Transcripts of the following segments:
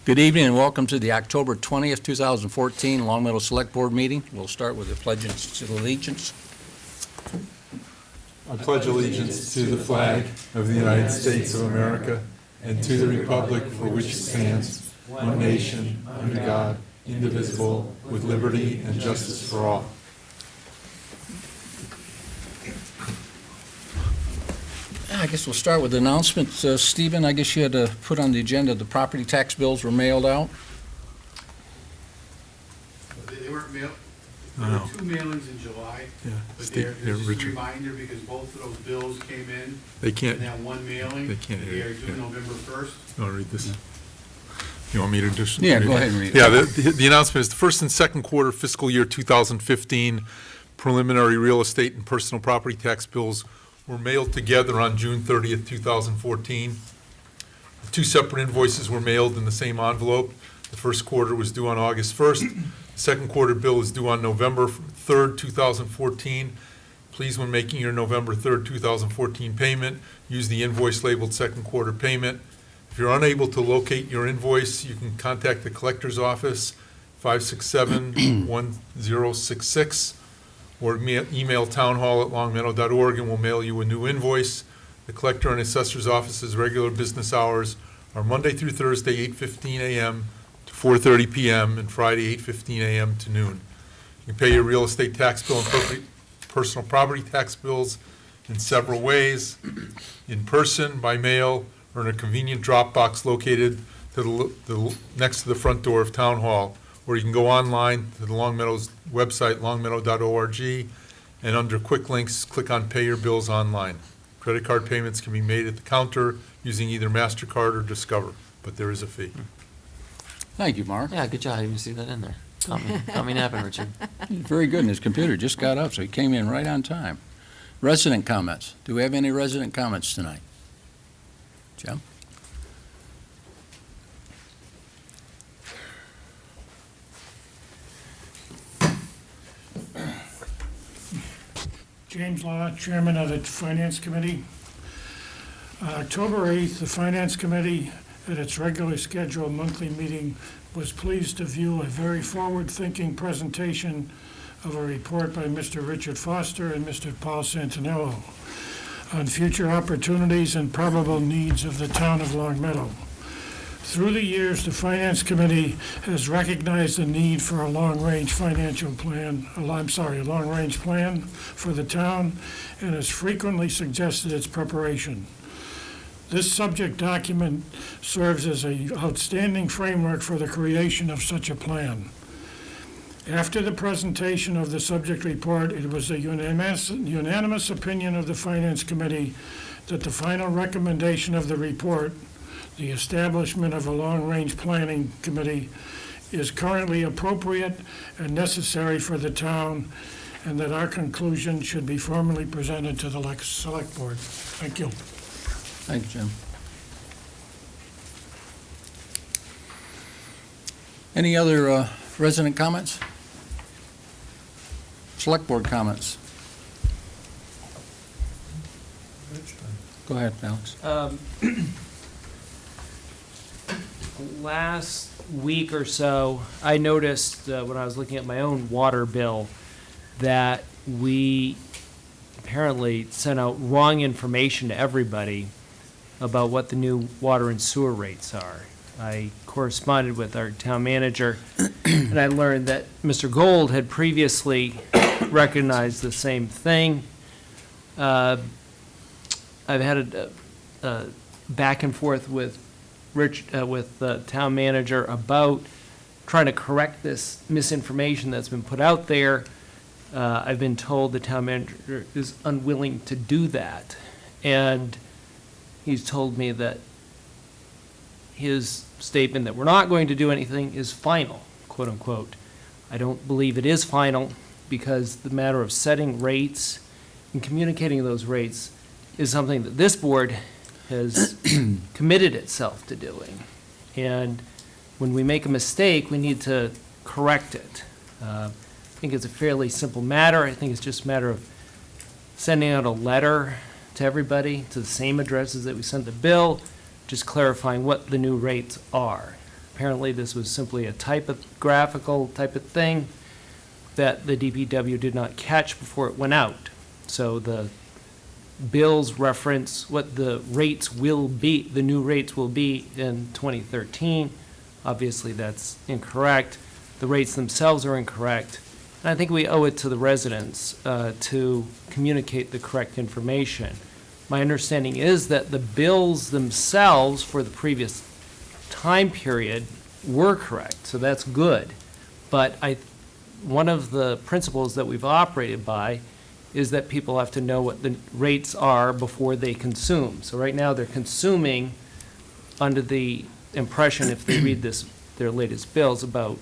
Good evening and welcome to the October 20th, 2014 Long Meadow Select Board meeting. We'll start with the pledge of allegiance. I pledge allegiance to the flag of the United States of America and to the republic for which it stands, one nation, under God, indivisible, with liberty and justice for all. I guess we'll start with announcements. Stephen, I guess you had to put on the agenda the property tax bills were mailed out. They weren't mailed. No. There were two mailings in July, Yeah, but Steve, there's just a Richard. reminder because both of those bills came in They in can't, that one mailing. They can't hear They you, are due yeah. November 1st. I'll read this. You want me to just? Yeah, go ahead and read it. Yeah, the announcement is the first and second quarter fiscal year 2015 preliminary real estate and personal property tax bills were mailed together on June 30th, 2014. The two separate invoices were mailed in the same envelope. The first quarter was due on August 1st. The second quarter bill is due on November 3rd, 2014. Please, when making your November 3rd, 2014 payment, use the invoice labeled second quarter payment. If you're unable to locate your invoice, you can contact the collector's office, 567-1066, or email townhall@longmeadow.org, and we'll mail you a new invoice. The collector and assessor's office's regular business hours are Monday through Thursday, 8:15 a.m. to 4:30 p.m., and Friday, 8:15 a.m. to noon. You can pay your real estate tax bill and personal property tax bills in several ways: in person, by mail, or in a convenient drop box located to the next to the front door of Town Hall. Or you can go online to the Long Meadow's website, longmeadow.org, and under quick links, click on Pay Your Bills Online. Credit card payments can be made at the counter using either MasterCard or Discover, but there is a fee. Thank you, Mark. Yeah, good job. I didn't even see that in there. Caught me napping, Richard. Very good, and his computer just got up, so he came in right on time. Resident comments. Do we have any resident comments tonight? Jim? James Law, Chairman of the Finance Committee. On October 8th, the Finance Committee, at its regularly scheduled monthly meeting, was pleased to view a very forward-thinking presentation of a report by Mr. Richard Foster and Mr. Paul Santinello on future opportunities and probable needs of the town of Long Meadow. Through the years, the Finance Committee has recognized the need for a long-range financial plan, a long-range plan for the town, and has frequently suggested its preparation. This subject document serves as an outstanding framework for the creation of such a plan. After the presentation of the subject report, it was a unanimous opinion of the Finance Committee that the final recommendation of the report, the establishment of a long-range planning committee, is currently appropriate and necessary for the town, and that our conclusion should be formally presented to the Select Board. Thank you. Thank you, Jim. Any other resident comments? Select Board comments? Go ahead, Alex. Last week or so, I noticed when I was looking at my own water bill that we apparently sent out wrong information to everybody about what the new water and sewer rates are. I corresponded with our town manager, and I learned that Mr. Gold had previously recognized the same thing. I've had a back and forth with with the town manager about trying to correct this misinformation that's been put out there. I've been told the town manager is unwilling to do that. And he's told me that his statement that we're not going to do anything is final, quote unquote. I don't believe it is final because the matter of setting rates and communicating those rates is something that this board has committed itself to doing. And when we make a mistake, we need to correct it. I think it's a fairly simple matter. I think it's just a matter of sending out a letter to everybody, to the same addresses that we sent the bill, just clarifying what the new rates are. Apparently, this was simply a typographical type of thing that the DPW did not catch before it went out. So the bills reference what the rates will be, the new rates will be in 2013. Obviously, that's incorrect. The rates themselves are incorrect. And I think we owe it to the residents to communicate the correct information. My understanding is that the bills themselves for the previous time period were correct, so that's good. But one of the principles that we've operated by is that people have to know what the rates are before they consume. So right now, they're consuming under the impression, if they read their latest bills, about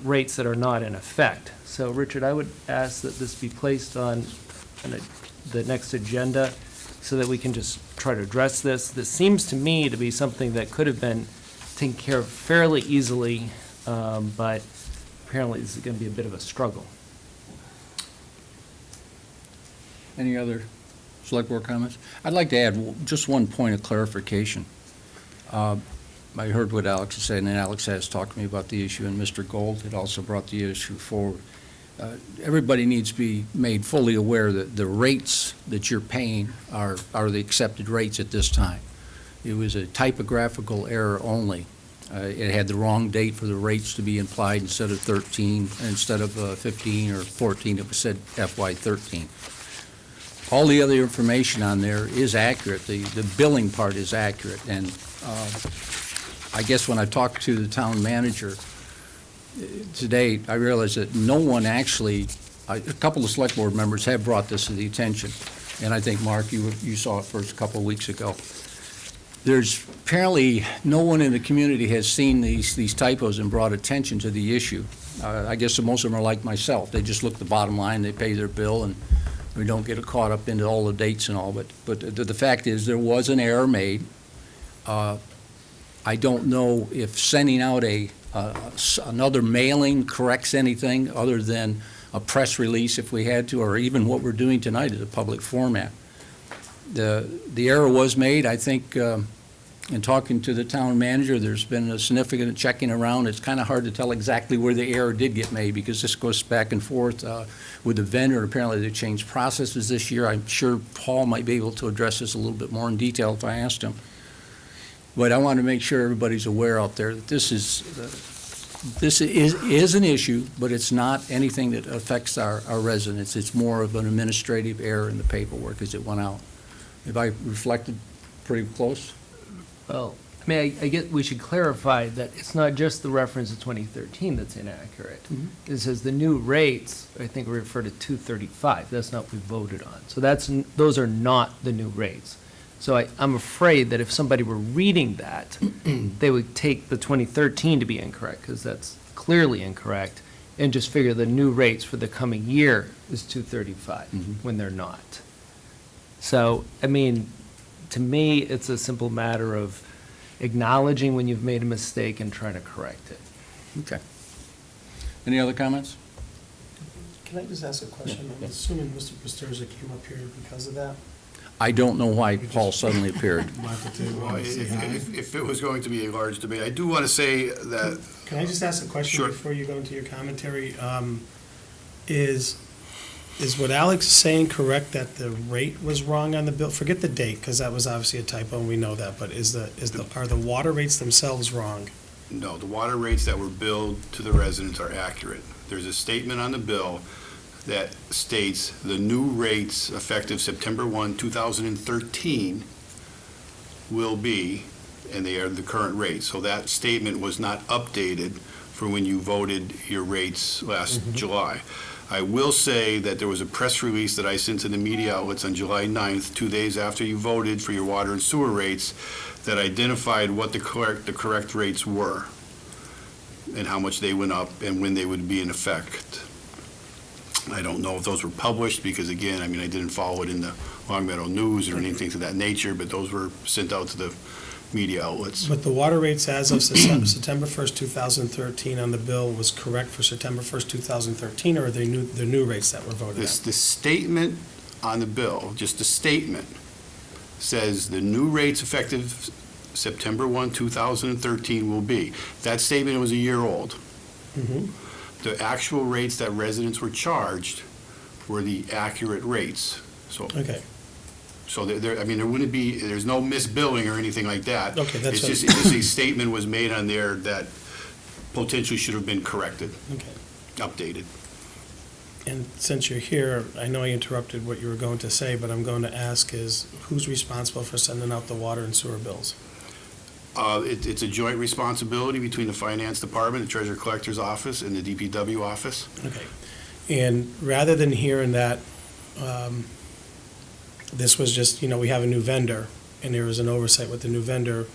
rates that are not in effect. So, Richard, I would ask that this be placed on the next agenda so that we can just try to address this. This seems to me to be something that could have been taken care of fairly easily, but apparently this is going to be a bit of a struggle. Any other select board comments? I'd like to add just one point of clarification. I heard what Alex said, and Alex has talked to me about the issue, and Mr. Gold had also brought the issue forward. Everybody needs to be made fully aware that the rates that you're paying are the accepted rates at this time. It was a typographical error only. It had the wrong date for the rates to be implied instead of 13, instead of 15 or 14, it was said FY 13. All the other information on there is accurate. The billing part is accurate. And I guess when I talked to the town manager today, I realized that no one actually, a couple of select board members have brought this to the attention. And I think, Mark, you saw it first a couple of weeks ago. There's apparently no one in the community has seen these typos and brought attention to the issue. I guess most of them are like myself. They just look at the bottom line, they pay their bill, and we don't get caught up into all the dates and all. But the fact is, there was an error made. I don't know if sending out another mailing corrects anything other than a press release if we had to, or even what we're doing tonight is a public format. The error was made. I think in talking to the town manager, there's been a significant checking around. It's kind of hard to tell exactly where the error did get made because this goes back and forth with the vendor. Apparently they changed processes this year. I'm sure Paul might be able to address this a little bit more in detail if I asked him. But I want to make sure everybody's aware out there that this is an issue, but it's not anything that affects our residents. It's more of an administrative error in the paperwork as it went out. Have I reflected pretty close? Well, I mean, I get, we should clarify that it's not just the reference to 2013 that's inaccurate. Mhm. It says the new rates, I think we refer to 235. That's not what we voted on. So those are not the new rates. So I'm afraid that if somebody were reading that, they would take the 2013 to be incorrect, because that's clearly incorrect, and just figure the new rates for the coming year is 235, when they're not. So, I mean, to me, it's a simple matter of acknowledging when you've made a mistake and trying to correct it. Okay. Any other comments? Can I just ask a question? Yeah. I'm assuming Mr. Pistoza came up here because of that? I don't know why Paul suddenly appeared. Well, if it was going to be a large debate, I do want to say that, Can I just ask a question Sure. before you go into your commentary? Is what Alex is saying correct, that the rate was wrong on the bill? Forget the date, because that was obviously a typo, and we know that, but are the water rates themselves wrong? no, the water rates that were billed to the residents are accurate. There's a statement on the bill that states the new rates effective September 1, 2013 will be, and they are the current rates. So that statement was not updated for when you voted your rates last July. I will say that there was a press release that I sent to the media outlets on July 9th, 2 days after you voted for your water and sewer rates, that identified what the correct rates were and how much they went up and when they would be in effect. I don't know if those were published because, again, I mean, I didn't follow it in the Long Meadow News or anything to that nature, but those were sent out to the media outlets. But the water rates as of September 1st, 2013 on the bill was correct for September 1st, 2013, or are they the new rates that were voted The on? statement on the bill, just the statement, says the new rates effective September 1, 2013 will be. That statement was a year old. Mhm. The actual rates that residents were charged were the accurate rates. Okay, So I mean, there wouldn't be, there's no misbilling or anything like that. Okay, that's It's what- just a statement was made on there that potentially should have been corrected, okay. updated. And since you're here, I know I interrupted what you were going to say, but I'm going to ask is, who's responsible for sending out the water and sewer bills? It's a joint responsibility between the Finance Department, the Treasurer Collector's Office, and the DPW office. Okay. And rather than hearing that, this was just, we have a new vendor, and there was an oversight with the new vendor,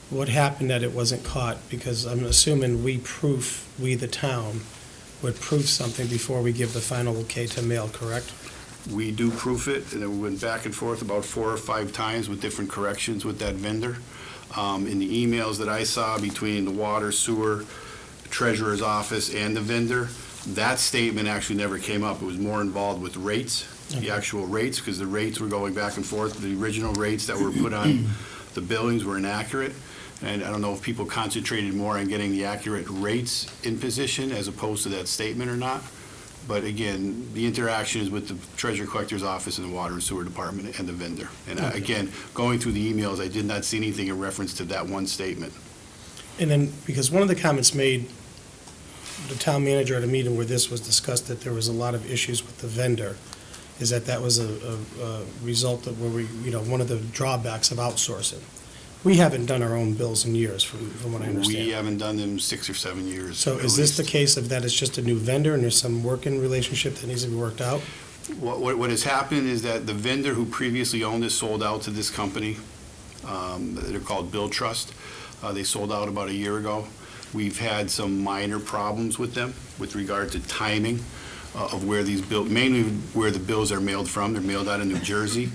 what happened that it wasn't caught? Because I'm assuming we, the town, would proof something before we give the final okay to mail, correct? We do proof it, and then we went back and forth about 4 or 5 times with different corrections with that vendor. In the emails that I saw between the water, sewer, treasurer's office, and the vendor, that statement actually never came up. It was more involved with rates, Okay. the actual rates, because the rates were going back and forth. The original rates that were put on the billings were inaccurate, and I don't know if people concentrated more on getting the accurate rates in position as opposed to that statement or not. But again, the interaction is with the treasurer collector's office and the water and sewer department and the vendor. And again, going through the emails, I did not see anything in reference to that one statement. And then, because one of the comments made, the town manager at a meeting where this was discussed, that there was a lot of issues with the vendor, is that was a result of where we, one of the drawbacks of outsourcing. We haven't done our own bills in years, from what I We understand. haven't done them 6 or 7 years. So at is this the least. case of that it's just a new vendor and there's some working relationship that needs to be worked out? What has happened is that the vendor who previously owned it sold out to this company. They're called Bill Trust. They sold out about a year ago. We've had some minor problems with them with regard to timing of where these bills, mainly where the bills are mailed from. They're mailed out of New Jersey,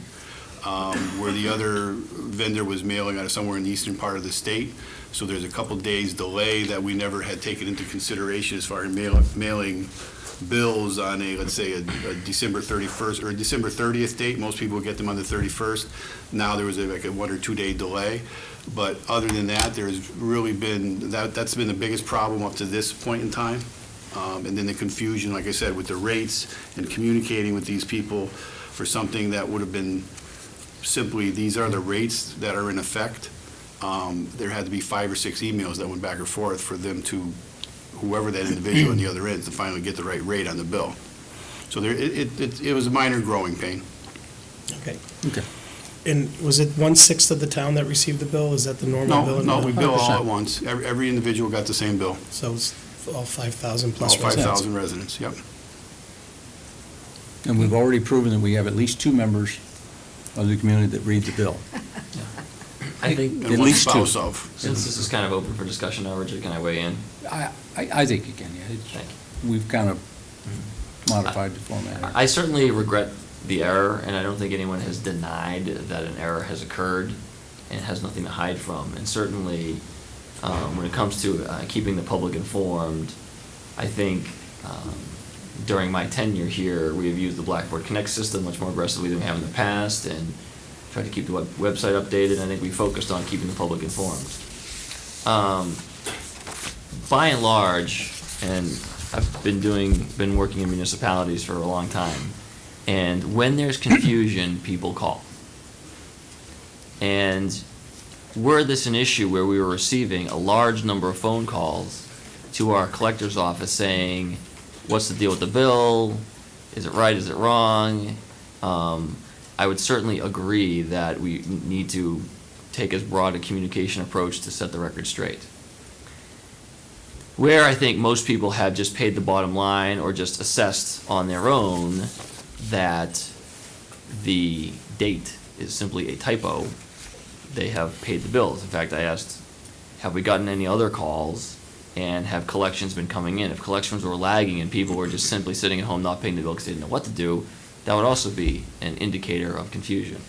where the other vendor was mailing out of somewhere in the eastern part of the state. So there's a couple days delay that we never had taken into consideration as far as mailing bills on a, let's say, a December 31st or December 30th date. Most people get them on the 31st. Now there was like a 1 or 2 day delay. But other than that, there's really been, that's been the biggest problem up to this point in time. And then the confusion, like I said, with the rates and communicating with these people for something that would have been simply, these are the rates that are in effect. There had to be 5 or 6 emails that went back and forth for them to, whoever that individual on the other end, to finally get the right rate on the bill. So there, it was a minor growing pain. Okay. Okay. And was it 1/6 of the town that received the bill? Is that the normal bill? No, we bill all 100%. at once. Every individual got the same bill. So it's all 5,000 All plus residents? 5,000 residents, yep. And we've already proven that we have at least 2 members of the community that read the bill. I think, At And one least 2. spouse of. since this is kind of open for discussion now, Richard, can I weigh in? I think you can, yeah. Thank We've kind of modified the format. I certainly regret the error, and I don't think anyone has denied that an error has occurred and has nothing to hide from. And certainly, when it comes to keeping the public informed, I think during my tenure here, we have used the Blackboard Connect system much more aggressively than we have in the past, and tried to keep the website updated. I think we focused on keeping the public informed. By and large, and I've been working in municipalities for a long time, and when there's confusion, people call. And were this an issue where we were receiving a large number of phone calls to our collector's office saying, what's the deal with the bill? Is it right? Is it wrong? I would certainly agree that we need to take as broad a communication approach to set the record straight. Where I think most people have just paid the bottom line or just assessed on their own that the date is simply a typo, they have paid the bills. In fact, I asked, have we gotten any other calls, and have collections been coming in? If collections were lagging and people were just simply sitting at home not paying the bill because they didn't know what to do, that would also be an indicator of confusion.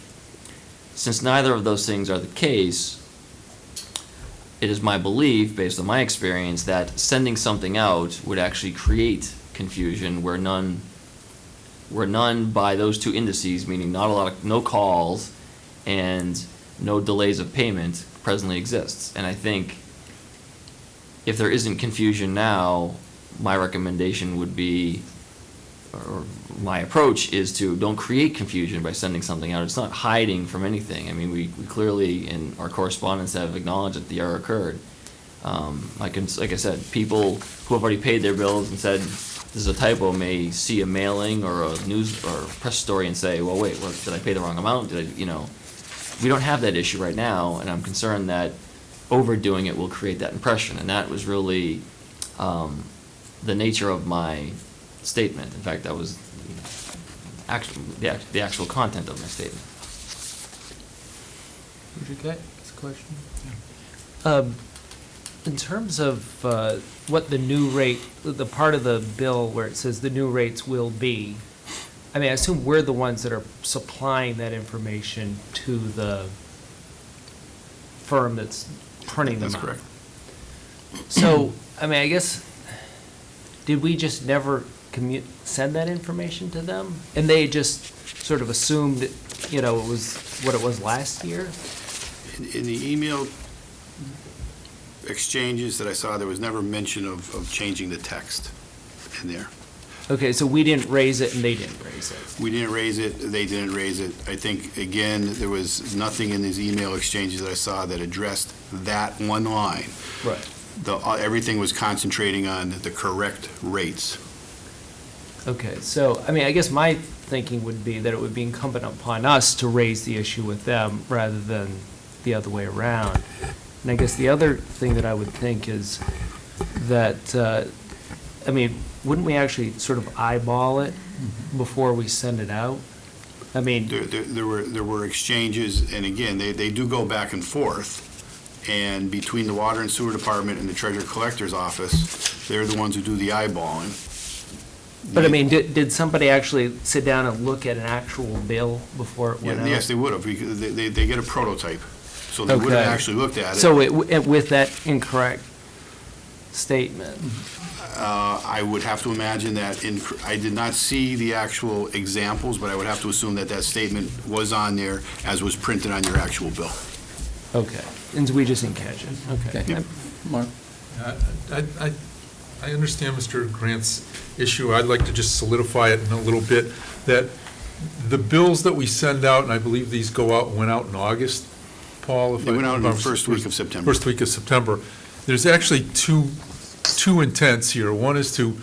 Since neither of those things are the case, it is my belief, based on my experience, that sending something out would actually create confusion where none by those 2 indices, meaning no calls and no delays of payment presently exists. And I think if there isn't confusion now, my recommendation would be, or my approach is to don't create confusion by sending something out. It's not hiding from anything. I mean, we clearly in our correspondence have acknowledged that the error occurred. Like I said, people who have already paid their bills and said this is a typo may see a mailing or a news or press story and say, well, wait, what, did I pay the wrong amount? Did I, we don't have that issue right now, and I'm concerned that overdoing it will create that impression, and that was really the nature of my statement. In fact, that was the actual content of my statement. That's a question. In terms of what the new rate, the part of the bill where it says the new rates will be, I mean, I assume we're the ones that are supplying that information to the firm that's printing them That's out. correct. So, I mean, I guess, did we just never send that information to them? And they just sort of assumed, it was what it was last year? In the email exchanges that I saw, there was never mention of changing the text in there. Okay, so we didn't raise it and they didn't raise it. We didn't raise it, they didn't raise it. I think, again, there was nothing in these email exchanges that I saw that addressed that one line. Right. Everything was concentrating on the correct rates. Okay, so, I mean, I guess my thinking would be that it would be incumbent upon us to raise the issue with them rather than the other way around. And I guess the other thing that I would think is that, I mean, wouldn't we actually sort of eyeball it before we send it out? I mean, There were exchanges, and again, they do go back and forth, and between the Water and Sewer Department and the Treasurer Collector's Office, they're the ones who do the eyeballing. but I mean, did somebody actually sit down and look at an actual bill before it went out? Yes, they would have, because they get a prototype, so they would have Okay. actually looked at it. So with that incorrect statement? I would have to imagine that, I did not see the actual examples, but I would have to assume that that statement was on there as was printed on your actual bill. Okay, and we just didn't catch it, okay. Okay. Mark? I understand Mr. Grant's issue. I'd like to just solidify it in a little bit, that the bills that we send out, and I believe these went out in August, Paul? They went out in the first week of September. First week of September. There's actually two intents here. One is to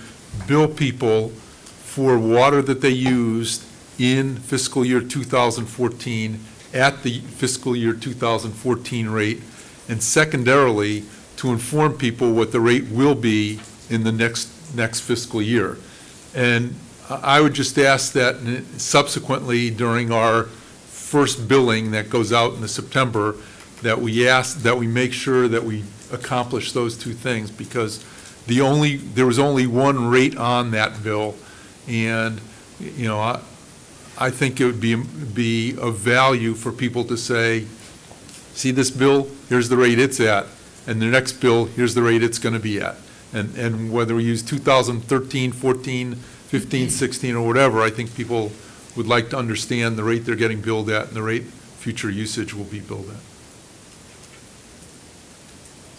bill people for water that they used in fiscal year 2014 at the fiscal year 2014 rate, and secondarily, to inform people what the rate will be in the next fiscal year. And I would just ask that subsequently, during our first billing that goes out in the September, that we make sure that we accomplish those two things, because there was only one rate on that bill, and, I think it would be of value for people to say, see this bill, here's the rate it's at, and the next bill, here's the rate it's gonna be at. And whether we use 2013, 14, 15, 16, or whatever, I think people would like to understand the rate they're getting billed at and the rate future usage will be billed at.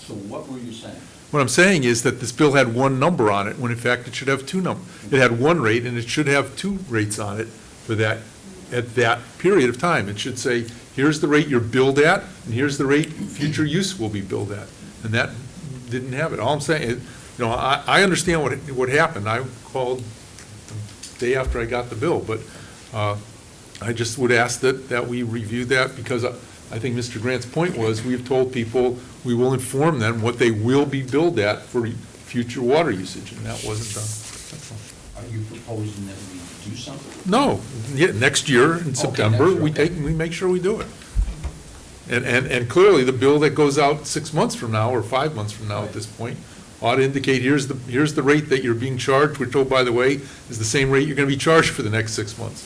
So what were you saying? What I'm saying is that this bill had one number on it, when in fact it should have two numbers. It had one rate, and it should have two rates on it for that, at that period of time. It should say, here's the rate you're billed at, and here's the rate future use will be billed at. And that didn't have it. All I'm saying is, I understand what happened. I called the day after I got the bill, but I just would ask that we review that, because I think Mr. Grant's point was, we have told people we will inform them what they will be billed at for future water usage, and that wasn't done. That's all. Are you proposing that we do something? No, next year in September, next year, okay. we make sure we do it. And clearly, the bill that goes out 6 months from now, or 5 months from now at this point, ought to indicate, here's the rate that you're being charged, which, oh, by the way, is the same rate you're gonna be charged for the next 6 months.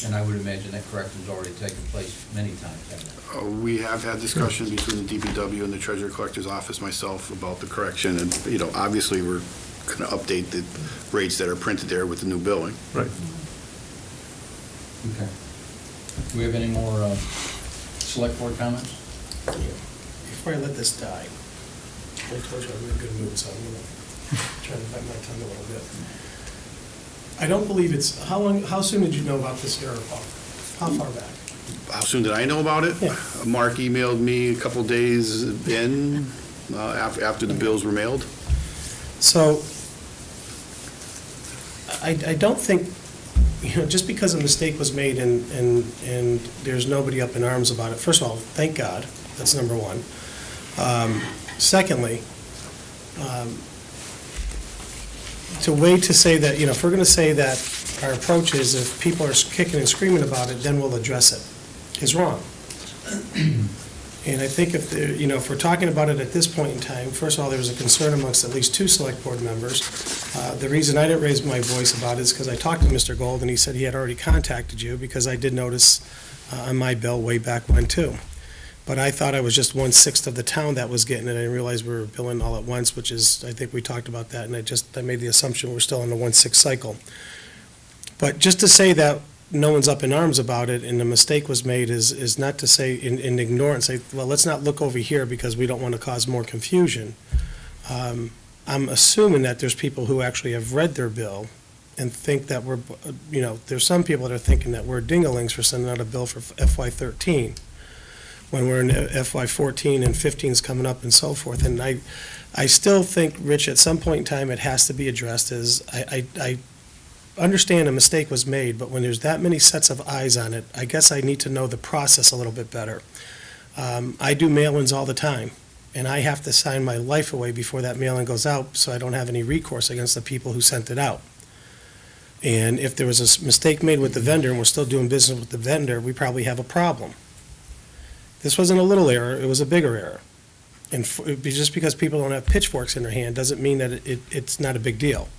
And I would imagine that correction's already taken place many times, hasn't it? We have had discussion between the DPW and the Treasurer Collector's Office, myself, about the correction, and, obviously, we're gonna update the rates that are printed there with the new billing. Right. Okay. Do we have any more select board comments? Before I let this die, I told you I'm in a good mood, so I'm gonna try to bite my tongue a little bit. I don't believe it's, how soon did you know about this error, Paul? How far back? How soon did I know about it? Yeah. Mark emailed me a couple days in, after the bills were mailed. So, I don't think, just because a mistake was made and there's nobody up in arms about it, first of all, thank God, that's number one. Secondly, to wait to say that, if we're going to say that our approach is if people are kicking and screaming about it, then we'll address it, is wrong. And I think if we're talking about it at this point in time, first of all, there was a concern amongst at least two select board members. The reason I didn't raise my voice about it is because I talked to Mr. Gold, and he said he had already contacted you, because I did notice on my bill way back when, too. But I thought I was just 1/6 of the town that was getting it. I didn't realize we were billing all at once, which is, I think we talked about that, and I made the assumption we're still in the 1/6 cycle. But just to say that no one's up in arms about it and a mistake was made is not to say, and ignore it and say, well, let's not look over here because we don't want to cause more confusion. I'm assuming that there's people who actually have read their bill and think that there's some people that are thinking that we're dingalings for sending out a bill for FY13 when we're in FY14 and 15 is coming up and so forth. And I still think, Rich, at some point in time, it has to be addressed as, I understand a mistake was made, but when there's that many sets of eyes on it, I guess I need to know the process a little bit better. I do mail-ins all the time, and I have to sign my life away before that mailing goes out, so I don't have any recourse against the people who sent it out. And if there was a mistake made with the vendor, and we're still doing business with the vendor, we probably have a problem. This wasn't a little error, it was a bigger error. And just because people don't have pitchforks in their hand doesn't mean that it's not a big deal.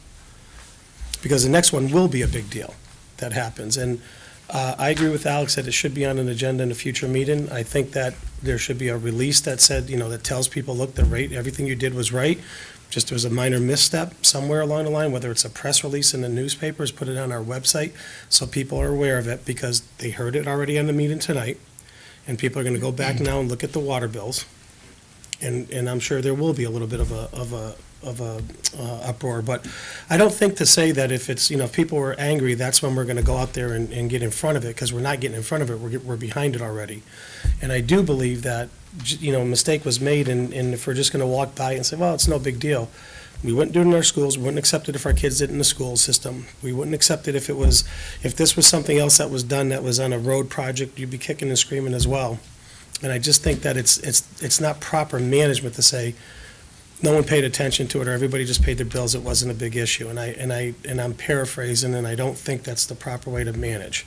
Because the next one will be a big deal that happens. And I agree with Alex that it should be on an agenda in a future meeting. I think that there should be a release that said, that tells people, look, the rate, everything you did was right. Just there was a minor misstep somewhere along the line, whether it's a press release in the newspapers, put it on our website so people are aware of it because they heard it already on the meeting tonight. And people are going to go back now and look at the water bills. And I'm sure there will be a little bit of a uproar, but I don't think to say that if it's, if people were angry, that's when we're gonna go out there and get in front of it, because we're not getting in front of it, we're behind it already. And I do believe that, a mistake was made, and if we're just gonna walk by and say, well, it's no big deal, we wouldn't do it in our schools, we wouldn't accept it if our kids did it in the school system, we wouldn't accept it if this was something else that was done that was on a road project, you'd be kicking and screaming as well. And I just think that it's not proper management to say, no one paid attention to it, or everybody just paid their bills, it wasn't a big issue. And I'm paraphrasing, and I don't think that's the proper way to manage.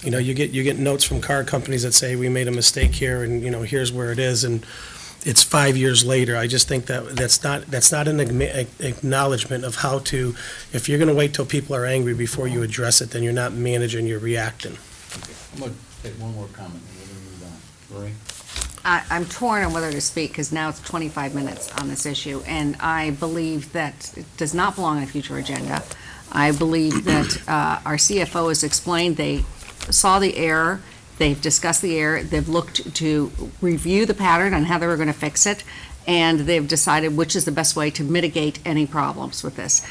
You get notes from car companies that say, we made a mistake here, and, here's where it is, and it's 5 years later. I just think that's not an acknowledgement of how to, if you're gonna wait till people are angry before you address it, then you're not managing, you're reacting. I'm going to take one more comment, and we're going to move on. Lori? I'm torn on whether to speak, because now it's 25 minutes on this issue, and I believe that it does not belong on a future agenda. I believe that our CFO has explained they saw the error, they've discussed the error, they've looked to review the pattern on how they were going to fix it, and they've decided which is the best way to mitigate any problems with this.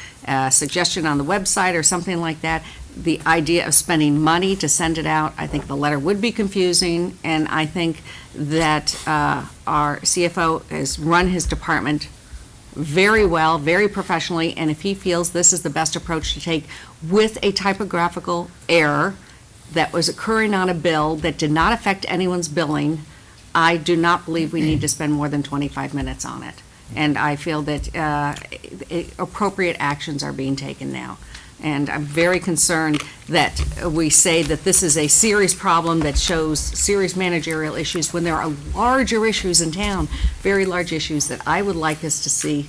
Suggestion on the website or something like that. The idea of spending money to send it out, I think the letter would be confusing, and I think that our CFO has run his department very well, very professionally, and if he feels this is the best approach to take with a typographical error that was occurring on a bill that did not affect anyone's billing, I do not believe we need to spend more than 25 minutes on it. And I feel that appropriate actions are being taken now. And I'm very concerned that we say that this is a serious problem that shows serious managerial issues when there are larger issues in town, very large issues that I would like us to see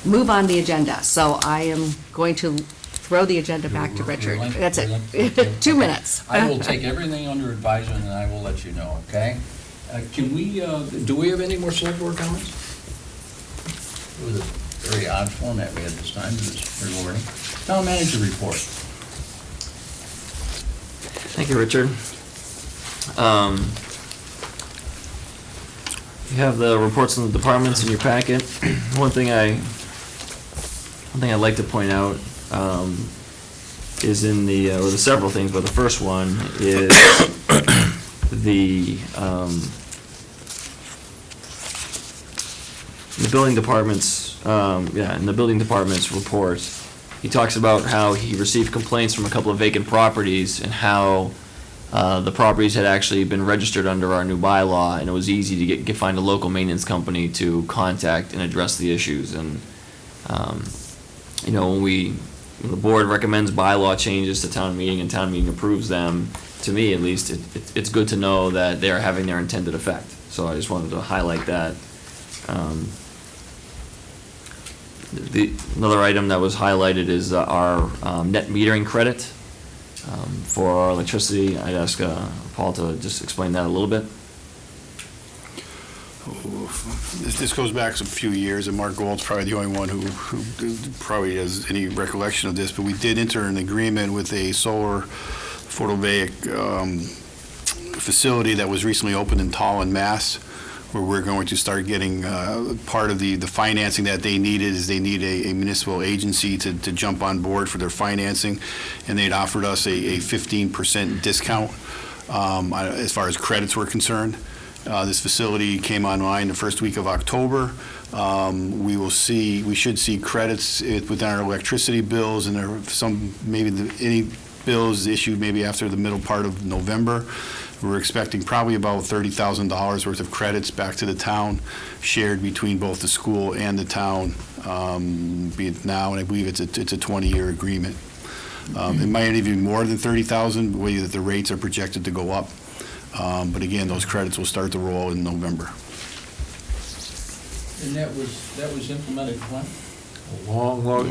move on the agenda. So I am going to throw the agenda back to Richard. That's it. 2 minutes. I will take everything under advisement, and I will let you know, okay? Can we, do we have any more select board comments? It was a very odd format we had this time, it was rewarding. Town manager report. Thank you, Richard. You have the reports on the departments in your packet. One thing I'd like to point out is in the, or the several things, but the first one is the building department's, in the building department's report, he talks about how he received complaints from a couple of vacant properties and how the properties had actually been registered under our new bylaw, and it was easy to find a local maintenance company to contact and address the issues. And, when the board recommends bylaw changes to town meeting and town meeting approves them, to me at least, it's good to know that they're having their intended effect. So I just wanted to highlight that. Another item that was highlighted is our net metering credit for our electricity. I'd ask Paul to just explain that a little bit. This goes back a few years, and Mark Gold's probably the only one who probably has any recollection of this, but we did enter an agreement with a solar photovoltaic facility that was recently opened in Tallinn, Mass, where we're going to start getting part of the financing that they needed. Is they need a municipal agency to jump on board for their financing, and they'd offered us a 15% discount as far as credits were concerned. This facility came online the first week of October. We should see credits within our electricity bills, and there are some, any bills issued maybe after the middle part of November. We're expecting probably about $30,000 worth of credits back to the town, shared between both the school and the town, be it now, and I believe it's a 20-year agreement. It might even be more than $30,000, the way that the rates are projected to go up. But again, those credits will start to roll in November. And that was implemented when?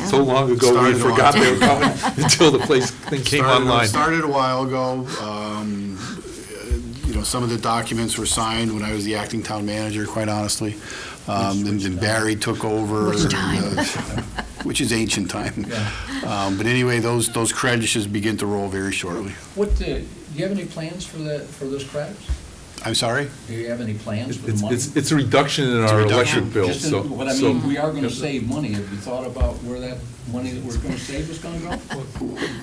So long ago, we Started a forgot while. they were coming until the thing came online. Started a while ago. Some of the documents were signed when I was the acting town manager, quite honestly. Then Barry took over. Which time? Which is ancient time. Yeah. But anyway, those credits should begin to roll very shortly. Do you have any plans for those credits? I'm sorry? Do you have any plans for the money? It's a reduction in our electric bill, Just so. What I mean, we are gonna save money. Have you thought about where that money that we're gonna save is gonna go?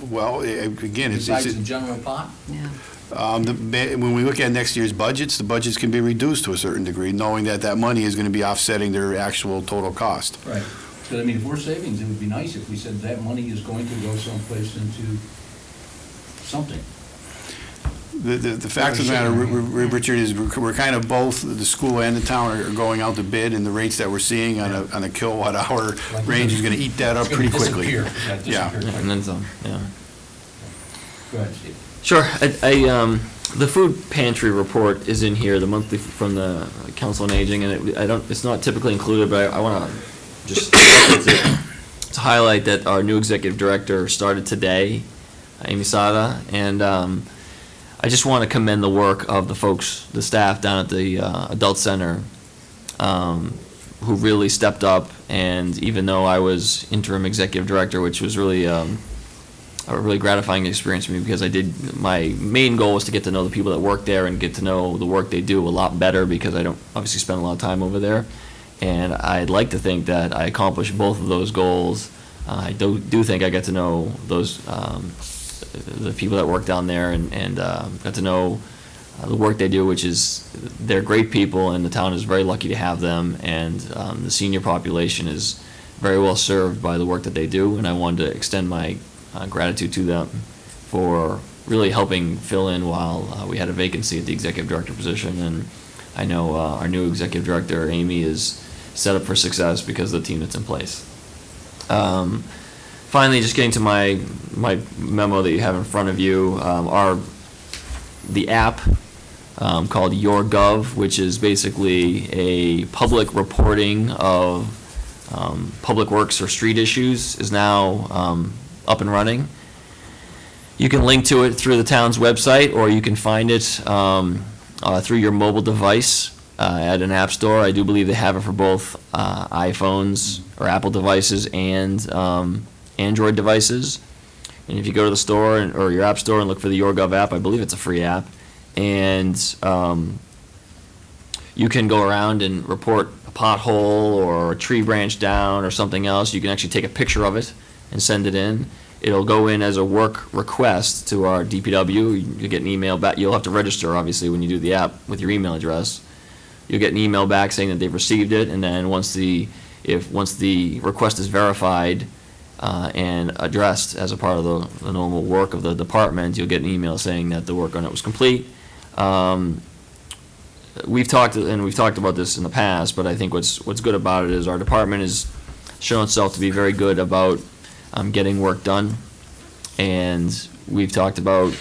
Well, again, Besides the general pot? Yeah. when we look at next year's budgets, the budgets can be reduced to a certain degree, knowing that that money is going to be offsetting their actual total cost. Right. But I mean, if we're savings, it would be nice if we said that money is going to go someplace into something. The fact of the matter, Richard, is we're kind of both, the school and the town are going out to bid, and the rates that we're seeing on a kilowatt hour range is going to eat that up pretty quickly. Disappear. Yeah. And then some, yeah. Go ahead, Steve. Sure. The food pantry report is in here, the monthly from the Council on Aging, and it's not typically included, but I want to just to highlight that our new executive director started today, Amy Sada, and I just want to commend the work of the folks, the staff down at the Adult Center, who really stepped up, and even though I was interim executive director, which was really a really gratifying experience for me, because my main goal was to get to know the people that work there and get to know the work they do a lot better, because I don't obviously spend a lot of time over there. And I'd like to think that I accomplished both of those goals. I do think I got to know those, the people that work down there, and got to know the work they do, which is, they're great people, and the town is very lucky to have them, and the senior population is very well served by the work that they do, and I wanted to extend my gratitude to them for really helping fill in while we had a vacancy at the executive director position. And I know our new executive director, Amy, is set up for success because of the team that's in place. Finally, just getting to my memo that you have in front of you, the app called YourGov, which is basically a public reporting of public works or street issues, is now up and running. You can link to it through the town's website, or you can find it through your mobile device at an app store. I do believe they have it for both iPhones or Apple devices and Android devices. And if you go to the store or your app store and look for the YourGov app, I believe it's a free app, and you can go around and report a pothole or a tree branch down or something else. You can actually take a picture of it and send it in. It'll go in as a work request to our DPW. You get an email back. You'll have to register, obviously, when you do the app with your email address. You'll get an email back saying that they've received it, and then once the request is verified and addressed as a part of the normal work of the department, you'll get an email saying that the work on it was complete. We've talked about this in the past, but I think what's good about it is our department has shown itself to be very good about getting work done, and we've talked about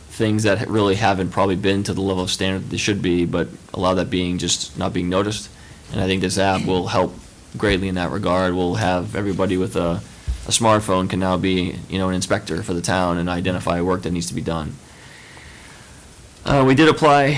things that really haven't probably been to the level of standard that they should be, but a lot of that being just not being noticed. And I think this app will help greatly in that regard. We'll have everybody with a smartphone can now be, an inspector for the town and identify work that needs to be done. We did apply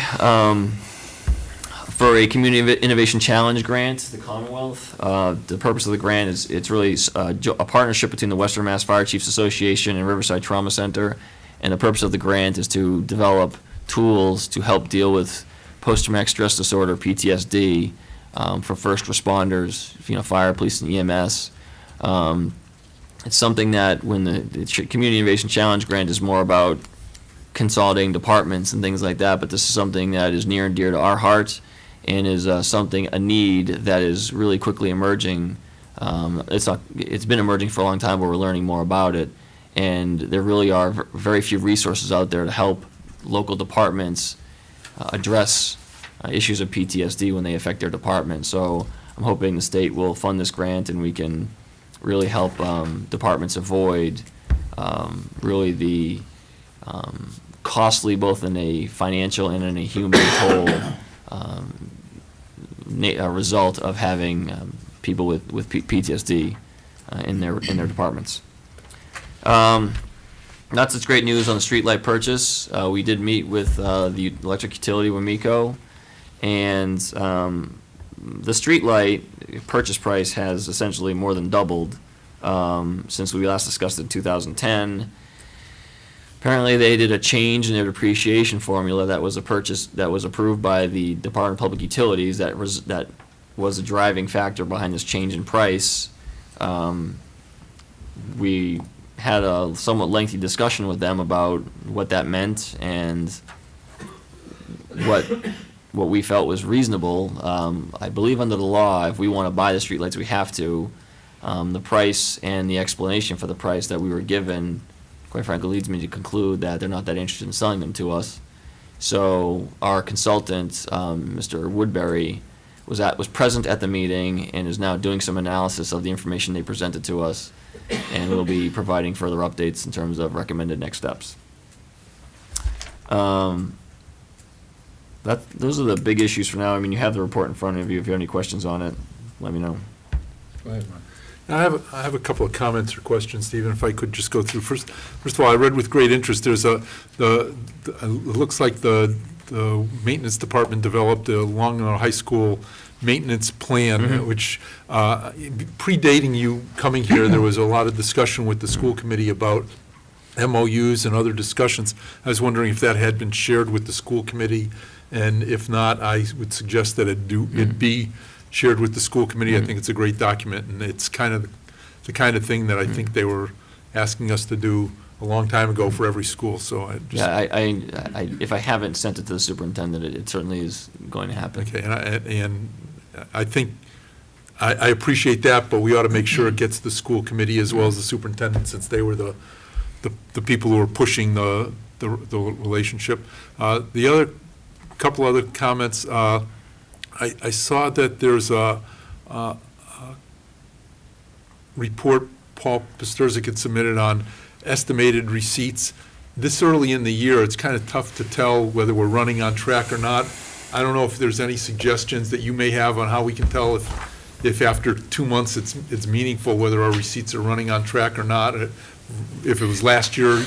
for a Community Innovation Challenge grant to the Commonwealth. The purpose of the grant is it's really a partnership between the Western Mass Fire Chiefs Association and Riverside Trauma Center. And the purpose of the grant is to develop tools to help deal with post-traumatic stress disorder, PTSD, for first responders, fire, police, and EMS. It's something that when the Community Innovation Challenge grant is more about consolidating departments and things like that, but this is something that is near and dear to our heart and is a need that is really quickly emerging. It's been emerging for a long time, but we're learning more about it. And there really are very few resources out there to help local departments address issues of PTSD when they affect their department. So I'm hoping the state will fund this grant and we can really help departments avoid really the costly, both in a financial and in a human toll, result of having people with PTSD in their departments. Not such great news on the streetlight purchase. We did meet with the electric utility, WMECO, and the streetlight purchase price has essentially more than doubled since we last discussed it in 2010. Apparently, they did a change in their depreciation formula that was approved by the Department of Public Utilities. That was a driving factor behind this change in price. We had a somewhat lengthy discussion with them about what that meant and what we felt was reasonable. I believe under the law, if we want to buy the streetlights, we have to. The price and the explanation for the price that we were given, quite frankly, leads me to conclude that they're not that interested in selling them to us. So our consultant, Mr. Woodbury, was present at the meeting and is now doing some analysis of the information they presented to us, and we'll be providing further updates in terms of recommended next steps. Those are the big issues for now. I mean, you have the report in front of you. If you have any questions on it, let me know. Go ahead, Ron. I have a couple of comments or questions, Stephen, if I could just go through. First of all, I read with great interest, there's it looks like the maintenance department developed a Long Meadow High School maintenance plan, which predating you coming here, there was a lot of discussion with the school committee about MOUs and other discussions. I was wondering if that had been shared with the school committee, and if not, I would suggest that it be shared with the school committee. I think it's a great document, and it's kind of the kind of thing that I think they were asking us to do a long time ago for every school. So I just if I haven't sent it to the superintendent, it certainly is going to happen. okay, and I think I appreciate that, but we ought to make sure it gets to the school committee as well as the superintendent, since they were the people who were pushing the relationship. The other couple other comments. I saw that there's a report Paul Pasturzik had submitted on estimated receipts. This early in the year, it's kind of tough to tell whether we're running on track or not. I don't know if there's any suggestions that you may have on how we can tell if after 2 months it's meaningful whether our receipts are running on track or not, if it was last year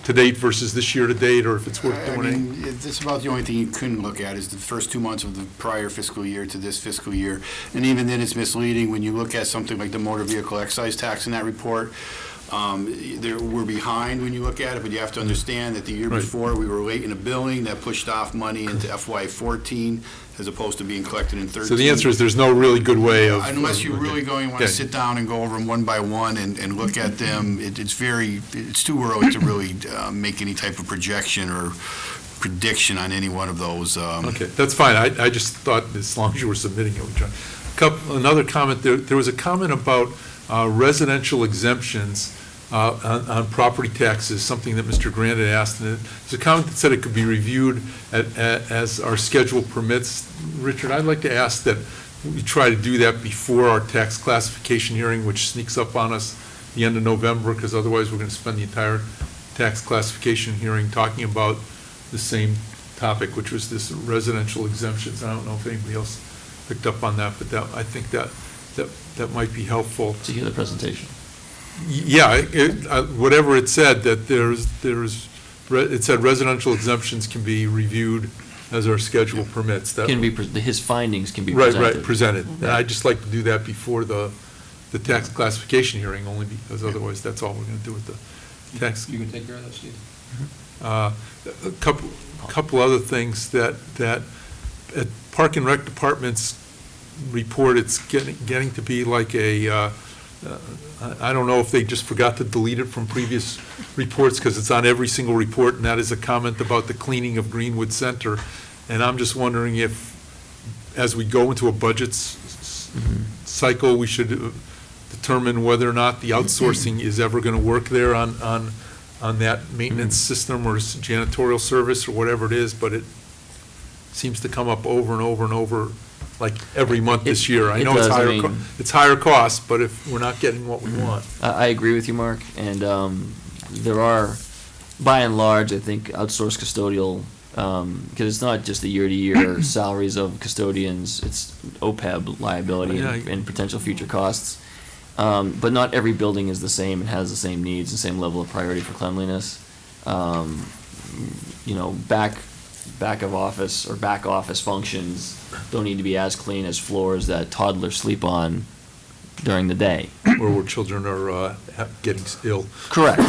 to date versus this year to date, or if it's worth doing anything. It's about the only thing you couldn't look at is the first 2 months of the prior fiscal year to this fiscal year. And even then, it's misleading when you look at something like the motor vehicle excise tax in that report. We're behind when you look at it, but you have to understand that the year Right. before, we were late in the billing, that pushed off money into FY '14, as opposed to being collected in '13. So the answer is there's no really good way of. Unless you're really going, want to Okay. sit down and go over them one by one and look at them, it's too early to really make any type of projection or prediction on any one of those. Okay, that's fine. I just thought as long as you were submitting it, we try. Another comment, there was a comment about residential exemptions on property taxes, something that Mr. Grant had asked. And there's a comment that said it could be reviewed as our schedule permits. Richard, I'd like to ask that we try to do that before our tax classification hearing, which sneaks up on us the end of November, because otherwise we're going to spend the entire tax classification hearing talking about the same topic, which was this residential exemptions. I don't know if anybody else picked up on that, but I think that might be helpful. To hear the presentation. Yeah, whatever it said, that it said residential exemptions can be reviewed as our schedule permits. That- Can be, his findings can be Right, presented. right, presented. And I'd just like to do that before the tax classification hearing, only because otherwise that's all we're going to do with the tax. You can take care of that, Steve? A couple other things that at Park and Rec Department's report, it's getting to be like I don't know if they just forgot to delete it from previous reports, because it's on every single report, and that is a comment about the cleaning of Greenwood Center. And I'm just wondering if, as we go into a budget cycle, we should determine whether or not the outsourcing is ever going to work there on that maintenance system or janitorial service or whatever it is, but it seems to come up over and over and over, like every month this year. I It know it's does, I higher, mean- it's higher cost, but if we're not getting what we want. I agree with you, Mark, and there are, by and large, I think outsourced custodial, because it's not just the year-to-year salaries of custodians, it's OPEB liability Yeah. and potential future costs. But not every building is the same and has the same needs, the same level of priority for cleanliness. Back of office or back office functions don't need to be as clean as floors that toddlers sleep on during the day. Or where children are getting ill. Correct.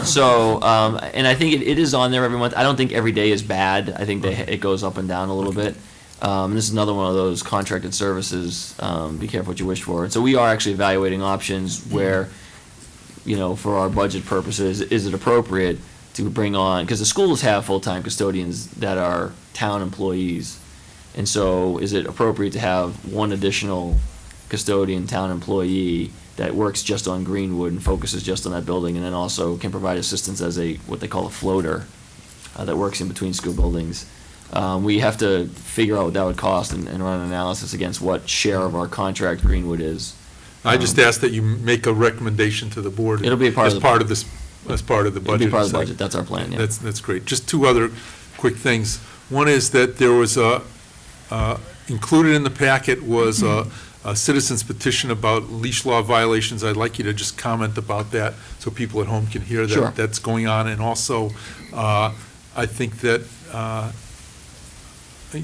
So, and I think it is on there every month. I don't think every day is bad. I think it goes up and down a little bit. This is another one of those contracted services, be careful what you wish for. And so we are actually evaluating options where, for our budget purposes, is it appropriate to bring on, because the schools have full-time custodians that are town employees. And so is it appropriate to have one additional custodian, town employee that works just on Greenwood and focuses just on that building, and then also can provide assistance as what they call a floater that works in between school buildings? We have to figure out what that would cost and run an analysis against what share of our contract Greenwood is. I just ask that you make a recommendation to the board. It'll be a part of as the- part of this, as part of the It'll budget. be part of the budget, that's our plan, yeah. That's great. Just two other quick things. One is that there was included in the packet was a citizen's petition about leash law violations. I'd like you to just comment about that so people at home can hear that Sure. that's going on. And also, I think that,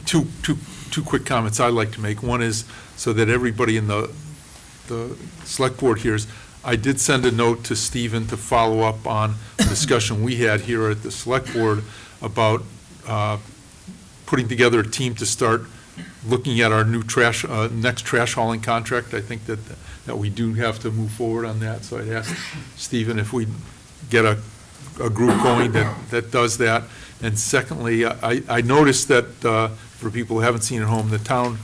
two quick comments I'd like to make. One is so that everybody in the select board hears, I did send a note to Stephen to follow up on the discussion we had here at the select board about putting together a team to start looking at our new next trash hauling contract. I think that we do have to move forward on that. So I'd ask Stephen if we get a group going that does that. And secondly, I noticed that, for people who haven't seen it at home, the town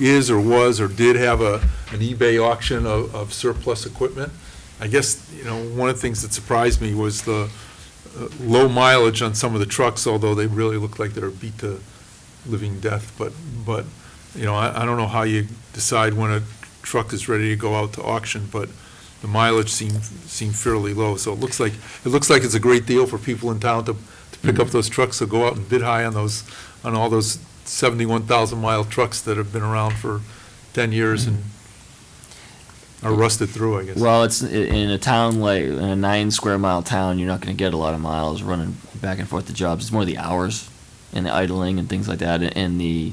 is or was or did have an eBay auction of surplus equipment. I guess, one of the things that surprised me was the low mileage on some of the trucks, although they really look like they're beat to living death. But I don't know how you decide when a truck is ready to go out to auction, but the mileage seemed fairly low. So it looks like it's a great deal for people in town to pick up those trucks, so go out and bid high on all those 71,000-mile trucks that have been around for 10 years and are rusted through, I guess. Well, it's in a town in a 9-square-mile town, you're not going to get a lot of miles running back and forth to jobs. It's more the hours and the idling and things like that, and the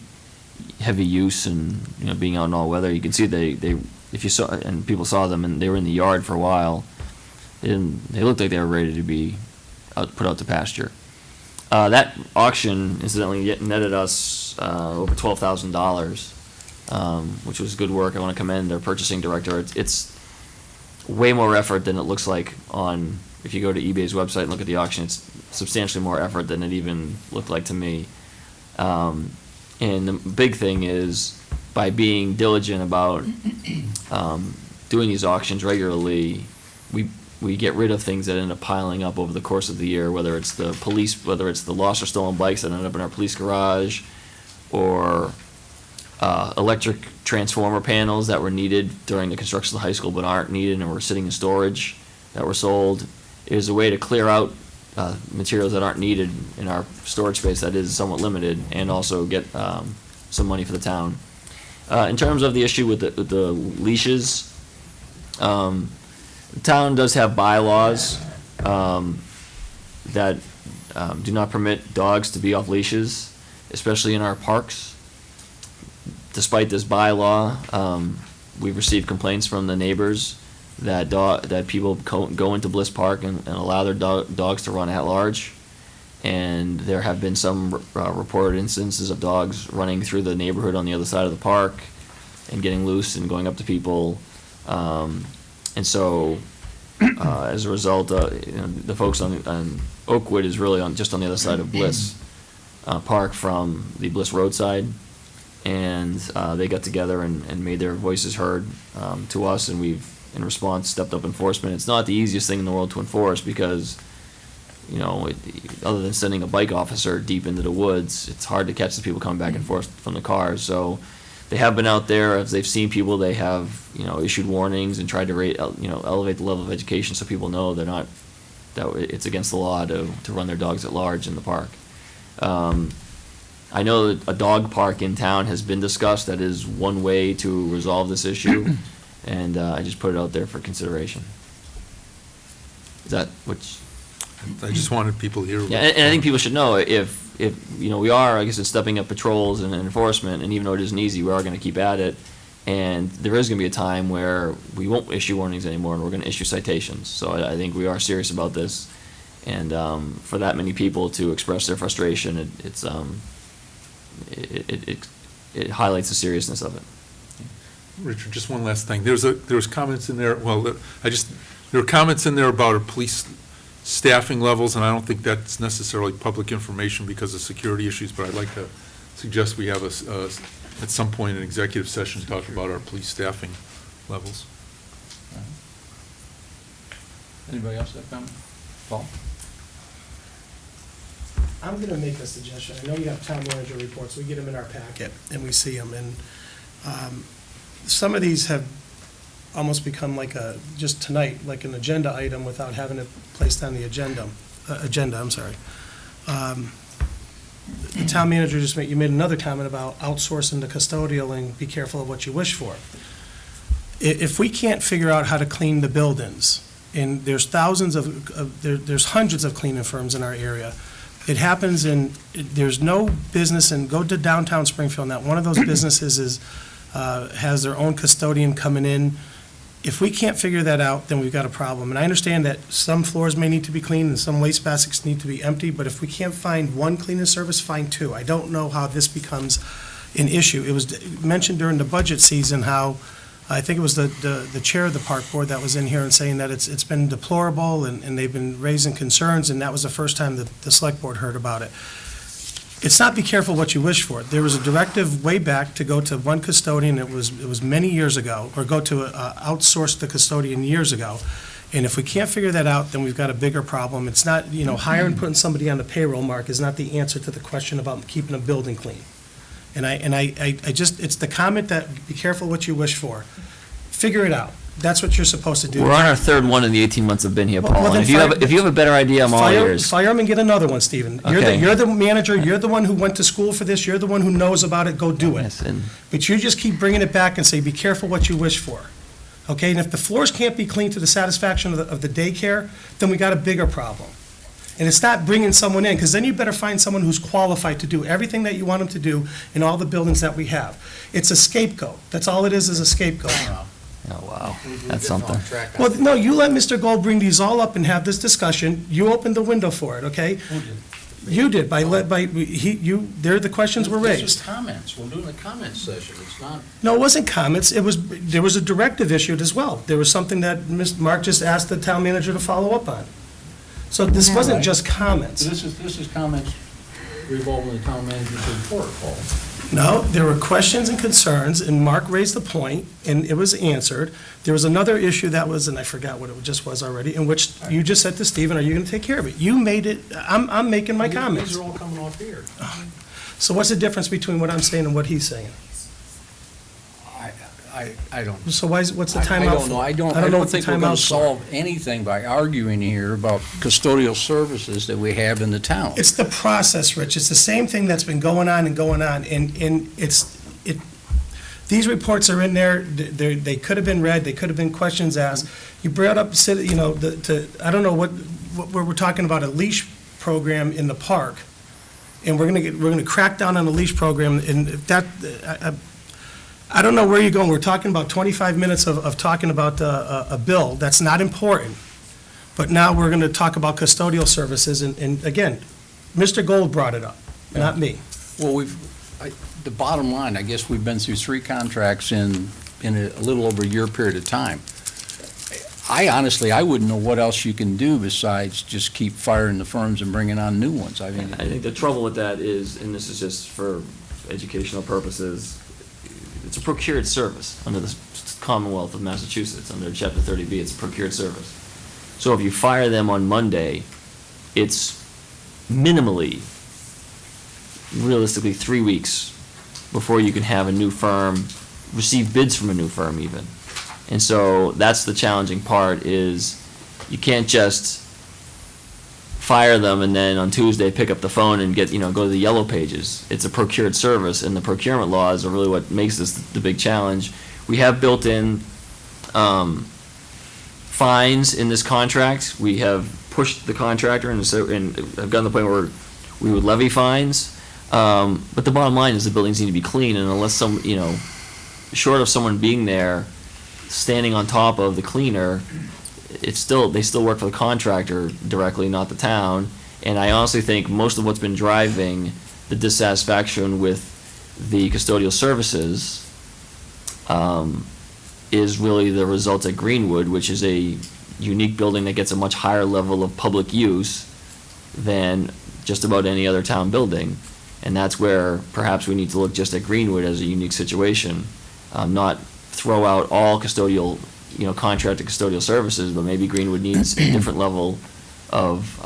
heavy use and being out in all weather. You can see they if you saw, and people saw them, and they were in the yard for a while. and they looked like they were ready to be put out to pasture. That auction incidentally netted us over $12,000, which was good work. I want to commend their purchasing director. It's way more effort than it looks like on, if you go to eBay's website and look at the auction, it's substantially more effort than it even looked like to me. And the big thing is, by being diligent about doing these auctions regularly, we get rid of things that end up piling up over the course of the year, whether it's the lost or stolen bikes that end up in our police garage, or electric transformer panels that were needed during the construction of the high school but aren't needed and were sitting in storage that were sold. It was a way to clear out materials that aren't needed in our storage space that is somewhat limited, and also get some money for the town. In terms of the issue with the leashes, the town does have bylaws that do not permit dogs to be off leashes, especially in our parks. Despite this bylaw, we've received complaints from the neighbors that people go into Bliss Park and allow their dogs to run at large. And there have been some reported instances of dogs running through the neighborhood on the other side of the park and getting loose and going up to people. And so, as a result, the folks on Oakwood is really just on the other side of Bliss Park from the Bliss roadside. And they got together and made their voices heard to us, and we've, in response, stepped up enforcement. It's not the easiest thing in the world to enforce because, other than sending a bike officer deep into the woods, it's hard to catch the people coming back and forth from the cars. So they have been out there. As they've seen people, they have, issued warnings and tried to elevate the level of education so people know that it's against the law to run their dogs at large in the park. I know that a dog park in town has been discussed. That is one way to resolve this issue, and I just put it out there for consideration. Is that which? I just wanted people to hear. Yeah, and I think people should know if we are, I guess, it's stepping up patrols and enforcement, and even though it isn't easy, we are going to keep at it. And there is going to be a time where we won't issue warnings anymore, and we're going to issue citations. So I think we are serious about this, and for that many people to express their frustration, it highlights the seriousness of it. Richard, just one last thing. There was comments in there, there were comments in there about our police staffing levels, and I don't think that's necessarily public information because of security issues, but I'd like to suggest we have at some point an executive session to talk about our police staffing levels. Anybody else have comment? Paul? I'm going to make a suggestion. I know you have town manager reports. We get them in our packet, and we see them. And some of these have almost become just tonight, like an agenda item without having it placed on the agenda. The town manager you made another comment about outsourcing the custodial and be careful of what you wish for. If we can't figure out how to clean the buildings, and there's there's hundreds of cleaning firms in our area, it happens there's no business, and go to downtown Springfield, not one of those businesses has their own custodian coming in. If we can't figure that out, then we've got a problem. And I understand that some floors may need to be cleaned and some waste baskets need to be empty, but if we can't find one cleaning service, find two. I don't know how this becomes an issue. It was mentioned during the budget season how, I think it was the chair of the park board that was in here and saying that it's been deplorable and they've been raising concerns, and that was the first time that the select board heard about it. It's not be careful what you wish for. There was a directive way back to go to one custodian, it was many years ago, or go to outsource the custodian years ago. And if we can't figure that out, then we've got a bigger problem. It's not, hiring, putting somebody on the payroll, Mark, is not the answer to the question about keeping a building clean. And I just, it's the comment that be careful what you wish for. Figure it out. That's what you're supposed to do. We're on our third one in the 18 months I've been here, Well, Paul. then And if you have a better idea, I'm all Fire ears. them and get another one, Stephen. Okay. You're the manager, you're the one who went to school for this, you're the one who knows about it, go do it. Yes, and But you just keep bringing it back and say, be careful what you wish for. Okay, and if the floors can't be cleaned to the satisfaction of the daycare, then we got a bigger problem. And it's not bringing someone in, because then you better find someone who's qualified to do everything that you want them to do in all the buildings that we have. It's a scapegoat. That's all it is a scapegoat. Oh, wow, that's something. Well, no, you let Mr. Gold bring these all up and have this discussion. You opened the window for it, okay? You did, there the questions were This is raised. comments, we're doing a comment session, it's not. No, it wasn't comments, there was a directive issued as well. There was something that Mark just asked the town manager to follow up on. So this wasn't just comments. This is comments revolving the town manager's report, Paul. No, there were questions and concerns, and Mark raised the point, and it was answered. There was another issue that was, and I forgot what it just was already, in which you just said to Stephen, are you going to take care of it? You made it, I'm making my comments. These are all coming off here. So what's the difference between what I'm saying and what he's saying? I don't. So what's the timeout for? I don't know, I don't know what the think we're gonna timeout's for. solve anything by arguing here about custodial services that we have in the town. It's the process, Rich. It's the same thing that's been going on, and these reports are in there, they could have been read, they could have been questions asked. You brought up, I don't know what we're talking about, a leash program in the park, and we're gonna crack down on the leash program, and I don't know where you're going. We're talking about 25 minutes of talking about a bill that's not important, but now we're gonna talk about custodial services, and again, Mr. Gold brought it up, not me. Well, the bottom line, I guess we've been through 3 contracts in a little over a year period of time. I wouldn't know what else you can do besides just keep firing the firms and bringing on new ones. I mean, I think the trouble with that is, and this is just for educational purposes, it's a procured service under the Commonwealth of Massachusetts, under Chapter 30B, it's a procured service. So if you fire them on Monday, it's minimally, realistically, 3 weeks before you can have a new firm, receive bids from a new firm even. And so that's the challenging part, is you can't just fire them and then on Tuesday pick up the phone and go to the yellow pages. It's a procured service, and the procurement laws are really what makes this the big challenge. We have built in fines in this contract. We have pushed the contractor and have gotten to the point where we would levy fines. But the bottom line is the buildings need to be clean, and unless short of someone being there, standing on top of the cleaner, they still work for the contractor directly, not the town. And I honestly think most of what's been driving the dissatisfaction with the custodial services is really the result at Greenwood, which is a unique building that gets a much higher level of public use than just about any other town building. And that's where perhaps we need to look just at Greenwood as a unique situation, not throw out all custodial, contracted custodial services, but maybe Greenwood needs a different level of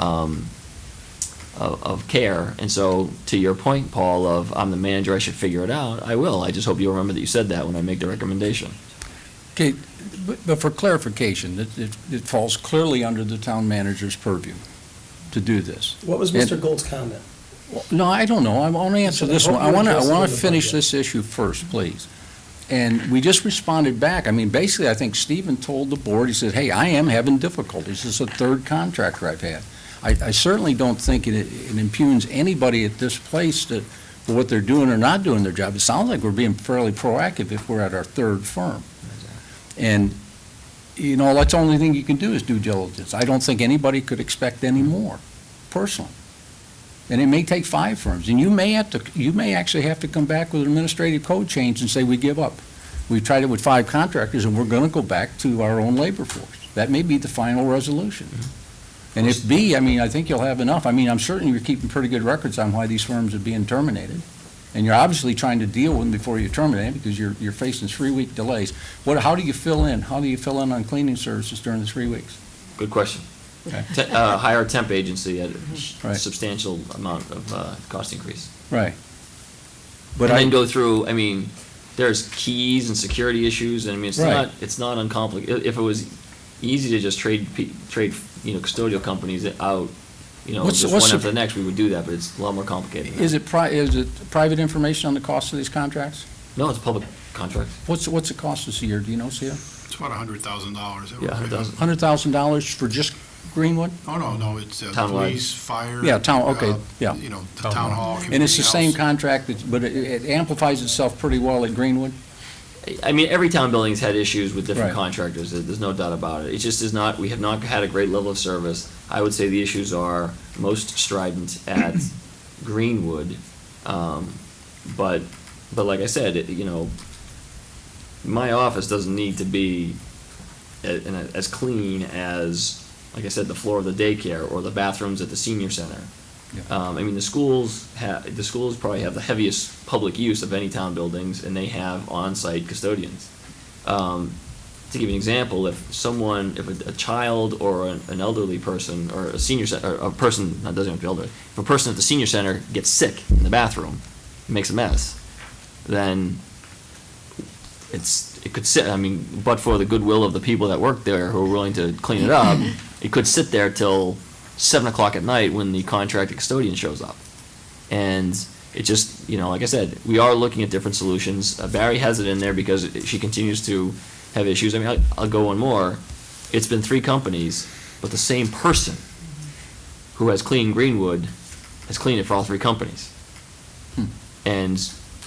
care. And so, to your point, Paul, of I'm the manager, I should figure it out, I will. I just hope you'll remember that you said that when I make the recommendation. Okay, but for clarification, it falls clearly under the town manager's purview to do this. What was Mr. Gold's comment? Well, no, I don't know. I want to answer this one. I want to finish this issue first, please. And we just responded back. I mean, basically, I think Stephen told the board, he said, hey, I am having difficulties. This is the 3rd contractor I've had. I certainly don't think it impugns anybody at this place for what they're doing or not doing their job. It sounds like we're being fairly proactive if we're at our 3rd firm. And, that's the only thing you can do is due diligence. I don't think anybody could expect any more, personally. And it may take 5 firms, and you may actually have to come back with an administrative code change and say we give up. We've tried it with 5 contractors, and we're going to go back to our own labor force. That may be the final resolution. And if B, I think you'll have enough. I'm certain you're keeping pretty good records on why these firms are being terminated. And you're obviously trying to deal with them before you terminate because you're facing 3-week delays. How do you fill in? How do you fill in on cleaning services during the 3 weeks? Good question. Okay. Hire a temp agency at a Right. substantial amount of cost increase. Right. But then go through, there's keys and security issues, and it's Right. not uncomplicated. If it was easy to just trade custodial companies out, What's just the- one after the next, we would do that, but it's a lot more complicated. than Is that. it private information on the cost of these contracts? No, it's a public contract. What's it cost us a year? Do you know, Sia? It's about $100,000. Yeah, $100,000. $100,000 for just Greenwood? Oh, no, it's Townwide. police, fire. Yeah, okay, yeah. The town hall. And it's the everything same else. contract, but it amplifies itself pretty well at Greenwood? I mean, every town building's had issues with different Right. contractors, there's no doubt about it. It just is not, we have not had a great level of service. I would say the issues are most strident at Greenwood. But like I said, my office doesn't need to be as clean as, like I said, the floor of the daycare or the bathrooms at the senior center. Yeah. I mean, the schools probably have the heaviest public use of any town buildings, and they have on-site custodians. To give you an example, if a child or an elderly person, or a senior, or a person, that doesn't have to be elderly, if a person at the senior center gets sick in the bathroom, makes a mess, then it could sit, I mean, but for the goodwill of the people that work there who are willing to clean it up, it could sit there till 7 o'clock at night when the contracted custodian shows up. And it just, like I said, we are looking at different solutions. Barry has it in there because she continues to have issues. I mean, I'll go one more. It's been 3 companies, but the same person who has cleaned Greenwood has cleaned it for all 3 companies. And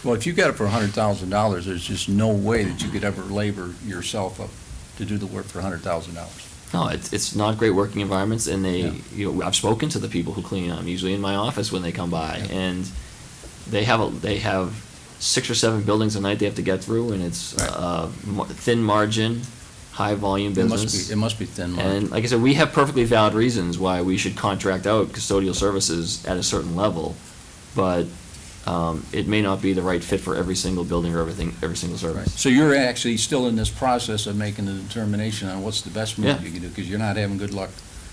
Well, if you got it for $100,000, there's just no way that you could ever labor yourself up to do the work for $100,000. no, it's not great working environments, and Yeah. I've spoken to the people who clean them, usually in my office when they come by, Yeah. and they have 6 or 7 buildings a night they have to get through, and it's Right. thin margin, high volume business. It must be thin margin. And like I said, we have perfectly valid reasons why we should contract out custodial services at a certain level, but it may not be the right fit for every single building or every single Right. service. So you're actually still in this process of making the determination on what's the best move Yeah. you can do, because you're not having good luck.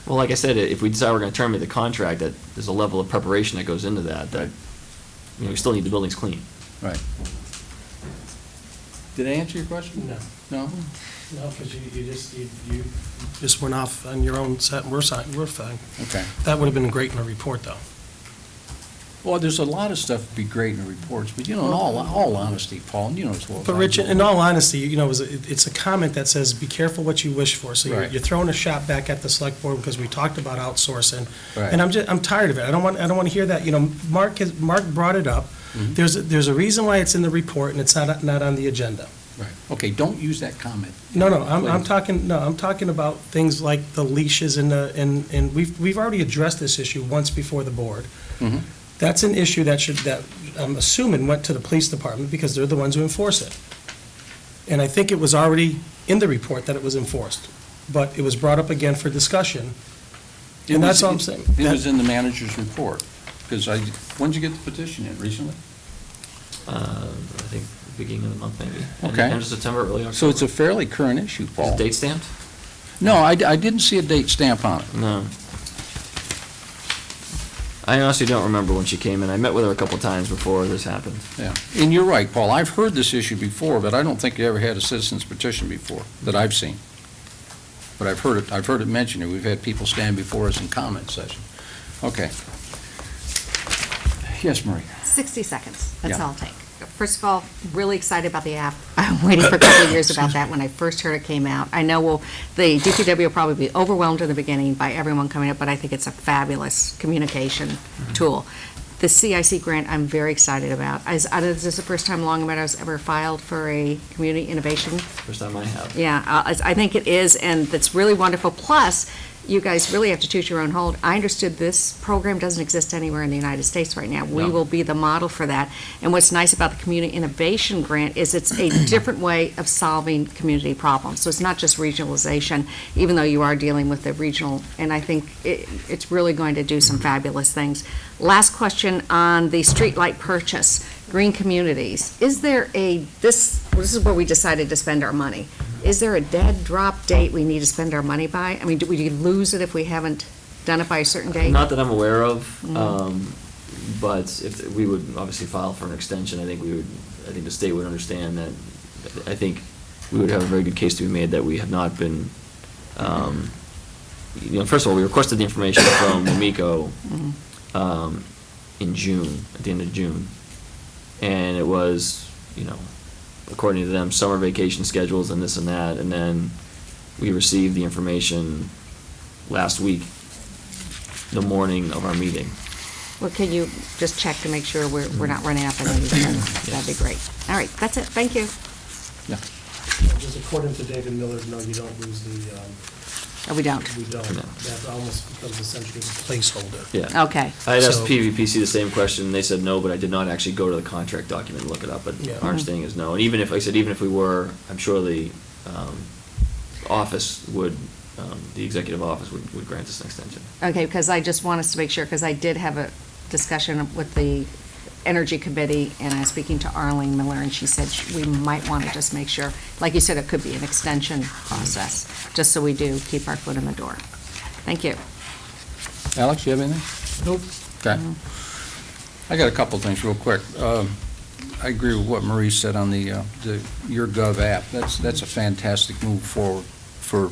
Well, like I said, if we decide we're gonna terminate the contract, that there's a level of preparation that goes into that, Right. we still need the buildings clean. Right. Did I answer your question? No, No? no, because you just went off on your own set, and we're fine. Okay. That would have been great in a report, though. Well, there's a lot of stuff that'd be great in the reports, but in all honesty, Paul, and you know as well as But I Rich, do. in all honesty, it's a comment that says, be careful what you wish for. So Right. you're throwing a shot back at the select board because we talked about outsourcing. Right. And I'm tired of it. I don't want to hear that. Mark brought it up. Mhm. There's a reason why it's in the report and it's not on the agenda. Right. Okay, don't use that comment. No, I'm Please. talking about things like the leashes and we've already addressed this issue once before the board. Mhm. That's an issue that I'm assuming went to the police department because they're the ones who enforce it. And I think it was already in the report that it was enforced, but it was brought up again for discussion. And that's all I'm saying. It was in the manager's report, because when did you get the petition in, recently? I think beginning of the month, maybe. Okay. End of September, early October. So it's a fairly current issue, Is Paul. it date stamped? No, I didn't see a date stamp on it. No. I honestly don't remember when she came in. I met with her a couple times before this happened. Yeah, and you're right, Paul, I've heard this issue before, but I don't think you ever had a citizen's petition before, that I've seen. But I've heard it mentioned, and we've had people stand before us in comment session. Okay. Yes, Marie? 60 seconds, that's Yeah. all I'll take. First of all, really excited about the app. I'm waiting for a couple of years about that when I first heard it came out. I know the DPW will probably be overwhelmed in the beginning by everyone coming up, but I think it's a fabulous communication tool. The CIC grant, I'm very excited about. Is this the first time Long Meadow's ever filed for a community innovation? First time I have. Yeah, I think it is, and that's really wonderful. Plus, you guys really have to toot your own horn. I understood this program doesn't exist anywhere in the United States right now. We No. will be the model for that. And what's nice about the Community Innovation Grant is it's a different way of solving community problems. So it's not just regionalization, even though you are dealing with the regional, and I think it's really going to do some fabulous things. Last question on the streetlight purchase, green communities. Is there this is where we decided to spend our money. Is there a dead drop date we need to spend our money by? I mean, do we lose it if we haven't done it by a certain date? Not that I'm aware of, but if, we would obviously file for an extension. I think the state would understand that. I think we would have a very good case to be made that we have not been, first of all, we requested the information from Wamiko in June, at the end of June. And it was, according to them, summer vacation schedules and this and that, and then we received the information last week, the morning of our meeting. Well, can you just check to make sure we're not running up on anything? That'd be great. All right, that's it. Thank you. Just according to David Miller, no, you don't lose the, Oh, we don't. we don't. No. That almost becomes essentially a placeholder. Yeah. Okay. I had asked So- PVPC the same question, they said no, but I did not actually go to the contract document and look it up, but Yeah. our understanding is no. And even if, like I said, even if we were, I'm sure the office would, the executive office would grant us an extension. Okay, because I just want us to make sure, because I did have a discussion with the Energy Committee, and I was speaking to Arlene Miller, and she said we might want to just make sure, like you said, it could be an extension process, just so we do keep our foot in the door. Thank you. Alex, you have anything? Nope. Okay. I got a couple things real quick. I agree with what Marie said on the Your Gov app. That's a fantastic move forward for,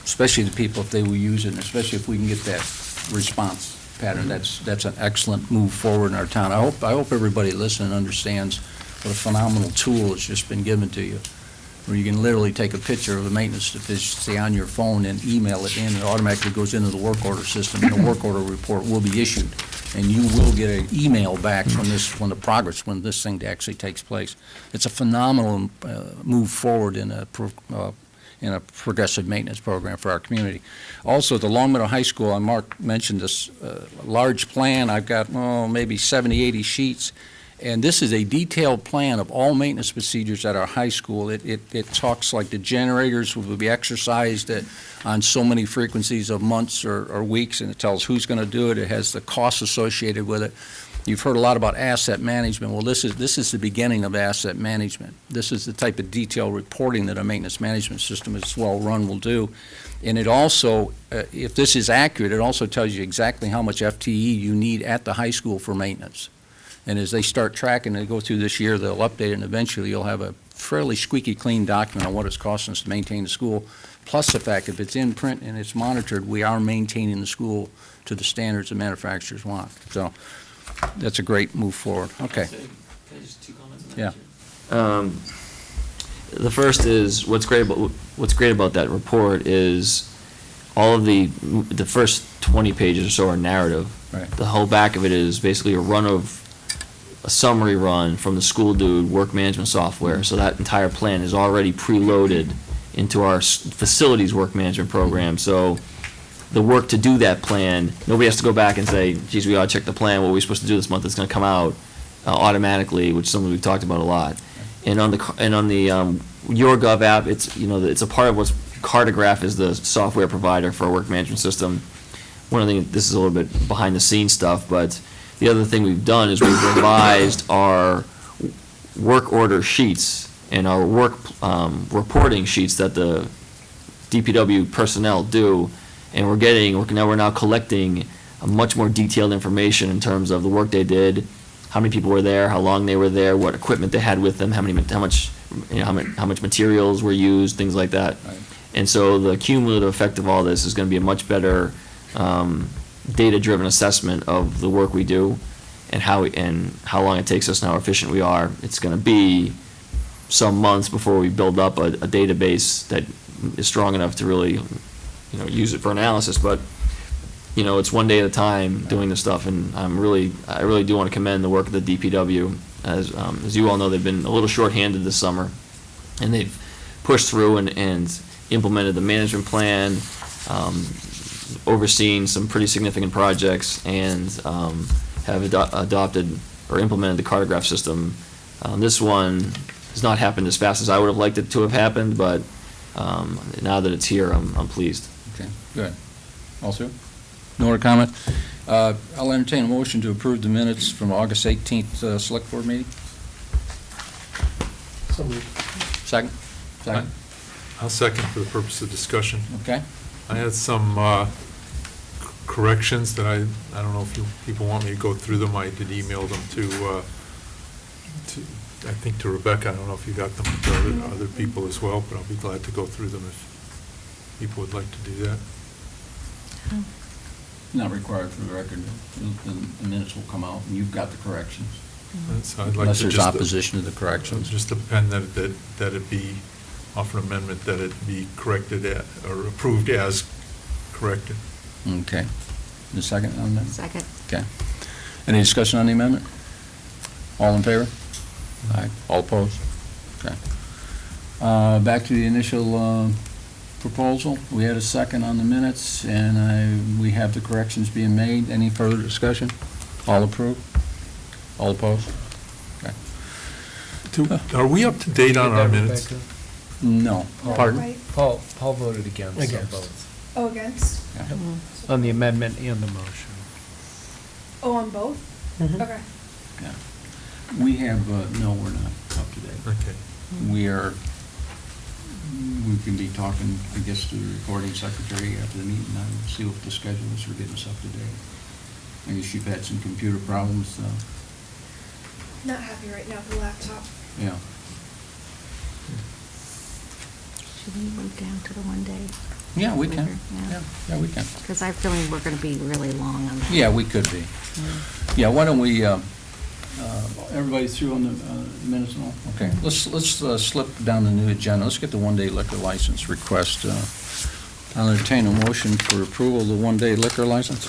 especially the people if they will use it, and especially if we can get that response pattern. That's an excellent move forward in our town. I hope everybody listening understands what a phenomenal tool has just been given to you, where you can literally take a picture of a maintenance deficiency on your phone and email it in, and it automatically goes into the work order system, and a work order report will be issued. And you will get an email back from when this thing actually takes place. It's a phenomenal move forward in a progressive maintenance program for our community. Also, at the Long Meadow High School, and Mark mentioned this large plan. I've got, maybe 70, 80 sheets. And this is a detailed plan of all maintenance procedures at our high school. It talks like the generators will be exercised on so many frequencies of months or weeks, and it tells who's going to do it. It has the costs associated with it. You've heard a lot about asset management. Well, this is the beginning of asset management. This is the type of detailed reporting that a maintenance management system that's well-run will do. And it also, if this is accurate, it also tells you exactly how much FTE you need at the high school for maintenance. And as they start tracking and go through this year, they'll update it, and eventually you'll have a fairly squeaky clean document on what it's costing us to maintain the school, plus the fact if it's in print and it's monitored, we are maintaining the school to the standards the manufacturers want. So that's a great move forward. Okay. Can I just two comments on Yeah. that? The first is, what's great about that report is all of the first 20 pages or so are narrative. Right. The whole back of it is basically a summary run from the School Dude work management software. So that entire plan is already preloaded into our facilities work management program. So the work to do that plan, nobody has to go back and say, geez, we ought to check the plan, what we're supposed to do this month, it's gonna come out automatically, which is something we've talked about a lot. And on the Your Gov app, it's a part of what's, Cartograph is the software provider for our work management system. One of the things, this is a little bit behind the scenes stuff, but the other thing we've done is we've revised our work order sheets and our work reporting sheets that the DPW personnel do, and we're now collecting a much more detailed information in terms of the work they did, how many people were there, how long they were there, what equipment they had with them, how much materials were used, things like that. Right. And so the cumulative effect of all this is going to be a much better data-driven assessment of the work we do and how long it takes us and how efficient we are. It's going to be some months before we build up a database that is strong enough to really, use it for analysis. But, it's one day at a time doing this stuff, and I really do want to commend the work of the DPW. As you all know, they've been a little short-handed this summer, and they've pushed through and implemented the management plan, overseen some pretty significant projects, and have adopted or implemented the Cartograph system. This one has not happened as fast as I would have liked it to have happened, but now that it's here, I'm pleased. Okay, good. Also, no other comment? I'll entertain a motion to approve the minutes from August 18th Select Board meeting. So moved. Second? Second? I'll second for the purpose of discussion. Okay. I had some corrections that I don't know if people want me to go through them. I did email them to I think to Rebecca. I don't know if you got them to other people as well, but I'll be glad to go through them if people would like to do that. Not required for the record. The minutes will come out, and you've got the corrections. So I'd like Unless to there's just opposition to the corrections. just depend that it be, offer an amendment that it be corrected or approved as corrected. Okay. The second on that? Second. Okay. Any discussion on the amendment? All in favor? Aye. All opposed? Okay. Back to the initial proposal. We had a second on the minutes, and we have the corrections being made. Any further discussion? All approved? All opposed? Are we up to date on our minutes? No. Pardon? Right. Paul voted against on Against. both, Oh, against? on the amendment and the motion. Oh, on both? Okay. We have, no, we're not up to date. Okay. We can be talking, I guess, to the recording secretary after the meeting, and see what the schedule is for getting us up to date. I guess you've had some computer problems, Not happy right now with the laptop. yeah. Should we move down to the one day? Yeah, we can. Yeah. Yeah, we can. Because I have a feeling we're going to be really long on that. Yeah, we could be. Yeah, why don't we, everybody through on the minutes and all? Okay, let's slip down the new agenda. Let's get the one-day liquor license request. I'll entertain a motion for approval of the one-day liquor license.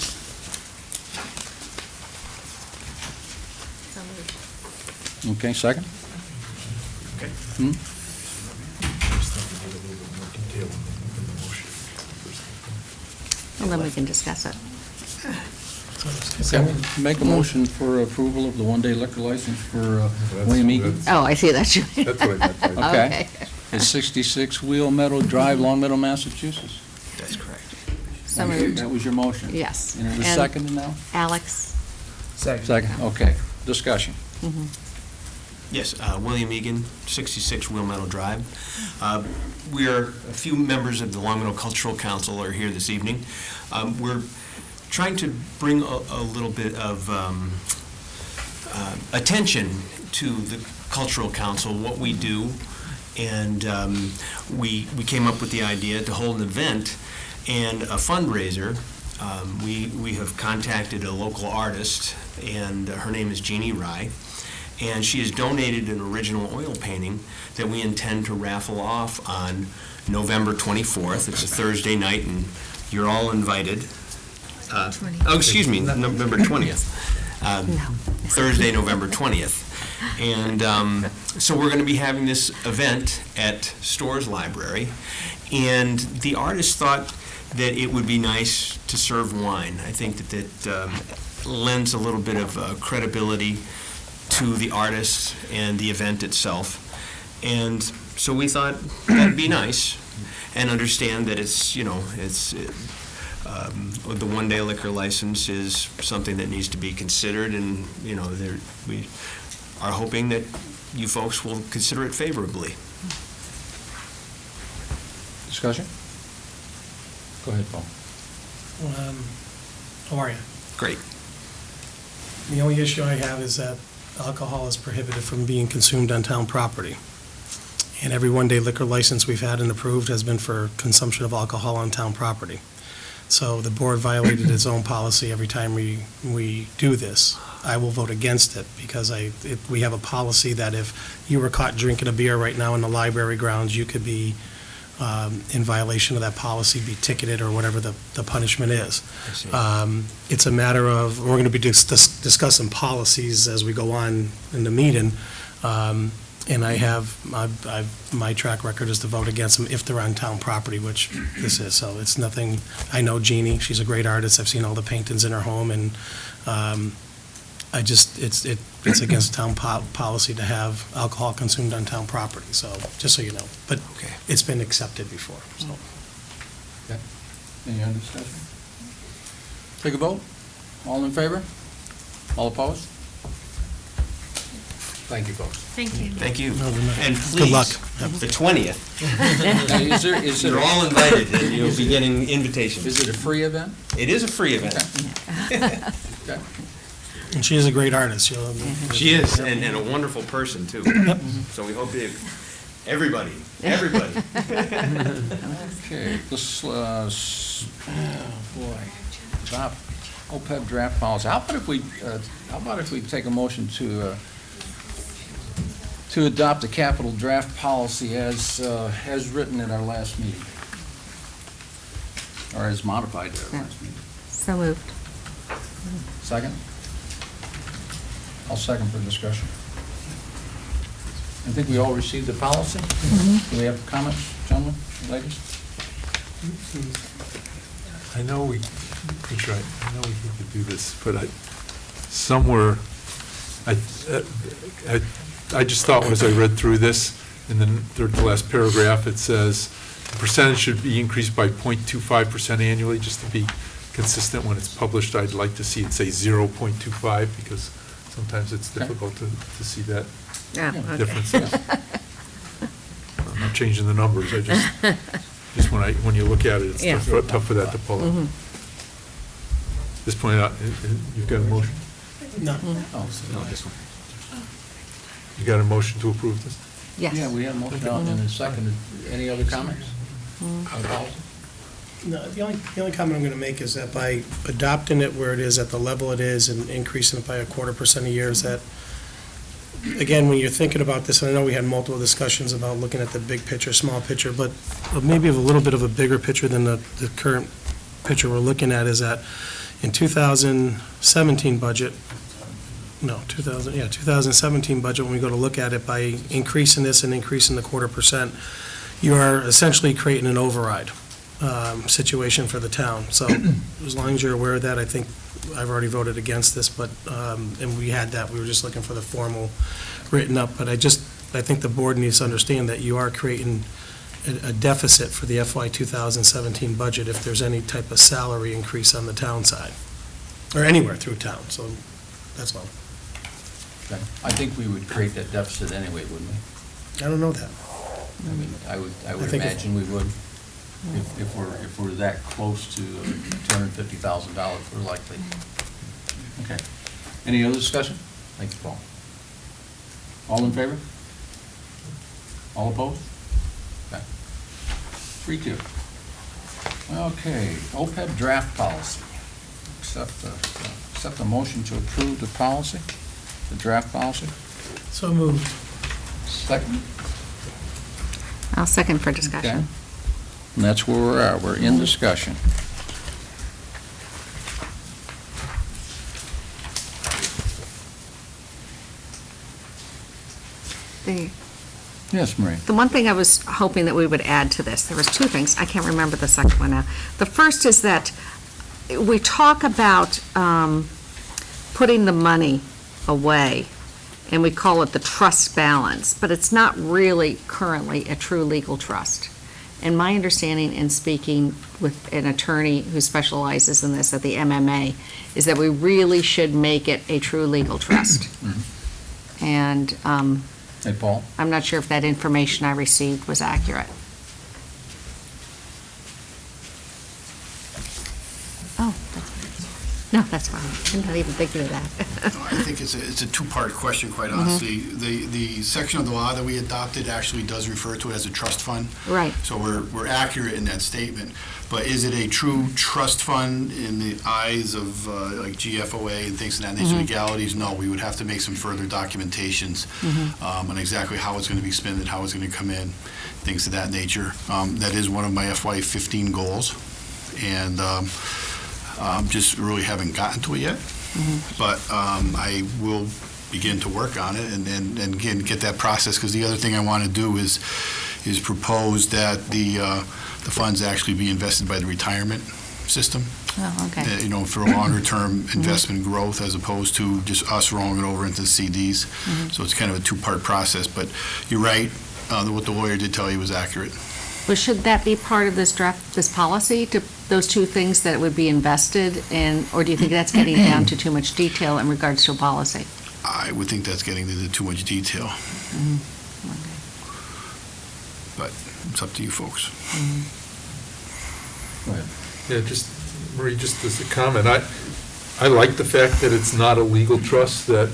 So moved. Okay, second? Okay. Hmm? Well, then we can discuss it. Okay, make a motion for approval of the one-day liquor license for William Egan. Oh, I see that. That's what I meant. Okay. It's 66 Wheel Meadow Drive, Long Meadow, Massachusetts. That's correct. So moved. That was your motion? Yes. And it was And- seconded now? Alex? Second, okay. Discussion. Yes, William Egan, 66 Wheel Meadow Drive. We are, a few members of the Long Meadow Cultural Council are here this evening. We're trying to bring a little bit of attention to the Cultural Council, what we do, and we came up with the idea to hold an event and a fundraiser. We have contacted a local artist, and her name is Jeannie Rye, and she has donated an original oil painting that we intend to raffle off on November 24th. It's a Thursday night, and you're all invited. Oh, excuse me, November 20th. Thursday, November 20th. And so we're going to be having this event at Storrs Library, and the artist thought that it would be nice to serve wine. I think that lends a little bit of credibility to the artist and the event itself. And so we thought that'd be nice, and understand that it's, the one-day liquor license is something that needs to be considered, and, we are hoping that you folks will consider it favorably. Discussion? Go ahead, Paul. How are you? Great. The only issue I have is that alcohol is prohibited from being consumed on town property. And every one-day liquor license we've had and approved has been for consumption of alcohol on town property. So the board violated its own policy every time we do this. I will vote against it because we have a policy that if you were caught drinking a beer right now in the library grounds, you could be in violation of that policy, be ticketed or whatever the punishment is. It's a matter of, we're going to be discussing policies as we go on in the meeting. And my track record is to vote against them if they're on town property, which this is. So it's nothing, I know Jeannie, she's a great artist. I've seen all the paintings in her home, and it's against town policy to have alcohol consumed on town property, so, just so you know. But Okay. it's been accepted before, so. Any other discussion? Take a vote. All in favor? All opposed? Thank you, folks. Thank you. Thank you. No, they're not. And Good luck. please, the 20th, Now, you're all invited, and you'll be getting invitations. Is it a free event? It is a free event. Okay. And she is a great artist. You'll- She is, and a wonderful person, too. So we hope that everybody. Okay, let's, drop OPEB draft policy. How about if we take a motion to adopt the capital draft policy as written at our last meeting? Or as modified at our last meeting? So moved. Second? I'll second for discussion. I think we all received the policy. Do we have comments, gentlemen, ladies? I know we, that's right, I know we need to do this, but somewhere, I just thought as I read through this, in the third to last paragraph, it says, the percentage should be increased by 0.25% annually, just to be consistent when it's published. I'd like to see it say 0.25, because sometimes it's difficult to see that Yeah, okay. differences. I'm not changing the numbers, I just when you look at it, it's Yeah. tough for that to pull up. This point out, you've got a motion? No. Oh, No, this one. You got a motion to approve this? Yes. Yeah, we have a motion out in a second. Any other comments? On the policy? No, the only comment I'm gonna make is that by adopting it where it is at the level it is and increasing it by 0.25% a year is that, again, when you're thinking about this, and I know we had multiple discussions about looking at the big picture, small picture, but maybe of a little bit of a bigger picture than the current picture we're looking at is that in 2017 budget, 2017 budget, when we go to look at it, by increasing this and increasing the 0.25%, you are essentially creating an override situation for the town. So as long as you're aware of that, I think I've already voted against this, but, and we had that, we were just looking for the formal written up, but I think the board needs to understand that you are creating a deficit for the FY 2017 budget if there's any type of salary increase on the town side, or anywhere through town, so that's all. Okay. I think we would create that deficit anyway, wouldn't we? I don't know that. I mean, I would think if- imagine we would. If we're that close to $250,000, we're likely. Okay. Any other discussion? Thank you, Paul. All in favor? All opposed? Okay. 3-2. Okay, OPEB draft policy. Accept the motion to approve the policy, the draft policy. So moved. Second. I'll second for Okay. discussion. And that's where we're at. We're in discussion. The Yes, Marie. The one thing I was hoping that we would add to this, there was two things, I can't remember the second one now. The first is that we talk about putting the money away, and we call it the trust balance, but it's not really currently a true legal trust. And my understanding in speaking with an attorney who specializes in this at the MMA is that we really should make it a true legal trust. And Hey, Paul? I'm not sure if that information I received was accurate. Oh, no, that's fine. I'm not even thinking of that. I think it's a two-part question, quite honestly. The section of the law that we adopted actually does refer to it as a trust fund. Right. So we're accurate in that statement. But is it a true trust fund in the eyes of like GFOA and things of that nature, legalities? No, we would have to make some further documentations on exactly how it's going to be spent and how it's going to come in, things of that nature. That is one of my FY15 goals, and just really haven't gotten to it yet. But I will begin to work on it and again, get that process, because the other thing I want to do is propose that the funds actually be invested by the retirement system, Oh, okay. for a longer-term investment growth as opposed to just us rolling it over into CDs. So it's kind of a two-part process, but you're right, what the lawyer did tell you was accurate. Well, should that be part of this draft, this policy, to those two things that it would be invested in, or do you think that's getting down to too much detail in regards to a policy? I would think that's getting into too much detail, but it's up to you folks. Go ahead. Yeah, just, Marie, just as a comment, I like the fact that it's not a legal trust, that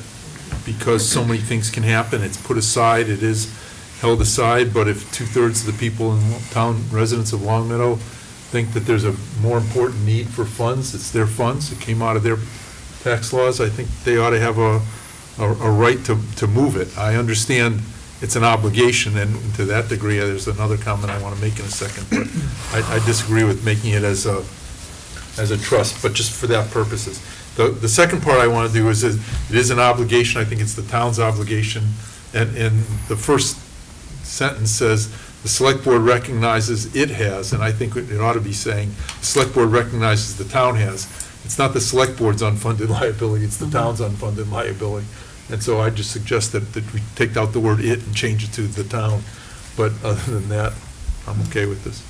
because so many things can happen, it's put aside, it is held aside, but if 2/3 of the people in town, residents of Long Meadow, think that there's a more important need for funds, it's their funds, it came out of their tax laws, I think they ought to have a right to move it. I understand it's an obligation, and to that degree, there's another comment I want to make in a second, but I disagree with making it as a trust, but just for that purposes. The second part I want to do is, it is an obligation, I think it's the town's obligation and the first sentence says, "The select board recognizes it has," and I think it ought to be saying, "The select board recognizes the town has." It's not the select board's unfunded liability, it's the town's unfunded liability. And so I just suggest that we take out the word "it" and change it to "the town." But other than that, I'm okay with this.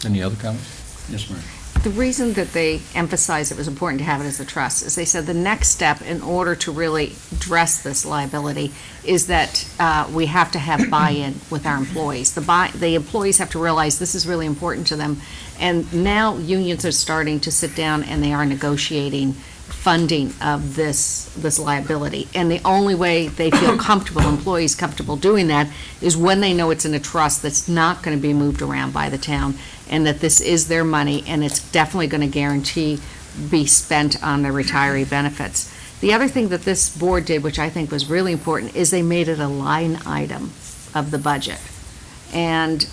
Any other comments? Yes, Mary. The reason that they emphasized it was important to have it as a trust is they said the next step in order to really address this liability is that we have to have buy-in with our employees. The employees have to realize this is really important to them. And now unions are starting to sit down and they are negotiating funding of this liability. And the only way they feel comfortable, employees comfortable doing that, is when they know it's in a trust that's not going to be moved around by the town, and that this is their money, and it's definitely going to guarantee be spent on their retiree benefits. The other thing that this board did, which I think was really important, is they made it a line item of the budget. And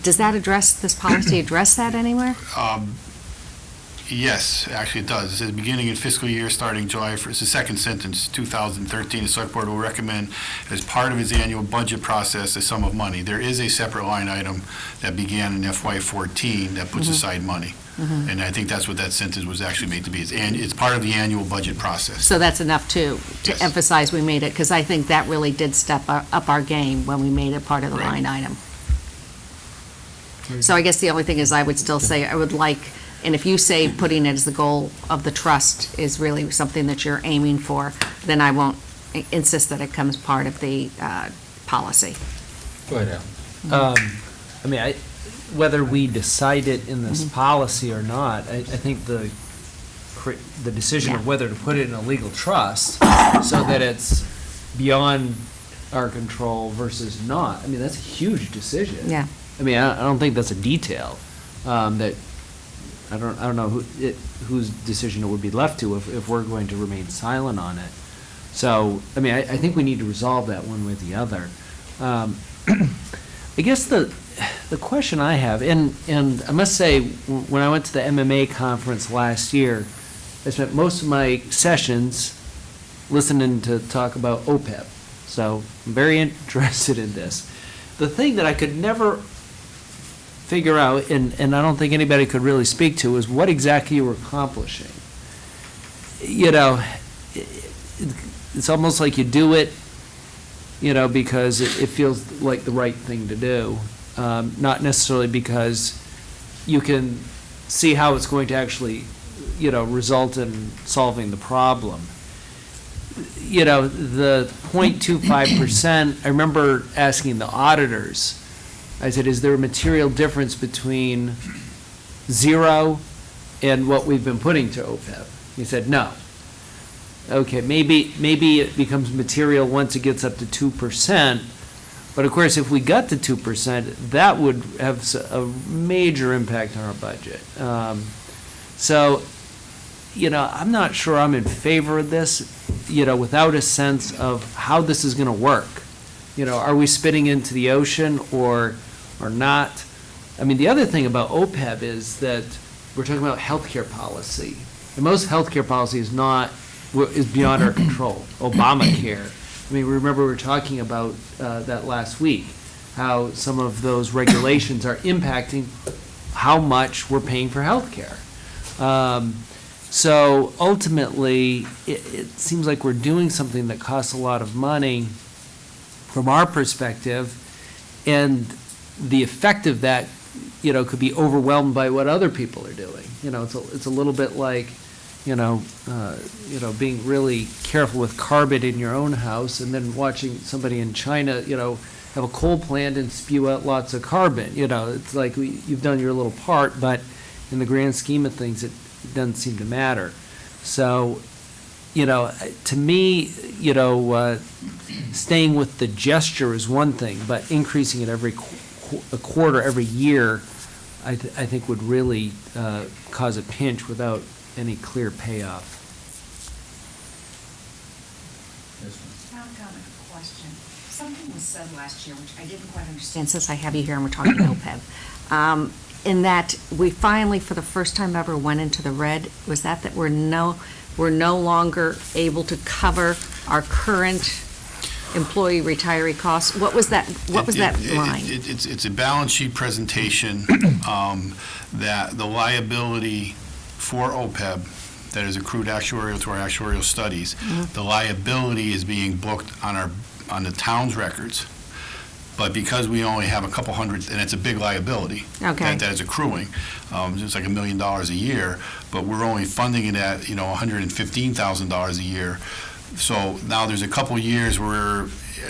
does that address, this policy address that anywhere? Yes, actually it does. It says, beginning in fiscal year starting July 1st, it's the second sentence, 2013, the select board will recommend as part of its annual budget process a sum of money. There is a separate line item that began in FY14 that puts aside money. And I think that's what that sentence was actually made to be. It's part of the annual budget process. So that's enough to Yes. emphasize we made it, because I think that really did step up our game when we made it part of the Right. line item. So I guess the only thing is I would still say I would like, and if you say putting it as the goal of the trust is really something that you're aiming for, then I won't insist that it comes part of the policy. Go ahead, Al. I mean, whether we decide it in this policy or not, I think the decision of Yeah. whether to put it in a legal trust so that it's beyond our control versus not, I mean, that's a huge decision. Yeah. I mean, I don't think that's a detail, that, I don't know whose decision it would be left to if we're going to remain silent on it. So, I mean, I think we need to resolve that one way or the other. I guess the question I have, and I must say, when I went to the MMA conference last year, I spent most of my sessions listening to talk about OPEB. So I'm very interested in this. The thing that I could never figure out, and I don't think anybody could really speak to, is what exactly you were accomplishing. You know, it's almost like you do it, you know, because it feels like the right thing to do, not necessarily because you can see how it's going to actually, you know, result in solving the problem. You know, the 0.25%, I remember asking the auditors, I said, is there a material difference between 0 and what we've been putting to OPEB? He said, no. Okay, maybe it becomes material once it gets up to 2%, but of course, if we got to 2%, that would have a major impact on our budget. So, you know, I'm not sure I'm in favor of this, you know, without a sense of how this is going to work. You know, are we spitting into the ocean or not? I mean, the other thing about OPEB is that we're talking about healthcare policy. And most healthcare policy is beyond our control. Obamacare. I mean, remember we were talking about that last week, how some of those regulations are impacting how much we're paying for healthcare. So ultimately, it seems like we're doing something that costs a lot of money from our perspective, and the effect of that, you know, could be overwhelmed by what other people are doing. You know, it's a little bit like, you know, being really careful with carbon in your own house, and then watching somebody in China, you know, have a coal plant and spew out lots of carbon. You know, it's like you've done your little part, but in the grand scheme of things, it doesn't seem to matter. So, you know, to me, you know, staying with the gesture is one thing, but increasing it every quarter, every year, I think would really cause a pinch without any clear payoff. I've got a question. Something was said last year, which I didn't quite understand, since I have you here and we're talking OPEB, in that we finally, for the first time ever, went into the red. Was that we're no we're no longer able to cover our current employee retiree costs? What was that line? It's a balance sheet presentation that the liability for OPEB that is accrued actuarial to our actuarial studies, the liability is being booked on the town's records. But because we only have a couple hundred, and it's a big liability Okay. that is accruing, it's like $1 million a year, but we're only funding it at, $115,000 a year. So now there's a couple years where,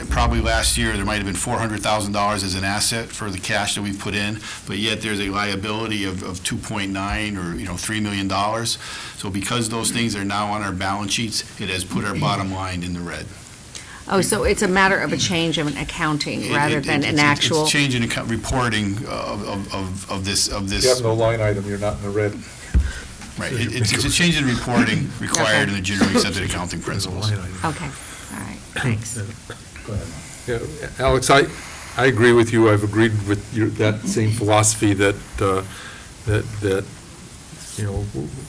probably last year, there might have been $400,000 as an asset for the cash that we've put in, but yet there's a liability of 2.9 or, $3 million. So because those things are now on our balance sheets, it has put our bottom line in the red. Oh, so it's a matter of a change of an accounting rather than an actual? It's change in account reporting of this. If you have no line item, you're not in the red. Right, it's a change in reporting required in the generally accepted accounting principles. Okay, all right, thanks. Yeah, Alex, I agree with you. I've agreed with that same philosophy that,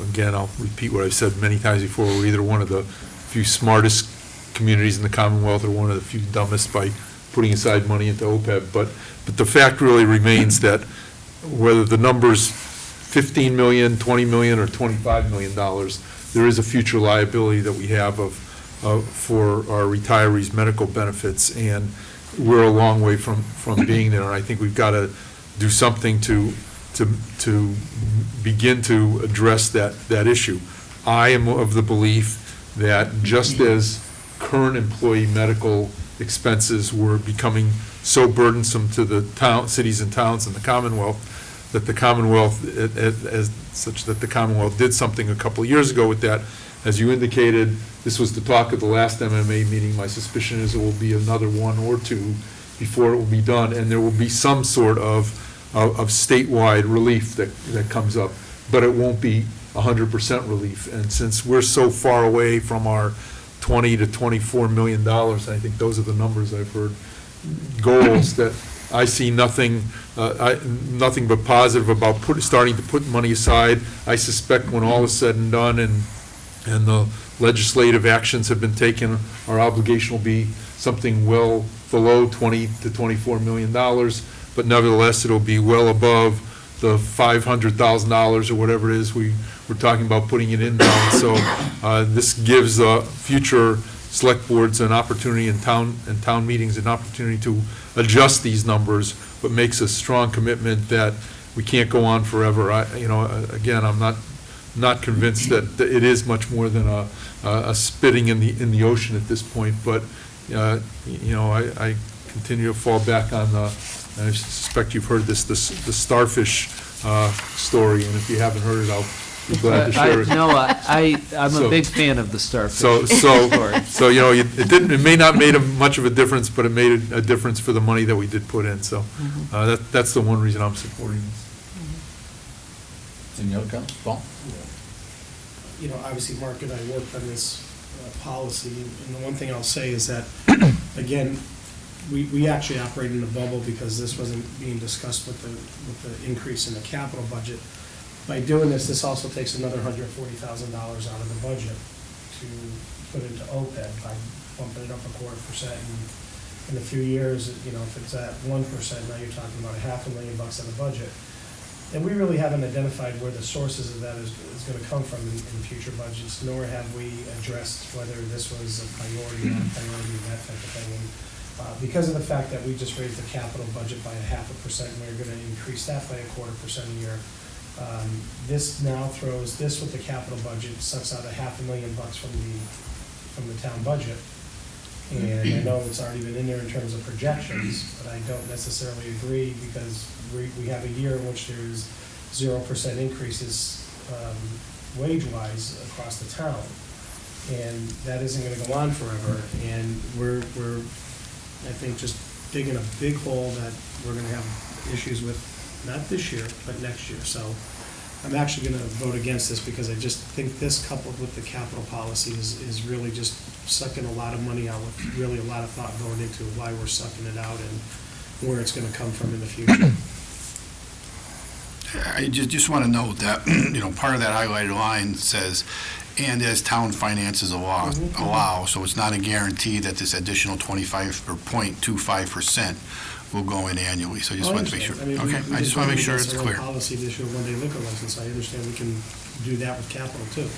again, I'll repeat what I've said many times before, we're either one of the few smartest communities in the Commonwealth or one of the few dumbest by putting aside money into OPEB. But the fact really remains that whether the number's 15 million, 20 million, or $25 million, there is a future liability that we have for our retirees' medical benefits, and we're a long way from being there. And I think we've got to do something to begin to address that issue. I am of the belief that just as current employee medical expenses were becoming so burdensome to the cities and towns in the Commonwealth, that the Commonwealth, as such that the Commonwealth did something a couple of years ago with that. As you indicated, this was the talk of the last MMA meeting. My suspicion is it will be another one or two before it will be done, and there will be some sort of statewide relief that comes up, but it won't be 100% relief. And since we're so far away from our $20 to $24 million, I think those are the numbers I've heard, goals, that I see nothing but positive about starting to put money aside. I suspect when all is said and done and the legislative actions have been taken, our obligation will be something well below $20 to $24 million, but nevertheless, it'll be well above the $500,000 or whatever it is we're talking about putting it in now. So this gives future select boards an opportunity and town meetings an opportunity to adjust these numbers, but makes a strong commitment that we can't go on forever. Again, I'm not convinced that it is much more than a spitting in the ocean at this point, but I continue to fall back on I suspect you've heard the starfish story, and if you haven't heard it, I'll be glad to share it. No, I'm a big fan of the starfish So story. it may not made much of a difference, but it made a difference for the money that we did put in. So that's the one reason I'm supporting this. Any other comments? Paul? Obviously, Mark and I worked on this policy, and the one thing I'll say is that, again, we actually operate in a bubble because this wasn't being discussed with the increase in the capital budget. By doing this also takes another $140,000 out of the budget to put into OPEB by bumping it up 0.25%. And in a few years, if it's at 1%, now you're talking about $500,000 out of the budget. And we really haven't identified where the sources of that is going to come from in future budgets, nor have we addressed whether this was a priority, non-priority, that type of thing. And because of the fact that we just raised the capital budget by 0.5%, and we're going to increase that by 0.25% a year, this now throws this with the capital budget, sucks out $500,000 from the town budget. And I know it's already been in there in terms of projections, but I don't necessarily agree because we have a year in which there's 0% increases wage-wise across the town. And that isn't going to go on forever. And we're, I think, just digging a big hole that we're going to have issues with, not this year, but next year. So I'm actually going to vote against this because I just think this, coupled with the capital policy, is really just sucking a lot of money out with really a lot of thought going into why we're sucking it out and where it's going to come from in the future. I just want to note that, part of that highlighted line says And as town finances allow, so it's not a guarantee that this additional 25 or 0.25% will go in annually, so I just Oh, wanted to make sure. understand. I mean, Okay, we I just want to make sure it's our own clear. policy to issue a one-day liquor license, I understand we can do that with capital too.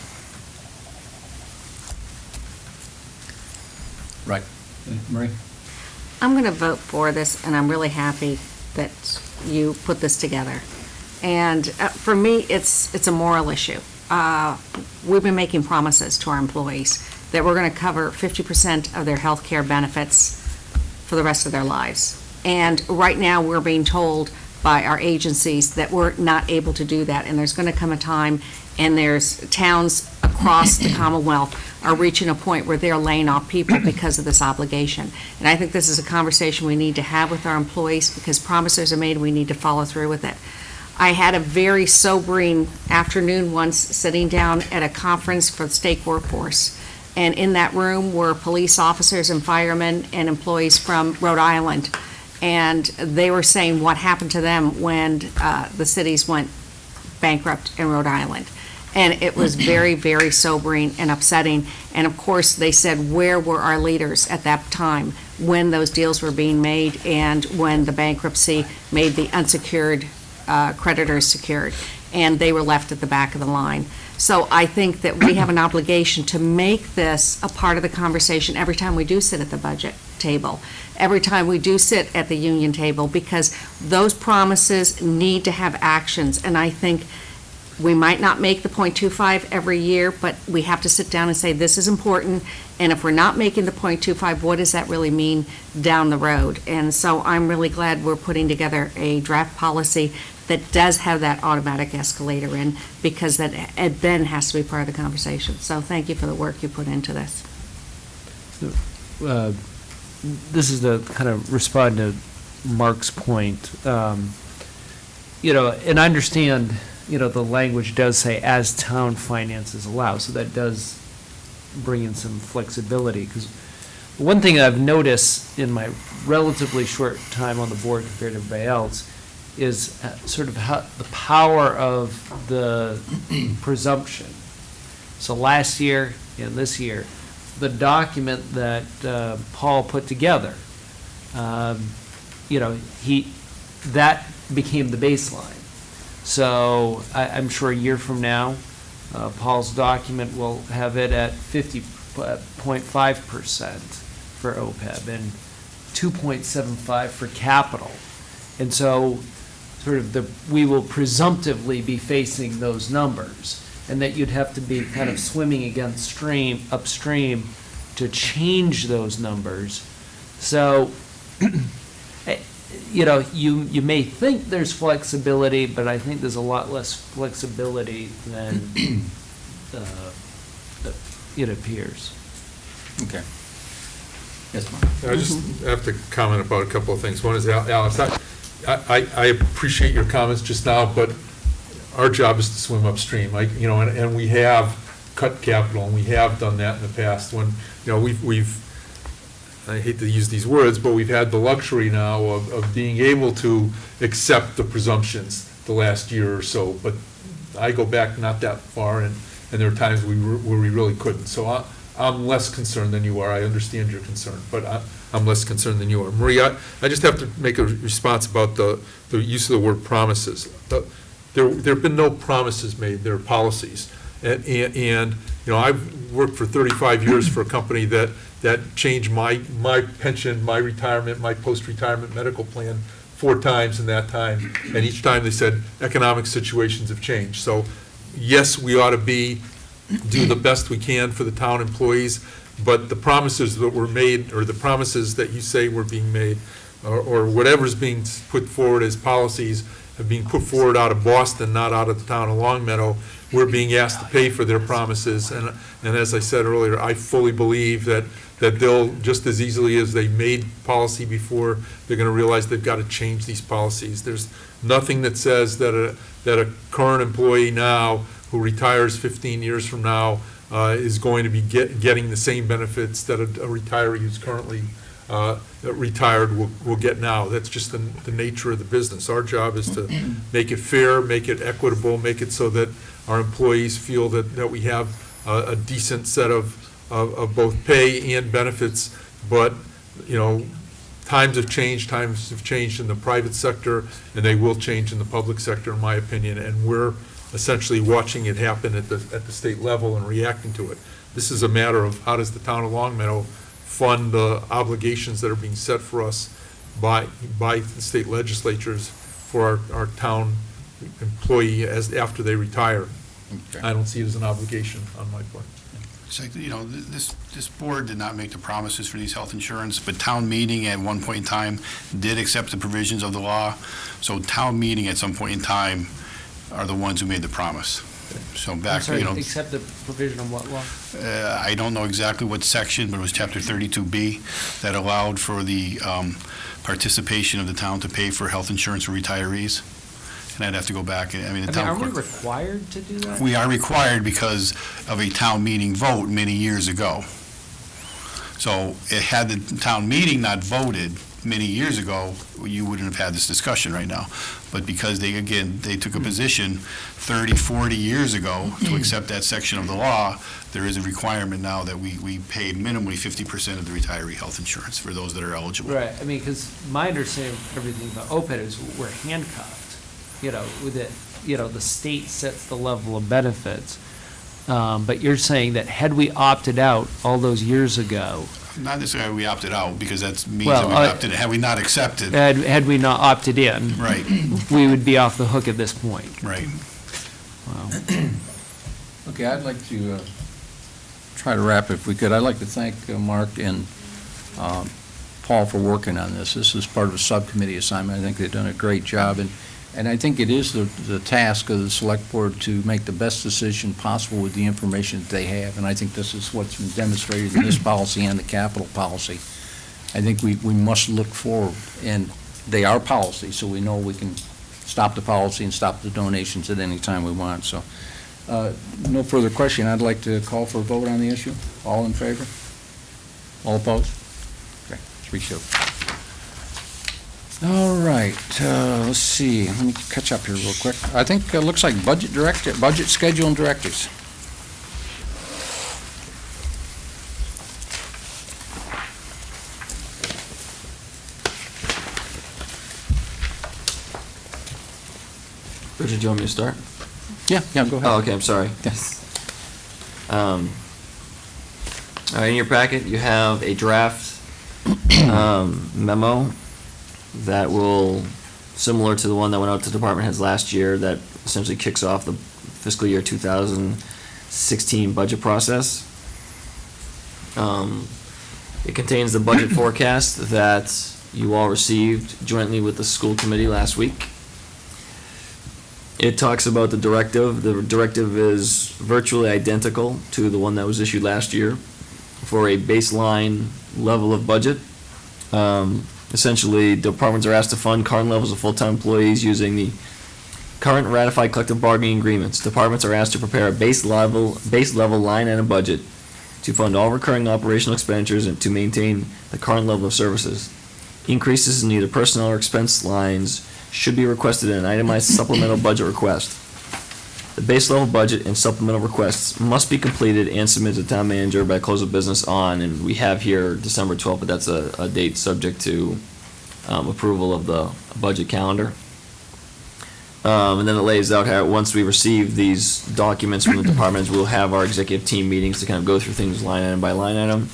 Right. Marie? I'm going to vote for this, and I'm really happy that you put this together. And for me, it's a moral issue. We've been making promises to our employees that we're going to cover 50% of their health care benefits for the rest of their lives. And right now, we're being told by our agencies that we're not able to do that, and there's going to come a time, and there's towns across the Commonwealth are reaching a point where they're laying off people because of this obligation. And I think this is a conversation we need to have with our employees, because promises are made, and we need to follow through with it. I had a very sobering afternoon once, sitting down at a conference for the state workforce. And in that room were police officers and firemen and employees from Rhode Island. And they were saying what happened to them when the cities went bankrupt in Rhode Island. And it was very, very sobering and upsetting. And of course, they said, where were our leaders at that time when those deals were being made and when the bankruptcy made the unsecured creditors secured, and they were left at the back of the line. So I think that we have an obligation to make this a part of the conversation every time we do sit at the budget table, every time we do sit at the union table, because those promises need to have actions. And I think we might not make the 0.25 every year, but we have to sit down and say, this is important, and if we're not making the 0.25, what does that really mean down the road? And so I'm really glad we're putting together a draft policy that does have that automatic escalator in, because that it then has to be part of the conversation. So thank you for the work you put into this. This is to kind of respond to Mark's point. And I understand, the language does say as town finances allow, so that does bring in some flexibility. Because one thing I've noticed in my relatively short time on the board compared to everybody else is sort of how the power of the presumption. So last year and this year, the document that Paul put together, that became the baseline. So I'm sure a year from now, Paul's document will have it at 50.5% for OPEB and 2.75 for capital. And so we will presumptively be facing those numbers, and that you'd have to be kind of swimming against upstream to change those numbers. So, you may think there's flexibility, but I think there's a lot less flexibility than it appears. Okay. Yes, Mark? I just have to comment about a couple of things. One is, Alex, I appreciate your comments just now, but our job is to swim upstream, and we have cut capital, and we have done that in the past when, we've, I hate to use these words, but we've had the luxury now of being able to accept the presumptions the last year or so, but I go back not that far, and there are times where we really couldn't. So I'm less concerned than you are. I understand your concern, but I'm less concerned than you are. Maria, I just have to make a response about the use of the word promises. There have been no promises made, there are policies. And I've worked for 35 years for a company that changed my pension, my retirement, my post-retirement medical plan 4 times in that time. And each time they said, economic situations have changed. So yes, we ought to do the best we can for the town employees, but the promises that were made, or the promises that you say were being made, or whatever's being put forward as policies, are being put forward out of Boston, not out of the town of Longmeadow. We're being asked to pay for their promises, and as I said earlier, I fully believe that they'll, just as easily as they made policy before, they're gonna realize they've got to change these policies. There's nothing that says that a current employee now who retires 15 years from now is going to be getting the same benefits that a retiree who's currently retired will get now. That's just the nature of the business. Our job is to make it fair, make it equitable, make it so that our employees feel that we have a decent set of both pay and benefits, but, times have changed in the private sector, and they will change in the public sector, in my opinion, and we're essentially watching it happen at the state level and reacting to it. This is a matter of how does the town of Long Meadow fund the obligations that are being set for us by the state legislatures for our town employee after they retire. Okay. I don't see it as an obligation on my part. It's like, this board did not make the promises for these health insurance, but town meeting at one point in time did accept the provisions of the law. So town meeting at some point in time are the ones who made the promise. So I'm back, sorry, except the provision of what law? I don't know exactly what section, but it was Chapter 32B that allowed for the participation of the town to pay for health insurance for retirees. And I'd have to go back, the town Are we clerk. required to do that? We are required because of a town meeting vote many years ago. So had the town meeting not voted many years ago, you wouldn't have had this discussion right now. But because they took a position 30, 40 years ago to accept that section of the law, there is a requirement now that we pay minimally 50% of the retiree health insurance for those that are eligible. Right, because my understanding of everything about OPEB is we're handcuffed, with it, the state sets the level of benefits. But you're saying that had we opted out all those years ago, Not necessarily we opted out, because that means Well, that we opted in. Had we not accepted, had we not opted in, right, we would be off the hook at this point. right. Wow. Okay, I'd like to try to wrap if we could. I'd like to thank Mark and Paul for working on this. This is part of a subcommittee assignment. I think they've done a great job, and I think it is the task of the select board to make the best decision possible with the information that they have, and I think this is what's been demonstrated in this policy and the capital policy. I think we must look forward, and they are policies, so we know we can stop the policy and stop the donations at any time we want, so. No further question. I'd like to call for a vote on the issue. All in favor? All opposed? Okay, 3-2. All right, let's see, let me catch up here real quick. I think it looks like budget schedule and directives. Richard, do you want me to start? Yeah, go ahead. Oh, okay, I'm sorry. Yes. All right, in your packet, you have a draft memo that will, similar to the one that went out to department heads last year, that essentially kicks off the fiscal year 2016 budget process. It contains the budget forecast that you all received jointly with the school committee last week. It talks about the directive. The directive is virtually identical to the one that was issued last year for a baseline level of budget. Essentially, departments are asked to fund current levels of full-time employees using the current ratified collective bargaining agreements. Departments are asked to prepare a base level line item budget to fund all recurring operational expenditures and to maintain the current level of services. Increases in either personnel or expense lines should be requested in an itemized supplemental budget request. The base level budget and supplemental requests must be completed and submitted to the town manager by close of business on, and we have here December 12th, but that's a date subject to approval of the budget calendar. And then it lays out how, once we receive these documents from the departments, we'll have our executive team meetings to kind of go through things line item by line item.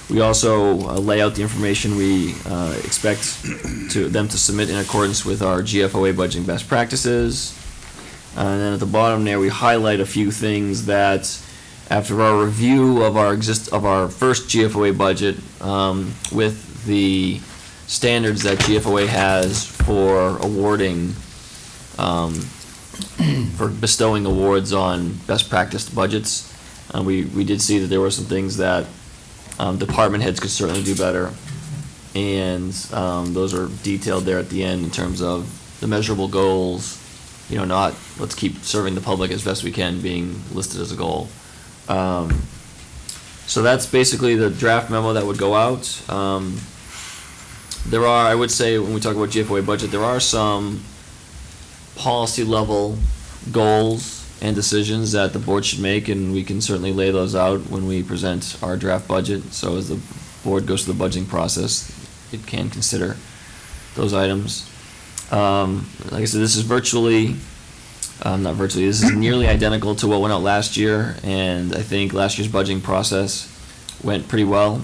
We also lay out the information we expect them to submit in accordance with our GFOA budgeting best practices. And then at the bottom there, we highlight a few things that, after our review of our first GFOA budget, with the standards that GFOA has for awarding, for bestowing awards on best practice budgets, we did see that there were some things that department heads could certainly do better. And those are detailed there at the end in terms of the measurable goals, not let's keep serving the public as best we can being listed as a goal. So that's basically the draft memo that would go out. There are, I would say, when we talk about GFOA budget, there are some policy level goals and decisions that the board should make, and we can certainly lay those out when we present our draft budget. So as the board goes through the budgeting process, it can consider those items. Like I said, this is not virtually, this is nearly identical to what went out last year, and I think last year's budgeting process went pretty well.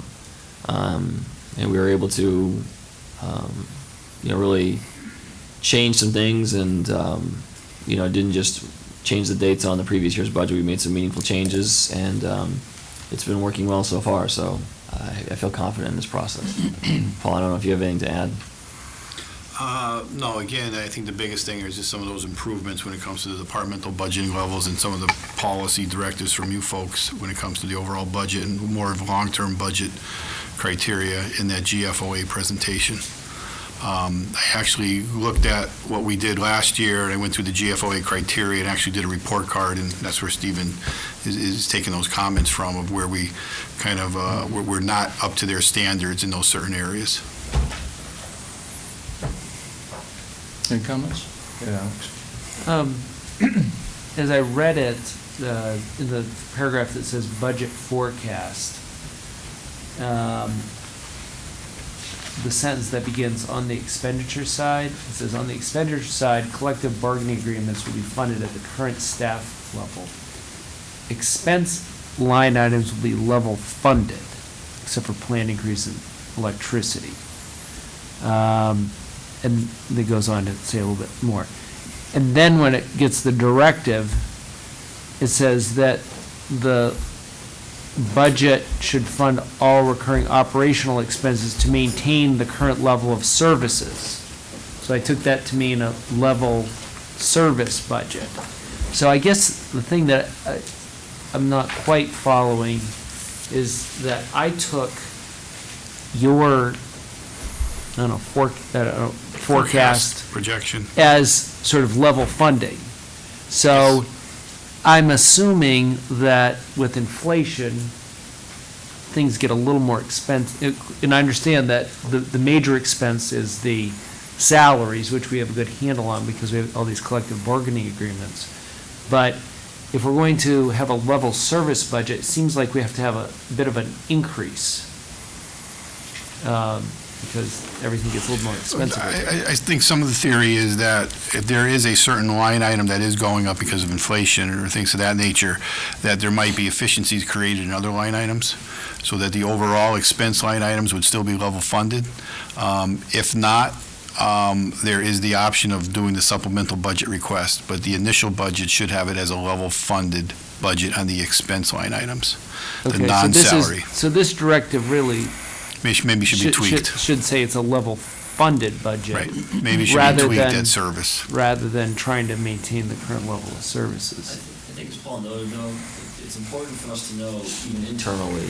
And we were able to, really change some things and, didn't just change the dates on the previous year's budget. We made some meaningful changes, and it's been working well so far, so I feel confident in this process. Paul, I don't know if you have anything to add. No, again, I think the biggest thing is just some of those improvements when it comes to the departmental budgeting levels and some of the policy directives from you folks when it comes to the overall budget and more of long-term budget criteria in that GFOA presentation. I actually looked at what we did last year, and I went through the GFOA criteria and actually did a report card, and that's where Stephen is taking those comments from, of where we kind of, we're not up to their standards in those certain areas. Any comments? Yeah, Alex. As I read it, in the paragraph that says budget forecast, the sentence that begins on the expenditure side, it says, on the expenditure side, collective bargaining agreements will be funded at the current staff level. Expense line items will be level funded, except for planned increase in electricity. And it goes on to say a little bit more. And then when it gets the directive, it says that the budget should fund all recurring operational expenses to maintain the current level of services. So I took that to mean a level service budget. So I guess the thing that I'm not quite following is that I took your, forecast Projection. as sort of level funding. So I'm assuming that with inflation, things get a little more expensive. And I understand that the major expense is the salaries, which we have a good handle on because we have all these collective bargaining agreements. But if we're going to have a level service budget, it seems like we have to have a bit of an increase. Because everything gets a little more expensive. I think some of the theory is that if there is a certain line item that is going up because of inflation or things of that nature, that there might be efficiencies created in other line items, so that the overall expense line items would still be level funded. If not, there is the option of doing the supplemental budget request, but the initial budget should have it as a level funded budget on the expense line items, the Okay, non-salary. So this directive really Maybe should be tweaked. should say it's a level funded budget. Right, maybe it should be rather tweaked than- at service. Rather than trying to maintain the current level of I services. think as Paul noted, it's important for us to know, even internally,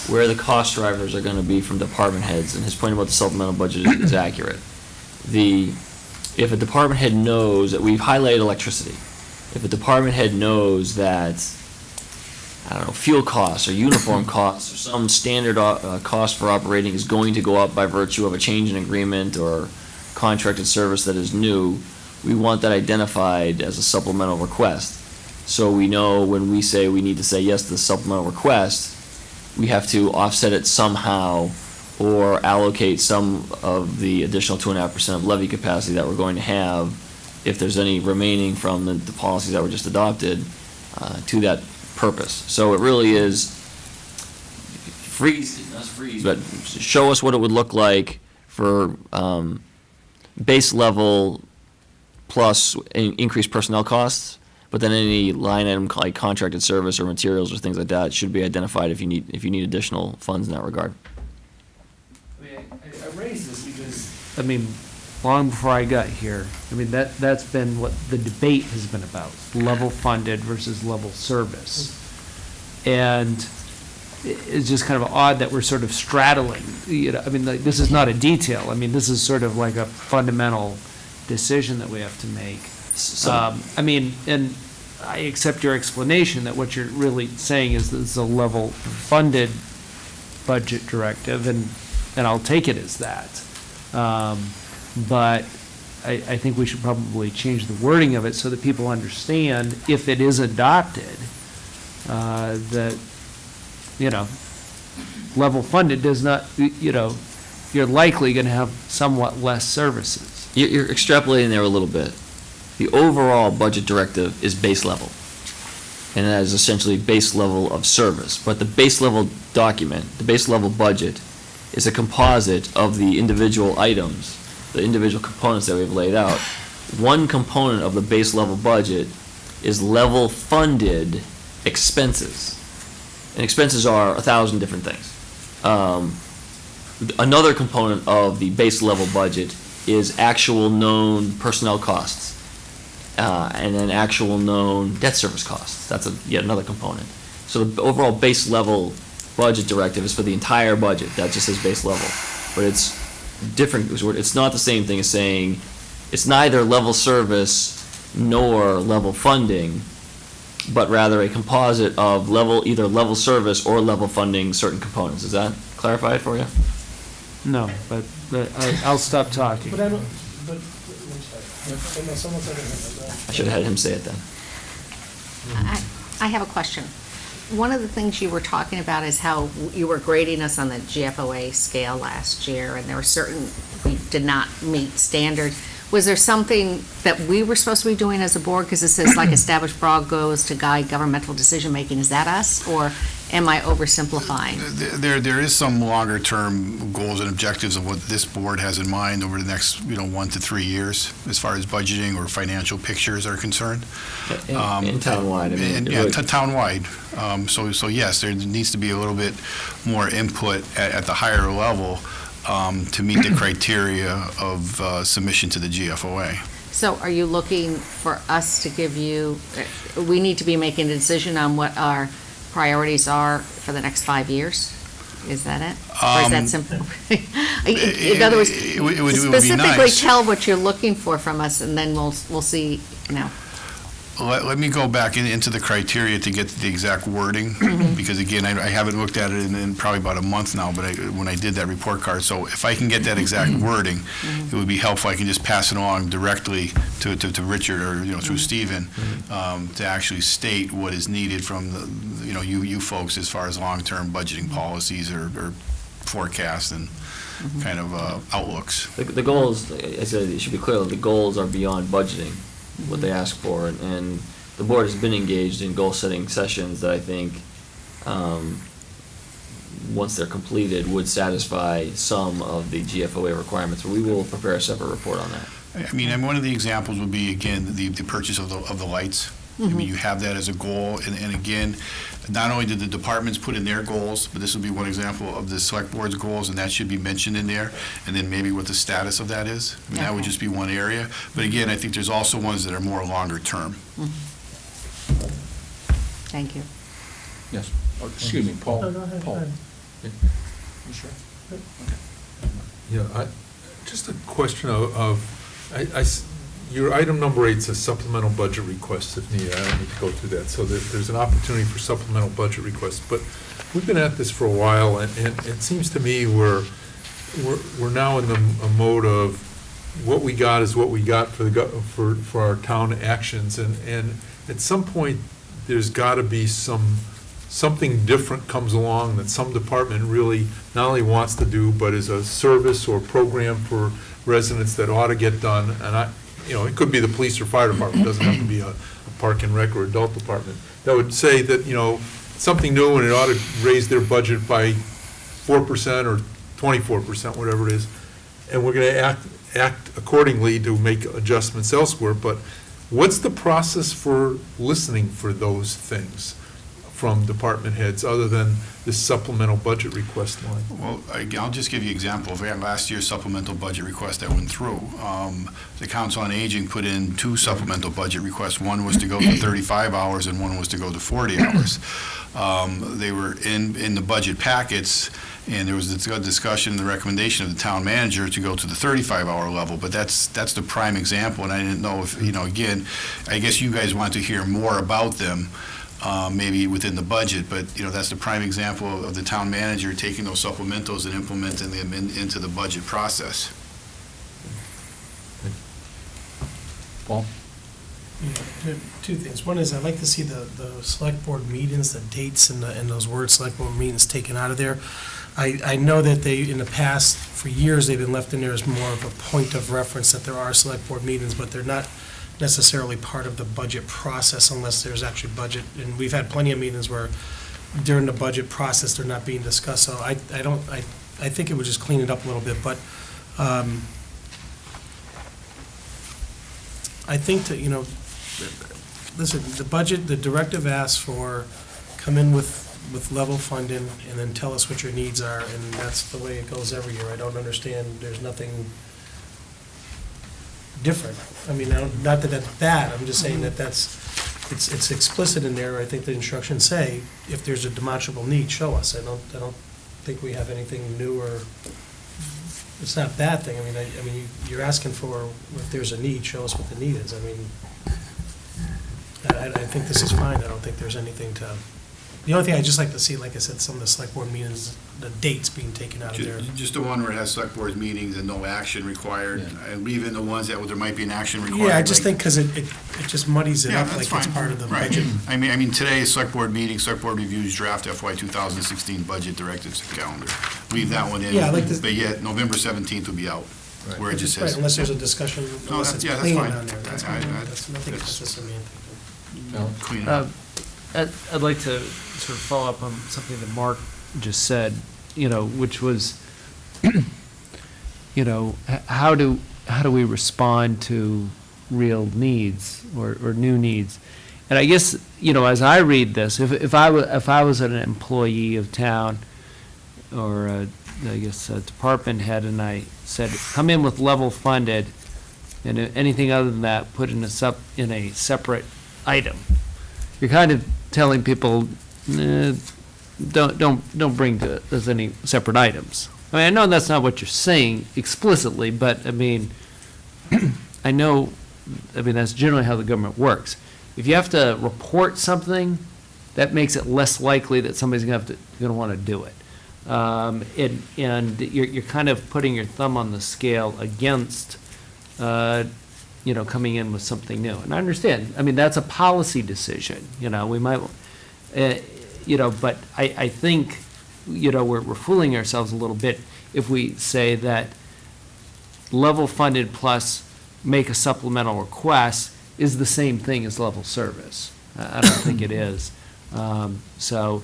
where the cost drivers are gonna be from department heads, and his point about the supplemental budget is accurate. If a department head knows that we've highlighted electricity, if a department head knows that, I don't know, fuel costs or uniform costs or some standard cost for operating is going to go up by virtue of a change in agreement or contracted service that is new, we want that identified as a supplemental request. So we know when we say we need to say yes to the supplemental request, we have to offset it somehow or allocate some of the additional 2.5% of levy capacity that we're going to have, if there's any remaining from the policies that were just adopted, to that purpose. So it really is but show us what it would look like for base level plus increased personnel costs, but then any line item like contracted service or materials or things like that should be identified if you need additional funds in that regard. I raised this because, long before I got here, that's been what the debate has been about, level funded versus level service. And it's just kind of odd that we're sort of straddling, this is not a detail. This is sort of like a fundamental decision that we have to make. And I accept your explanation that what you're really saying is this is a level funded budget directive, and I'll take it as that. But I think we should probably change the wording of it so that people understand, if it is adopted, that, level funded does not, you're likely going to have somewhat less services. You're extrapolating there a little bit. The overall budget directive is base level, and that is essentially base level of service. But the base level document, the base level budget, is a composite of the individual items, the individual components that we've laid out. One component of the base level budget is level funded expenses. And expenses are 1,000 different things. Another component of the base level budget is actual known personnel costs, and then actual known debt service costs. That's yet another component. So the overall base level budget directive is for the entire budget. That just says base level. But it's different. It's not the same thing as saying, it's neither level service nor level funding, but rather a composite of either level service or level funding certain components. Does that clarify it for you? No, but I'll stop talking. But I don't, but, someone said it. I should have had him say it then. I have a question. One of the things you were talking about is how you were grading us on the GFOA scale last year, and there were certain, we did not meet standards. Was there something that we were supposed to be doing as a board? Because it says, like, established broad goals to guide governmental decision-making. Is that us, or am I oversimplifying? There is some longer-term goals and objectives of what this board has in mind over the next, 1 to 3 years, as far as budgeting or financial pictures are concerned. In townwide, I mean. Townwide. So yes, there needs to be a little bit more input at the higher level to meet the criteria of submission to the GFOA. So are you looking for us to give you, we need to be making a decision on what our priorities are for the next 5 years? Is that it? Or is that simple? In other words, it would be specifically nice. tell what you're looking for from us, and then we'll see, Let me go back into the criteria to get the exact wording, because again, I haven't looked at it in probably about a month now, but when I did that report card, so if I can get that exact wording, it would be helpful. I can just pass it along directly to Richard or, through Stephen, to actually state what is needed from you folks as far as long-term budgeting policies or forecasts and kind of outlooks. The goals, I said, it should be clear, the goals are beyond budgeting, what they ask for, and the board has been engaged in goal-setting sessions that I think, once they're completed, would satisfy some of the GFOA requirements, but we will prepare a separate report on that. I mean, and one of the examples would be, again, the purchase of the lights. I mean, you have that as a goal, and again, not only did the departments put in their goals, but this would be one example of the select board's goals, and that should be mentioned in there, and then maybe what the status of that is. I mean, that would just be one area. But again, I think there's also ones that are more longer term. Thank you. Yes. Oh, excuse me, Paul. No, go ahead, Paul. go ahead. You sure? Yeah, just a question your item number 8 says supplemental budget requests if needed. I don't need to go through that. So there's an opportunity for supplemental budget requests. But we've been at this for a while, and it seems to me we're now in a mode of what we got is what we got for our town actions. And at some point, there's got to be something different comes along that some department really not only wants to do, but is a service or program for residents that ought to get done. And it could be the police or fire department, it doesn't have to be a park and rec or adult department, that would say that, something new and it ought to raise their budget by 4% or 24%, whatever it is. And we're going to act accordingly to make adjustments elsewhere. But what's the process for listening for those things from department heads, other than this supplemental budget request line? Well, I'll just give you an example. We had last year's supplemental budget request that went through. The Council on Aging put in 2 supplemental budget requests. One was to go to 35 hours and one was to go to 40 hours. They were in the budget packets, and there was a discussion, the recommendation of the town manager to go to the 35-hour level, but that's the prime example, and I didn't know if, again, I guess you guys want to hear more about them, maybe within the budget, but, that's the prime example of the town manager taking those supplementals and implementing them into the budget process. Paul? Yeah, two things. One is I'd like to see the select board meetings, the dates and those words, select board meetings taken out of there. I know that they, in the past, for years, they've been left in there as more of a point of reference that there are select board meetings, but they're not necessarily part of the budget process unless there's actually budget. And we've had plenty of meetings where during the budget process, they're not being discussed. So I think it would just clean it up a little bit, but I think that, listen, the budget, the directive asks for, come in with level funding and then tell us what your needs are, and that's the way it goes every year. I don't understand, there's nothing different. I mean, not that that's bad, I'm just saying that it's explicit in there. I think the instructions say, if there's a demonstrable need, show us. I don't think we have anything new, or, it's not a bad thing. I mean, you're asking for, if there's a need, show us what the need is. I mean, I think this is fine. I don't think there's anything to, the only thing I'd just like to see, like I said, some of the select board meetings, the dates being taken out of there. Just the one where it has select board meetings and no action required, and leave in the ones that there might be an action required. Yeah, I just like- think, because it just muddies it Yeah, up that's like it's fine. part of the Right. budget. I mean, today, select board meeting, select board reviews, draft FY 2016 budget directives calendar. Leave that one in. Yeah, I like this- But yet, November 17th will be out, where it just Right, says. unless there's a discussion, unless it's yeah, that's clean fine. on there. That's I- fine. I- That's nothing, that's- that's a semantic. No? Clean it up. I'd like to sort of follow up on something that Mark just said, which was, how do we respond to real needs or new needs? And I guess, as I read this, if I was an employee of town, or I guess a department head, and I said, come in with level funded, and anything other than that, put in a separate item. You're kind of telling people, don't bring to us any separate items. I mean, I know that's not what you're saying explicitly, but I mean, that's generally how the government works. If you have to report something, that makes it less likely that somebody's gonna want to do it. And you're kind of putting your thumb on the scale against, coming in with something new. And I understand, that's a policy decision, we might, but I think, we're fooling ourselves a little bit if we say that level funded plus make a supplemental request is the same thing as level service. I don't think it is. So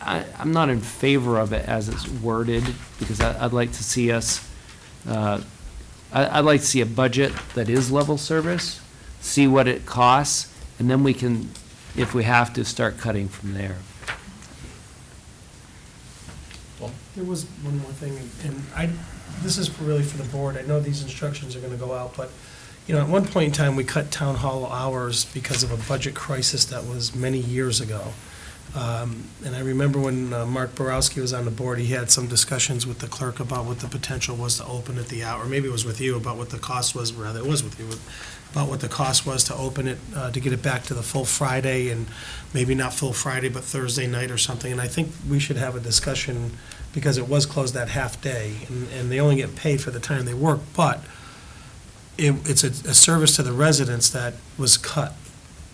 I'm not in favor of it as it's worded, because I'd like to see us, I'd like to see a budget that is level service, see what it costs, and then we can, if we have to, start cutting from there. There was one more thing, and this is really for the board. I know these instructions are gonna go out, but, at one point in time, we cut town hall hours because of a budget crisis that was many years ago. And I remember when Mark Borowski was on the board, he had some discussions with the clerk about what the potential was to open at the hour, or maybe it was with you, about what the cost was, rather, it was with you, about what the cost was to open it, to get it back to the full Friday, and maybe not full Friday, but Thursday night or something. And I think we should have a discussion, because it was closed that half day, and they only get paid for the time they work, but it's a service to the residents that was cut.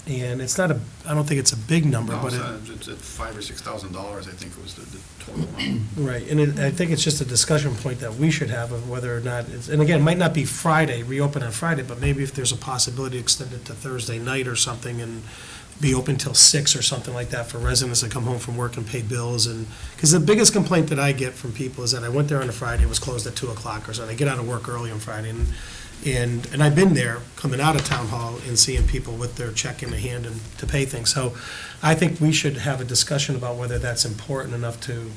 And it's not I don't think it's a big number, No, but it's at $5,000 or $6,000, I think was the total amount. right, and I think it's just a discussion point that we should have of whether or not, and again, it might not be Friday, reopen on Friday, but maybe if there's a possibility, extend it to Thursday night or something, and be open till 6 or something like that for residents that come home from work and pay bills. And, because the biggest complaint that I get from people is that I went there on a Friday, it was closed at 2 o'clock or something. I get out of work early on Friday, and I've been there, coming out of town hall and seeing people with their check in the hand and to pay things. So I think we should have a discussion about whether that's important enough to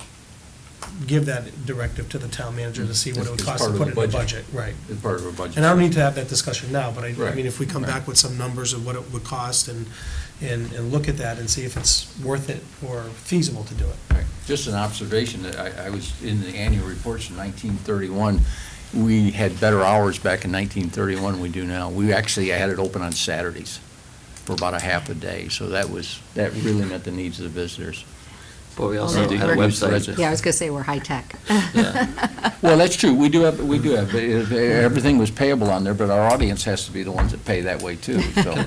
give that directive to the town manager to see what it would It's cost to part of put the it in the budget. budget. Right. It's part of our budget. And I don't need to have that discussion now, but I Right. mean, if we come Right. back with some numbers of what it would cost and look at that and see if it's worth it or feasible to do it. Right. Just an observation, that I was in the annual reports in 1931. We had better hours back in 1931 than we do now. We actually had it open on Saturdays for about a half a day, so that really met the needs of the visitors. But we also do have a We're- website. Yeah, I was gonna say we're high-tech. Yeah. Well, that's true, we do have, everything was payable on there, but our audience has to be the ones that pay that way too, so.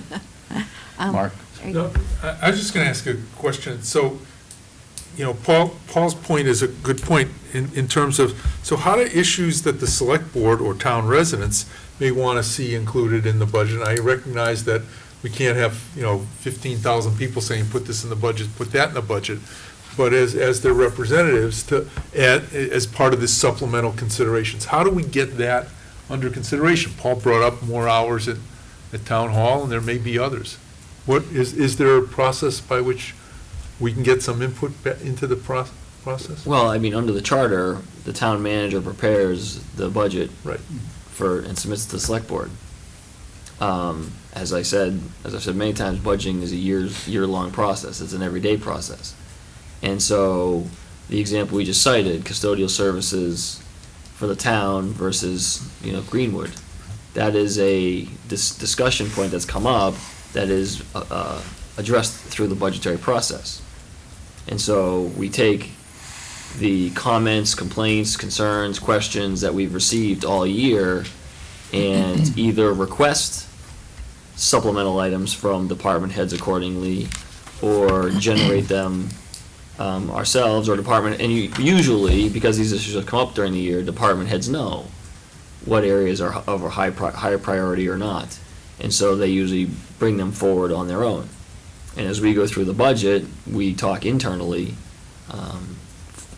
Mark? No, I was just going to ask a question. So, Paul's point is a good point in terms of, so how do issues that the select board or town residents may want to see included in the budget? I recognize that we can't have, 15,000 people saying, put this in the budget, put that in the budget. But as their representatives to add, as part of this supplemental considerations, how do we get that under consideration? Paul brought up more hours at town hall, and there may be others. Is there a process by which we can get some input into the process? Well, I mean, under the charter, the town manager prepares the budget Right. and submits it to the select board. As I've said many times, budgeting is a year-long process. It's an everyday process. And so, the example we just cited, custodial services for the town versus, Greenwood, that is a discussion point that's come up that is addressed through the budgetary process. And so we take the comments, complaints, concerns, questions that we've received all year and either request supplemental items from department heads accordingly or generate them ourselves or department, and usually, because these issues have come up during the year, department heads know what areas are of a higher priority or not. And so they usually bring them forward on their own. And as we go through the budget, we talk internally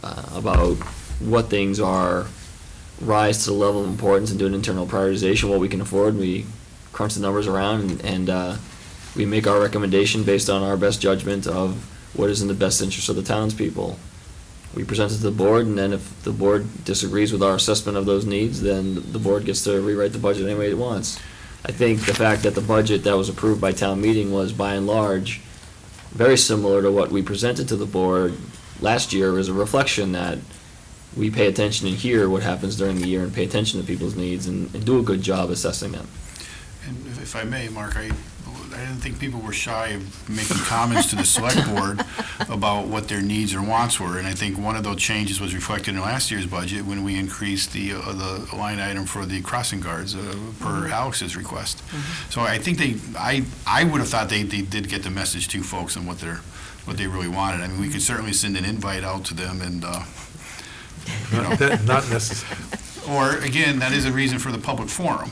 about what things rise to the level of importance and do an internal prioritization, what we can afford. We crunch the numbers around and we make our recommendation based on our best judgment of what is in the best interest of the townspeople. We present it to the board, and then if the board disagrees with our assessment of those needs, then the board gets to rewrite the budget any way it wants. I think the fact that the budget that was approved by town meeting was by and large very similar to what we presented to the board last year is a reflection that we pay attention and hear what happens during the year and pay attention to people's needs and do a good job assessing them. And if I may, Mark, I didn't think people were shy of making comments to the select board about what their needs or wants were. And I think one of those changes was reflected in last year's budget when we increased the line item for the crossing guards per Alex's request. So I think I would have thought they did get the message to folks on what they really wanted. I mean, we could certainly send an invite out to them and, Not necessary. or again, that is a reason for the public forum.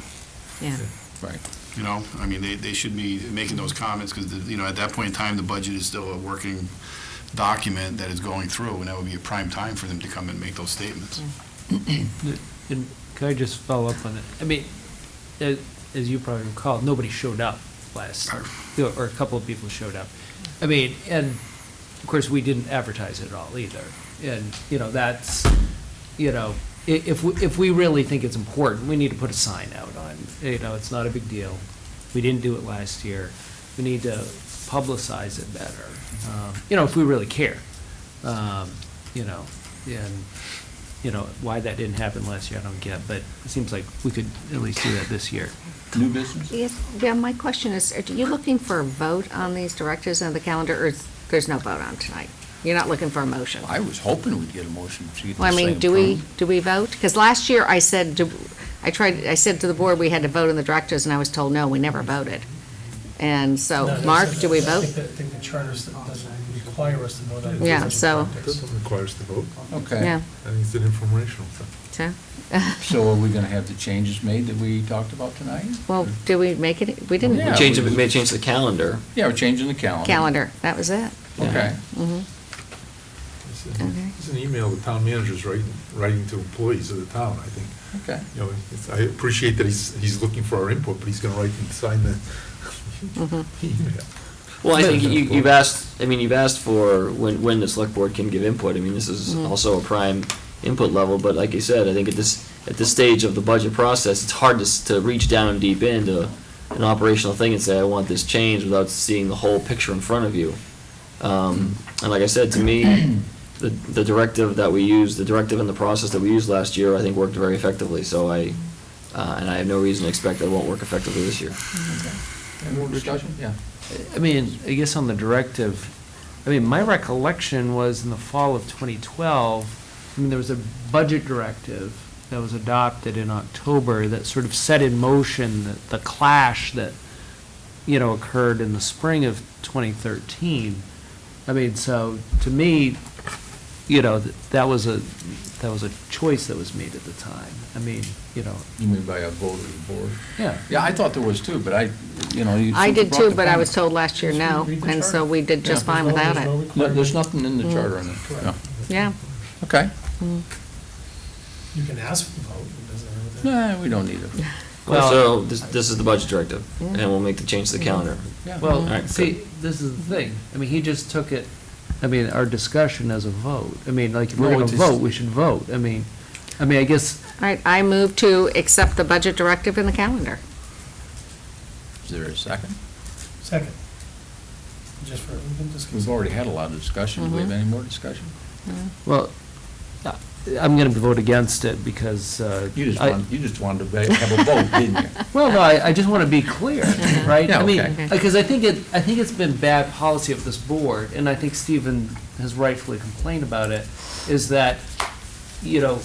Yeah. Right. I mean, they should be making those comments because, at that point in time, the budget is still a working document that is going through, and that would be a prime time for them to come and make those statements. And can I just follow up on it? I mean, as you probably recall, nobody showed up last, or a couple of people showed up. I mean, and of course, we didn't advertise it at all either. And, that's, if we really think it's important, we need to put a sign out on, it's not a big deal. We didn't do it last year. We need to publicize it better, if we really care. Why that didn't happen last year, I don't get, but it seems like we could at least do that this year. New business? Yes, yeah, my question is, are you looking for a vote on these directives and the calendar, or there's no vote on tonight? You're not looking for a motion? I was hoping we'd get a motion. so you could Well, I say mean, approve. do we vote? Because last year I said, I said to the board we had to vote on the directives, and I was told, no, we never voted. And so, Mark, do we vote? I think the charter doesn't require us to vote on it. Yeah, so- It doesn't require us to vote. Okay. Yeah, I think it's an informational thing. so, So are we gonna have the changes made that we talked about tonight? well, did we make it? We didn't. Yeah. We may change the calendar. Yeah, we're changing the calendar. Calendar, that was it. Okay. Mhm. Okay. It's an email the town manager's writing to employees of the town, I think. Okay. I appreciate that he's looking for our input, but he's gonna write and sign the email. Well, I think you've asked for when the select board can give input. I mean, this is also a prime input level, but like you said, I think at this stage of the budget process, it's hard to reach down deep into an operational thing and say, I want this changed without seeing the whole picture in front of you. And like I said, to me, the directive that we used, the directive and the process that we used last year, I think worked very effectively. So and I have no reason to expect that it won't work effectively this year. Any more discussion? Yeah. I mean, I guess on the directive, I mean, my recollection was in the fall of 2012, I mean, there was a budget directive that was adopted in October that sort of set in motion the clash that, you know, occurred in the spring of 2013. I mean, so to me, you know, that was a choice that was made at the time. I mean, you know, You mean by a vote of the board? yeah. Yeah, I thought there was too, but I, you know. I since you did brought too, the but I point- was told last year no, Read the and so charter. we did just Yeah. fine without There's no it. No, requirement. there's nothing in the charter on it. Yeah. Yeah. Okay. You can ask for the vote, it doesn't hurt. Nah, we don't need it. Well- So this is the budget directive, and we'll make the change to the calendar. Well, Alright, see, this is the thing. I mean, he just took it, I mean, our discussion as a vote. I mean, like, if we're No, gonna it is- vote, we should vote. I mean, I guess, All right, I move to accept the budget directive in the calendar. Is there a second? Second. Just for, we can discuss. We've already had a lot of discussion. Do we have any more discussion? well, I'm gonna vote against it because, You just I- wanted to have a vote, didn't you? well, no, I just want to be clear, right? Yeah, I mean, okay. because I think it's been bad policy of this board, and I think Stephen has rightfully complained about it, is that, you know,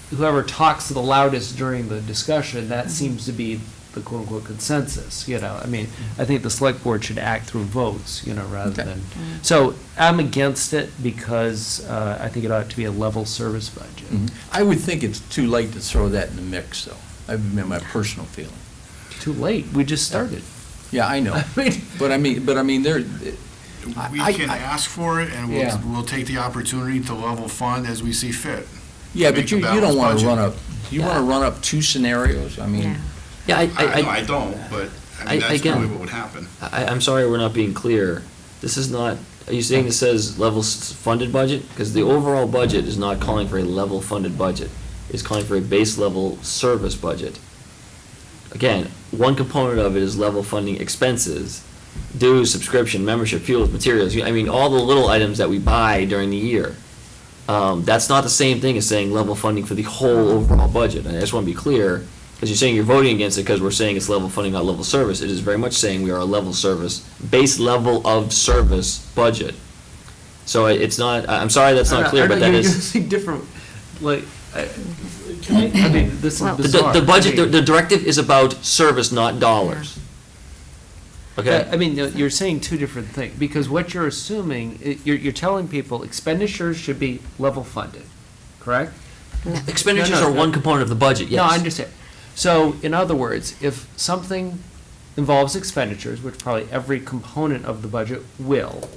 whoever talks the loudest during the discussion, that seems to be the quote-unquote consensus, you know? I mean, I think the select board should act through votes, you know, rather Okay. than, so I'm against it because I think it ought to be a level service budget. Mhm. I would think it's too late to throw that in the mix, though. I've been my personal feeling. Too late, we just started. Yeah, I know. I mean, But I mean, there, We I- can I- ask for it, and Yeah. we'll take the opportunity to level fund as we see fit. yeah, Make but a you don't balanced want to budget. run up, you want to run up two scenarios? I mean, Yeah, I don't, but, I mean, that's again- probably what would happen. I'm sorry we're not being clear. This is not, are you saying this says level funded budget? Because the overall budget is not calling for a level funded budget. It's calling for a base level service budget. Again, one component of it is level funding expenses, dues, subscription, membership, fuels, materials. I mean, all the little items that we buy during the year. That's not the same thing as saying level funding for the whole overall budget. And I just want to be clear, because you're saying you're voting against it because we're saying it's level funding, not level service. It is very much saying we are a level service, base level of service budget. So it's not, I'm sorry that's not clear, but that You're is. using different, like, I mean, this is Well- bizarre. The budget, I mean- the directive is about service, not dollars. Okay? I mean, you're saying two different things, because what you're assuming, you're telling people expenditures should be level funded, correct? Expenditures No, no, are one no. component of the budget, yes. No, I understand. So, in other words, if something involves expenditures, which probably every component of the budget will,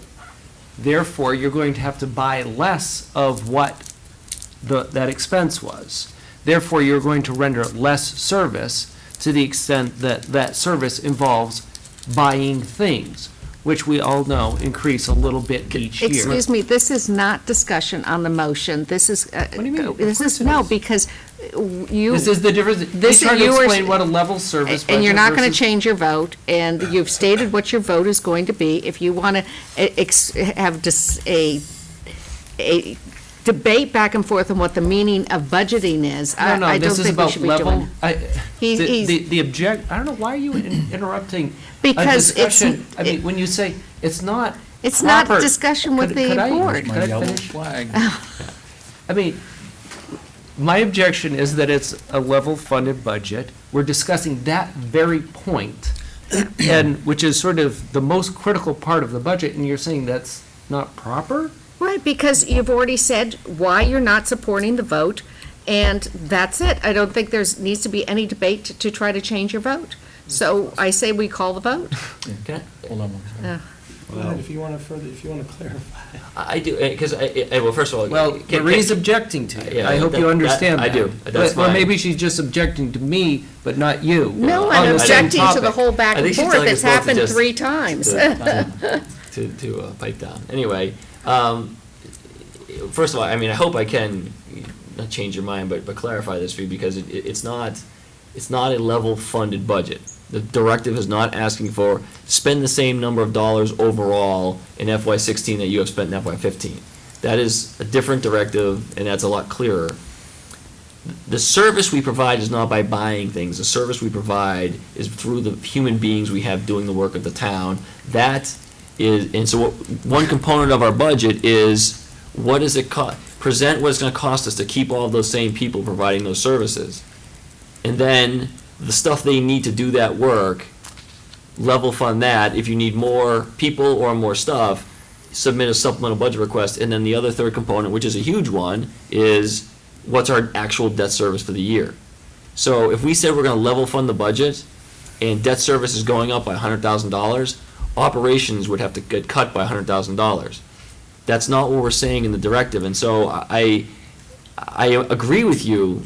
therefore, you're going to have to buy less of what that expense was. Therefore, you're going to render less service to the extent that that service involves buying things, which we all know increase a little bit each year. Excuse me, this is not discussion on the motion. This is. What do you mean? Of This course is, it no, is. because you. This is the difference. This- He's trying to you were- explain what a level service budget And you're not going to versus- change your vote, and you've stated what your vote is going to be. If you want to have just a debate back and forth on what the meaning of budgeting is, I No, don't this is think we about should be level. doing. He's- he's- The object, I don't know, why are you interrupting a Because it's- discussion? I mean, when you say it's not It's not proper- discussion with Could- the could I- board. could my I yellow finish? flag. I mean, my objection is that it's a level-funded budget. We're discussing that very point, and, which is sort of the most critical part of the budget, and you're saying that's not proper? Right, because you've already said why you're not supporting the vote, and that's it. I don't think needs to be any debate to try to change your vote. So I say we call the vote. Can Hold on one second. Well, if you want to clarify. I do, because well, first of all. Well, can- Marie's objecting to it. Yeah, I hope you that- understand I that. do. That's Or fine. maybe she's just objecting to me, but not you. No, on I'm the same objecting to the topic. whole back I and think she's forth telling that's us both to happened just- 3 times. to pipe down. Anyway, first of all, I mean, I hope I can not change your mind, but clarify this for you, because it's not a level funded budget. The directive is not asking for spend the same number of dollars overall in FY16 that you have spent in FY15. That is a different directive, and that's a lot clearer. The service we provide is not by buying things. The service we provide is through the human beings we have doing the work of the town. That and so one component of our budget is, what does it cost? Present what it's gonna cost us to keep all those same people providing those services. And then the stuff they need to do that work, level fund that. If you need more people or more stuff, submit a supplemental budget request. And then the other third component, which is a huge one, is what's our actual debt service for the year? So if we said we're gonna level fund the budget and debt service is going up by $100,000, operations would have to get cut by $100,000. That's not what we're saying in the directive, and so I agree with you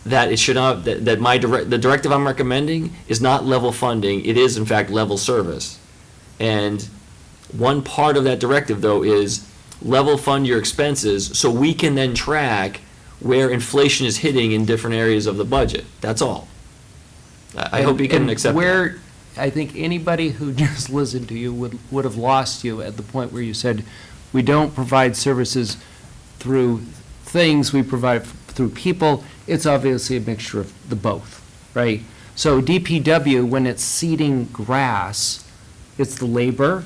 that it should not, that the directive I'm recommending is not level funding, it is in fact level service. And one part of that directive, though, is level fund your expenses so we can then track where inflation is hitting in different areas of the budget, that's all. I hope you can And accept that. where, I think anybody who just listened to you would have lost you at the point where you said, we don't provide services through things, we provide through people. It's obviously a mixture of the both, right? So DPW, when it's seeding grass, it's the labor,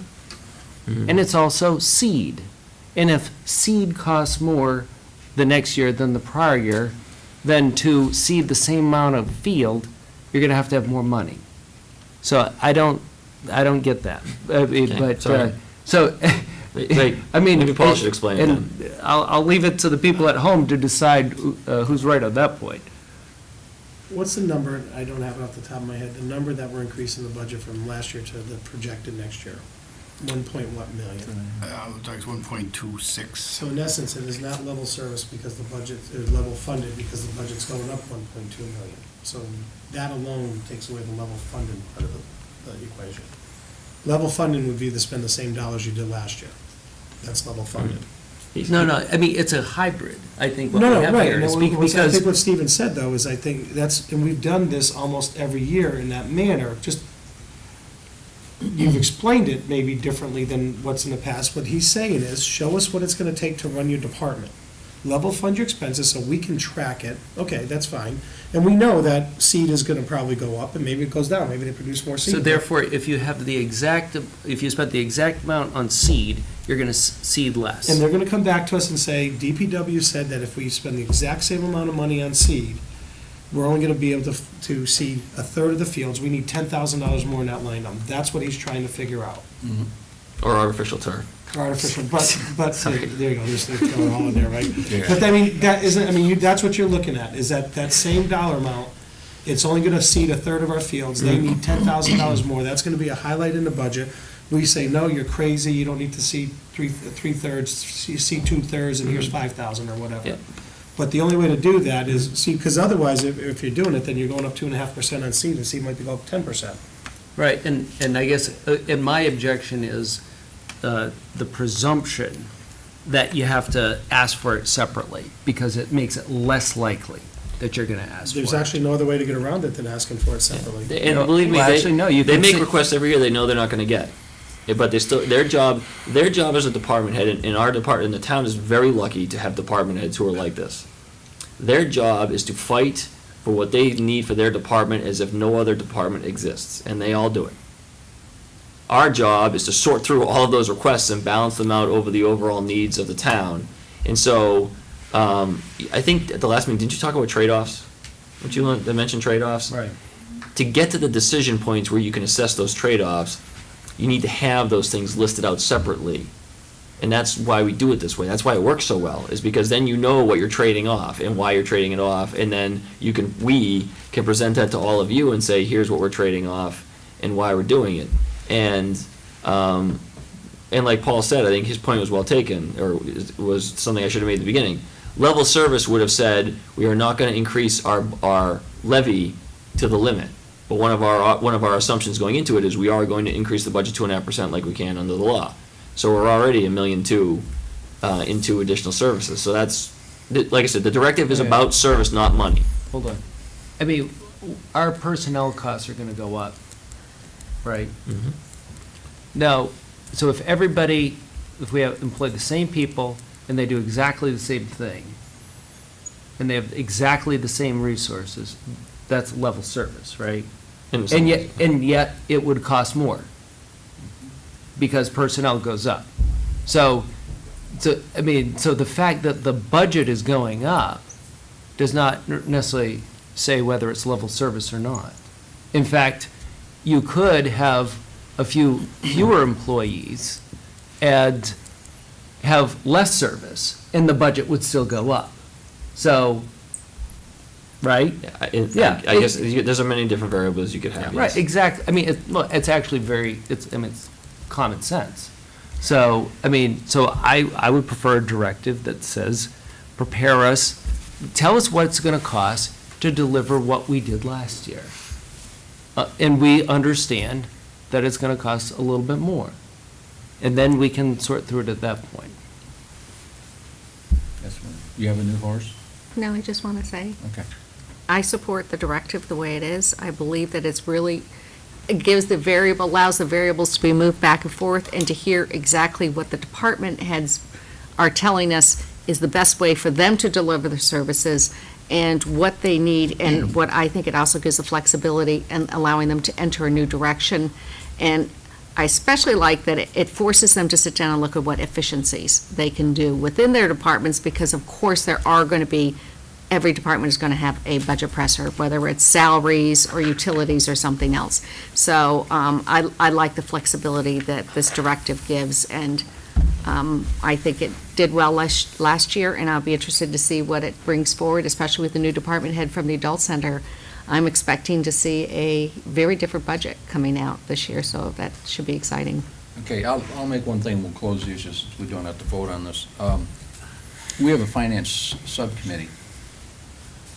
and it's also seed. And if seed costs more the next year than the prior year, then to seed the same amount of field, you're gonna have to have more money. So I don't get that. But, sorry. so, Like, I mean. maybe Paul should explain it And I'll leave it to the people at home to decide who's right on that point. What's the number, I don't have it off the top of my head, the number that we're increasing the budget from last year to the projected next year? 1 point what million? It's 1.26. So in essence, it is not level service because the budget, is level funded because the budget's going up 1.2 million. So that alone takes away the level funded part of the equation. Level funding would be to spend the same dollars you did last year. That's level funded. No, I mean, it's a hybrid, I think, what No, we no, have right. here No, is I because. think what Stephen said, though, is I think that's, and we've done this almost every year in that manner, just, you've explained it maybe differently than what's in the past. What he's saying is, show us what it's gonna take to run your department. Level fund your expenses so we can track it. Okay, that's fine. And we know that seed is gonna probably go up, and maybe it goes down, maybe they produce more seed. So therefore, if you have if you spent the exact amount on seed, you're gonna seed less. And they're gonna come back to us and say, DPW said that if we spend the exact same amount of money on seed, we're only gonna be able to seed a third of the fields. We need $10,000 more in that line item. That's what he's trying to figure out. Or artificial turf. Artificial, but, there you go, just throw it all in there, right? But I mean, that isn't, I mean, that's what you're looking at, is that same dollar amount, it's only gonna seed a third of our fields. They need $10,000 more. That's gonna be a highlight in the budget. We say, no, you're crazy, you don't need to seed three-thirds, seed two-thirds, and here's 5,000 or whatever. Yeah. But the only way to do that is, see, because otherwise, if you're doing it, then you're going up 2.5% on seed, and seed might be go up 10%. Right, and I guess, and my objection is the presumption that you have to ask for it separately, because it makes it less likely that you're gonna ask for it. There's actually no other way to get around it than asking for it separately. And believe me, Well, actually, no, you they can make say- requests every year they know they're not gonna get. But they still, their job as a department head, in our department, and the town is very lucky to have department heads who are like this. Their job is to fight for what they need for their department as if no other department exists, and they all do it. Our job is to sort through all of those requests and balance them out over the overall needs of the town. And so, I think at the last meeting, didn't you talk about trade-offs? Didn't you mention trade-offs? Right. To get to the decision points where you can assess those trade-offs, you need to have those things listed out separately. And that's why we do it this way. That's why it works so well, is because then you know what you're trading off and why you're trading it off. And then we can present that to all of you and say, here's what we're trading off and why we're doing it. And like Paul said, I think his point was well taken, or was something I should have made at the beginning. Level service would have said, we are not gonna increase our levy to the limit. But one of our assumptions going into it is we are going to increase the budget 2.5% like we can under the law. So we're already $1.2 million into additional services. So that's, like I said, the directive is Right. about service, not money. Hold on. I mean, our personnel costs are gonna go up, right? Now, so if we employ the same people and they do exactly the same thing, and they have exactly the same resources, that's level service, right? In some And ways. yet it would cost more. because personnel goes up. So, I mean, so the fact that the budget is going up does not necessarily say whether it's level service or not. In fact, you could have a few fewer employees and have less service, and the budget would still go up. So, right? Yeah. I guess there's many different variables you could have. Right, yes. exactly. I mean, look, it's actually it's common sense. So, I mean, so I would prefer a directive that says, prepare us, tell us what it's gonna cost to deliver what we did last year. And we understand that it's gonna cost a little bit more. And then we can sort through it at that point. You have a new horse? No, I just want to say, Okay. I support the directive the way it is. I believe that it's really, it gives the variable, allows the variables to be moved back and forth and to hear exactly what the department heads are telling us is the best way for them to deliver the services and what they need, and what I think it also gives the flexibility and allowing them to enter a new direction. And I especially like that it forces them to sit down and look at what efficiencies they can do within their departments, because of course there are going to be, every department is going to have a budget pressure, whether it's salaries or utilities or something else. So I like the flexibility that this directive gives, and I think it did well last year, and I'll be interested to see what it brings forward, especially with the new department head from the adult center. I'm expecting to see a very different budget coming out this year, so that should be exciting. Okay, I'll make one thing, we'll close the issue since we don't have to vote on this. We have a finance subcommittee,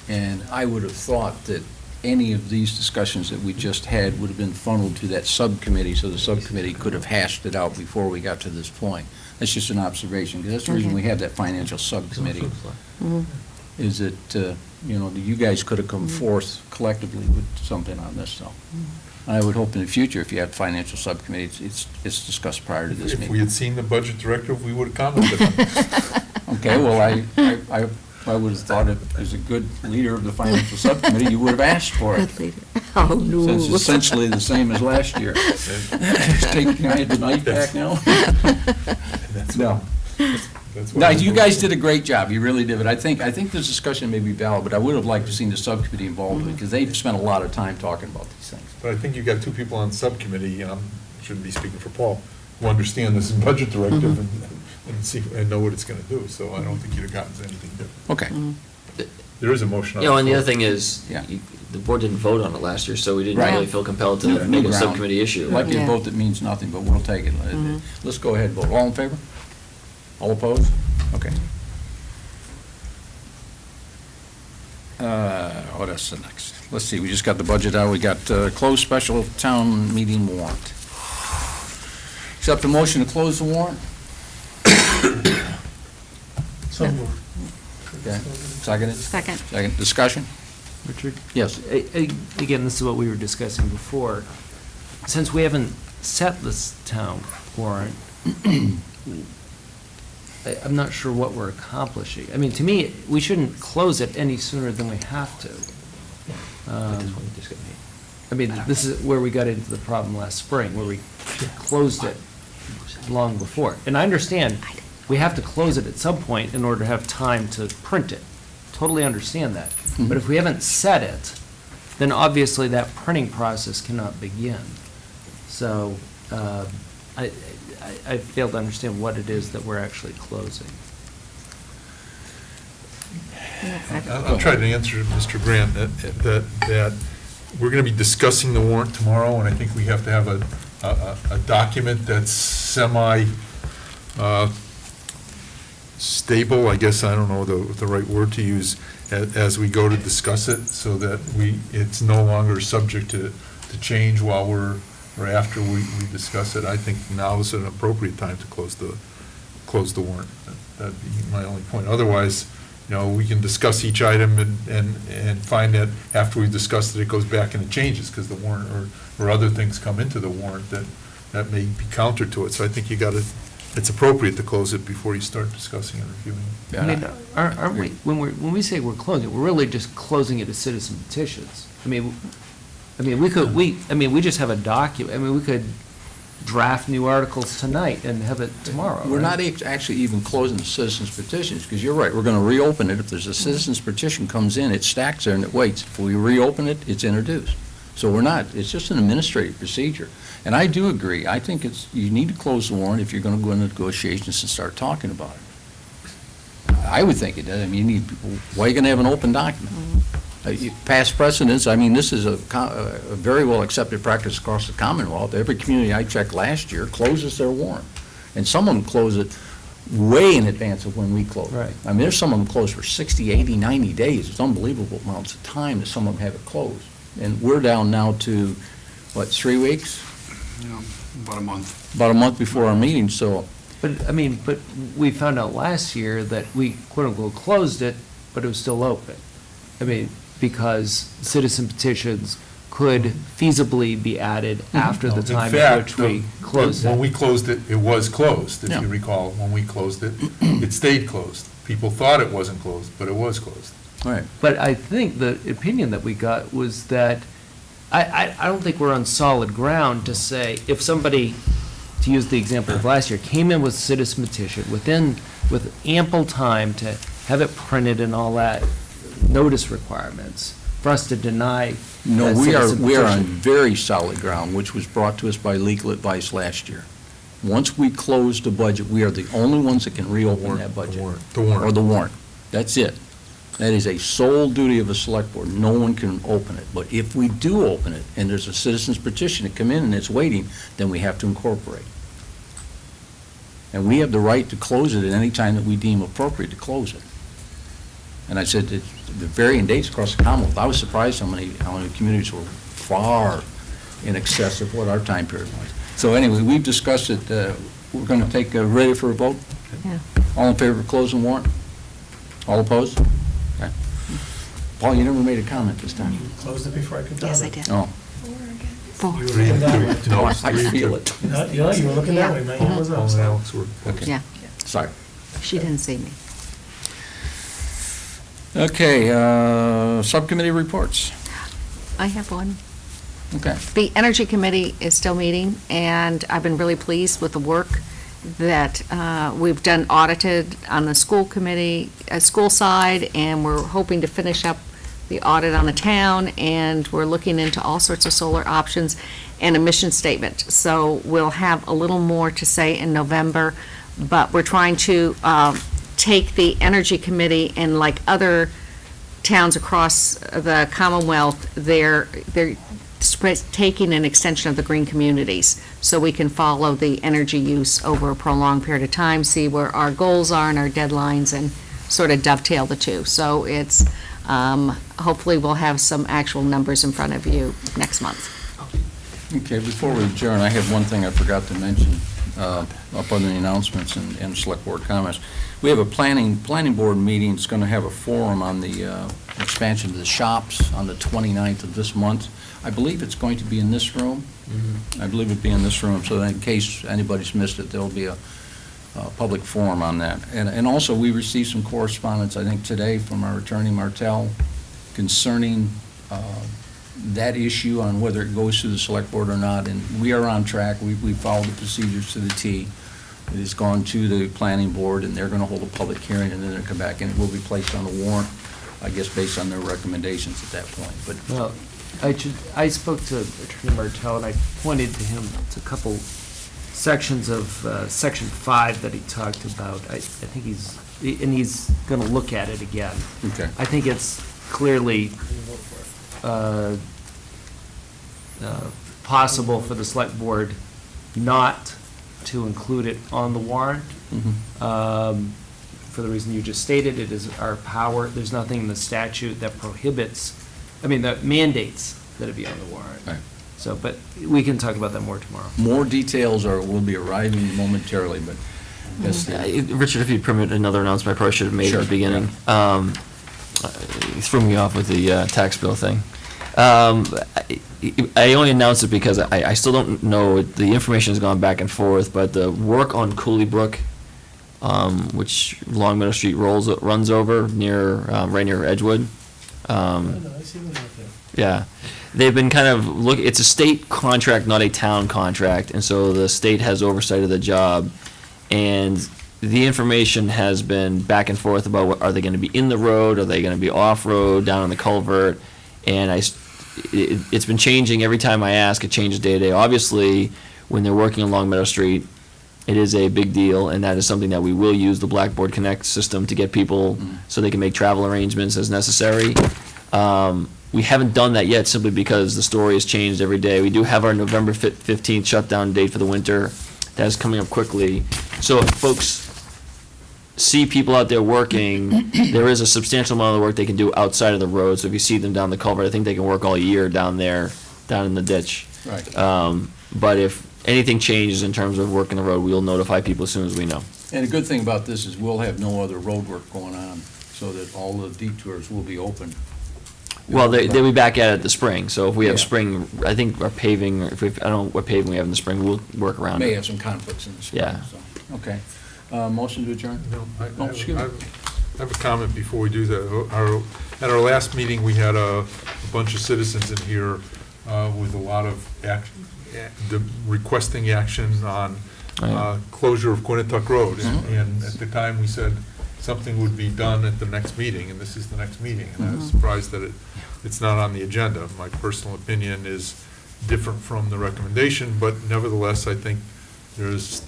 and I would have thought that any of these discussions that we just had would have been funneled to that subcommittee, so the subcommittee could have hashed it out before we got to this point. That's just an observation, because that's the reason we have that financial subcommittee, is that, you know, you guys could have come forth collectively with something on this, so. I would hope in the future, if you have financial subcommittee, it's discussed prior to this If we meeting. had seen the budget directive, we would have commented on it. Okay, well, I would have thought if, as a good leader of the financial subcommittee, you would have asked for it. Good leader. Oh, no. Since it's essentially the same as last year. Can I have the night back now? That's No. That's No, what you guys did a great job, you really did, but I think this discussion may be valid, but I would have liked to seen the subcommittee involved, because they've spent a lot of time talking about these things. But I think you got two people on subcommittee, and I shouldn't be speaking for Paul, who understand this budget directive and see, and know what it's gonna do, so I don't think you'd have gotten anything different. Okay. There is a motion on You the know, and the floor. other thing is, Yeah. the board didn't vote on it last year, so we didn't Right. really feel compelled to Yeah, make a ground. subcommittee issue. Like a Yeah. vote that means nothing, but we'll take it. Let's go ahead and vote. All in favor? All opposed? Okay. What else is next? Let's see, we just got the budget out. We got closed special town meeting warrant. Accept a motion to close the warrant? So moved. Okay. Seconded? Second. Second. Discussion? Richard? Yes. Again, this is what we were discussing before. Since we haven't set this town warrant, I'm not sure what we're accomplishing. I mean, to me, we shouldn't close it any sooner than we have to. I mean, this is where we got into the problem last spring, where we closed it long before. And I understand, we have to close it at some point in order to have time to print it. Totally understand that. But if we haven't set it, then obviously that printing process cannot begin. So, I fail to understand what it is that we're actually closing. I'll try to answer Mr. Grant, that we're going to be discussing the warrant tomorrow, and I think we have to have a document that's stable, I guess, I don't know the right word to use, as we go to discuss it, so that it's no longer subject to change while or after we discuss it. I think now is an appropriate time to close the warrant. That'd be my only point. Otherwise, you know, we can discuss each item and find that after we've discussed it, it goes back and it changes, because the warrant or other things come into the warrant that may be counter to it. So I think it's appropriate to close it before you start discussing and reviewing it. I mean, aren't we, when we say we're closing it, we're really just closing it as citizen petitions. I mean, we just have a document, I mean, we could, draft new articles tonight and have it tomorrow. We're right? not actually even closing the citizens petitions, because you're right, we're going to reopen it. If there's a citizens petition comes in, it stacks there and it waits. If we reopen it, it's introduced. So we're not, it's just an administrative procedure. And I do agree, I think you need to close the warrant if you're going to go into negotiations and start talking about it. I would think it does. I mean, you need, why are you going to have an open document? Past precedents, I mean, this is a very well accepted practice across the Commonwealth. Every community I checked last year closes their warrant. And some of them close it way in advance of when we close. Right. I mean, there's some of them closed for 60, 80, 90 days. It's unbelievable amounts of time that some of them have it closed. And we're down now to, what, 3 weeks? About a month. About a month before our meeting, so, But, I mean, but we found out last year that we quote-unquote closed it, but it was still open. I mean, because citizen petitions could feasibly be added after the In time fact, at which we closed When it. we closed it, it was closed, if Yeah. you recall. When we closed it, it stayed closed. People thought it wasn't closed, but it was closed. all right. But I think the opinion that we got was that, I don't think we're on solid ground to say, if somebody, to use the example of last year, came in with citizen petition with ample time to have it printed and all that, notice requirements, for us to deny No, that we are citizen on petition. very solid ground, which was brought to us by legal advice last year. Once we close the budget, we are the only ones that can reopen that budget. The warrant. Or the warrant. That's it. That is a sole duty of a select board. No one can open it. But if we do open it, and there's a citizen's petition to come in and it's waiting, then we have to incorporate. And we have the right to close it at any time that we deem appropriate to close it. And I said, that the varying dates across the Commonwealth, I was surprised how many communities were far in excess of what our time period was. So anyway, we've discussed it. We're going to take, ready for a vote? Yeah. All in favor of closing warrant? All opposed? Okay. Paul, you never made a comment this time. Closed it before I could tell Yes, I it. did. Oh, Four again. Four. No, I three, feel two. it. You were looking that way, my hand was Paul up. and so- Alex were. Okay. Yeah, Sorry. she didn't see me. Okay, subcommittee reports. I have one. Okay. The Energy Committee is still meeting, and I've been really pleased with the work that we've done audited on the school committee, school side, and we're hoping to finish up the audit on the town, and we're looking into all sorts of solar options and a mission statement. So we'll have a little more to say in November, but we're trying to take the Energy Committee and like other towns across the Commonwealth, they're taking an extension of the green communities, so we can follow the energy use over a prolonged period of time, see where our goals are and our deadlines, and sort of dovetail the two. So it's, hopefully we'll have some actual numbers in front of you next month. Okay, before we adjourn, I have one thing I forgot to mention up on the announcements and select board comments. We have a planning board meeting. It's going to have a forum on the expansion of the shops on the 29th of this month. I believe it's going to be in this room. I believe it'd be in this room, so that in case anybody's missed it, there'll be a public forum on that. And also, we received some correspondence, I think, today from our attorney, Martell, concerning that issue on whether it goes through the select board or not, and we are on track. We followed the procedures to the T. It has gone to the planning board, and they're going to hold a public hearing, and then they'll come back, and it will be placed on the warrant, I guess, based on their recommendations at that point. But Well, I spoke to Attorney Martell, and I pointed to him to a couple sections of Section 5 that he talked about. I think he's going to look at it again. okay. I think it's clearly possible for the select board not to include it on the warrant. For the reason you just stated, it is our power. There's nothing in the statute that prohibits, that mandates that it be on the warrant. Right. So, but we can talk about that more tomorrow. More details will be arriving momentarily, but yes, Richard, if you'd permit another announcement, I probably should have made Sure, at the beginning. You threw me off with the tax bill thing. I only announced it because I still don't know, the information has gone back and forth, but the work on Cooley Brook, which Long Meadow Street runs over near, right near Edgewood. I see them out there. Yeah, they've been kind of it's a state contract, not a town contract, and so the state has oversight of the job. And the information has been back and forth about are they gonna be in the road, are they gonna be off-road, down on the culvert? And it's been changing every time I ask, it changes day to day. Obviously, when they're working along Meadow Street, it is a big deal, and that is something that we will use the Blackboard Connect system to get people so they can make travel arrangements as necessary. We haven't done that yet simply because the story has changed every day. We do have our November 15th shutdown date for the winter. That is coming up quickly. So if folks see people out there working, there is a substantial amount of the work they can do outside of the road. So if you see them down the culvert, I think they can work all year down there, down in the ditch. Right. But if anything changes in terms of working the road, we'll notify people as soon as we know. And the good thing about this is we'll have no other road work going on, so that all the detours will be open. Well, they'll be back at it this spring, so if we have Yeah. spring, I think our paving, I don't know what paving we have in the spring, we'll work around May it. have some conflicts in the spring, Yeah. so, okay. Motion to adjourn? No, Oh, excuse me. I have a comment before we do that. At our last meeting, we had a bunch of citizens in here with a lot of requesting action on closure of Quinnetuck Road. And at the time, we said something would be done at the next meeting, and this is the next meeting. And I was surprised that it's not on the agenda. My personal opinion is different from the recommendation, but nevertheless, I think there's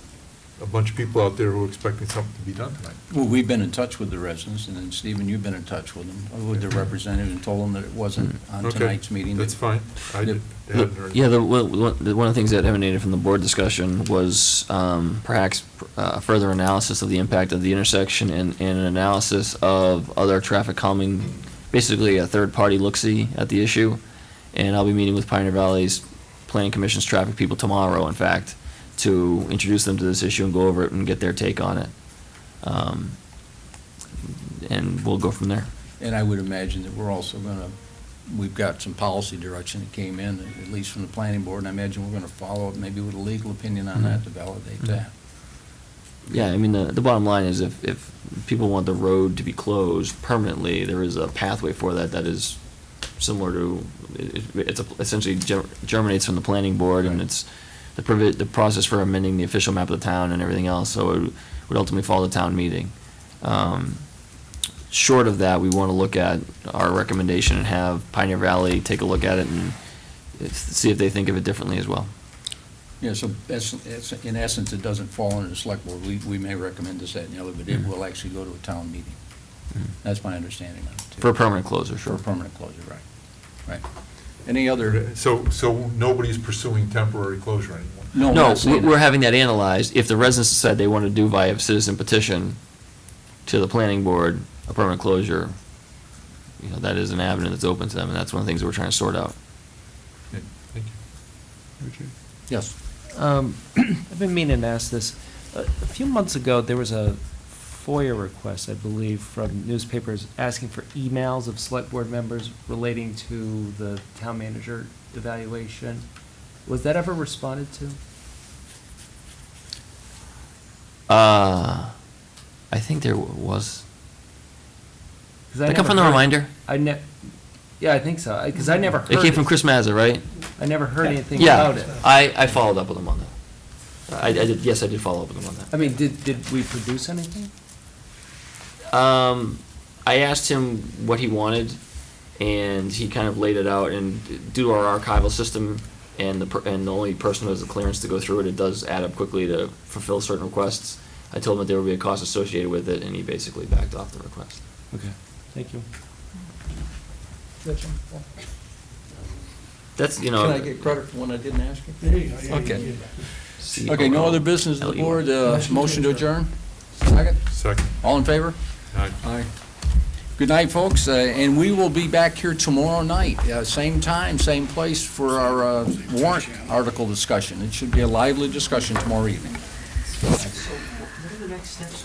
a bunch of people out there who are expecting something to be done tonight. Well, we've been in touch with the residents, and then Stephen, you've been in touch with them, with their representatives, and told them that it wasn't on Okay, tonight's meeting. That's fine. I hadn't heard. Yeah, one of the things that emanated from the board discussion was perhaps further analysis of the impact of the intersection and an analysis of other traffic calming, basically a third-party look-see at the issue. And I'll be meeting with Pioneer Valley's Planning Commission's traffic people tomorrow, in fact, to introduce them to this issue and go over it and get their take on it. And we'll go from there. And I would imagine that we're also gonna, we've got some policy direction that came in, at least from the planning board, and I imagine we're gonna follow it maybe with a legal opinion on that to validate that. Yeah, I mean, the bottom line is if people want the road to be closed permanently, there is a pathway for that that is similar to, essentially germinates from the planning board, and it's the process for amending the official map of the town and everything else, so it would ultimately follow the town meeting. Short of that, we want to look at our recommendation and have Pioneer Valley take a look at it and see if they think of it differently as well. Yeah, so in essence, it doesn't fall under the select board. We may recommend this, that, and the other, but it will actually go to a town meeting. That's my understanding of it, too. For a permanent closure, For sure. a permanent closure, right. Right. Any other? So nobody's pursuing temporary closure anymore? No, we're No, not saying we're that. having that analyzed. If the residents decide they want to do via citizen petition to the planning board, a permanent closure, that is an avenue that's open to them, and that's one of the things that we're trying to sort out. Okay, thank you. Yes. I've been meaning to ask this. A few months ago, there was a FOIA request, I believe, from newspapers asking for emails of select board members relating to the town manager evaluation. Was that ever responded to? I think there was. 'Cause I Did that come never from the heard- reminder? Yeah, I think so, because I never heard It came from Chris Mazza, right? I never heard anything Yeah, about it. I followed up with him on that. I did, yes, I did follow up with him on that. I mean, did we produce anything? I asked him what he wanted, and he kind of laid it out, and due to our archival system, and the only person who has the clearance to go through it, it does add up quickly to fulfill certain requests. I told him that there would be a cost associated with it, and he basically backed off the request. Okay, thank you. That's, Can I get credit for one I didn't ask you? Okay. Okay, no other business of the board, motion to adjourn? Second? Second. All in favor? Aye. Aye. Good night, folks, and we will be back here tomorrow night, same time, same place for our warrant article discussion. It should be a lively discussion tomorrow evening. What are the next steps?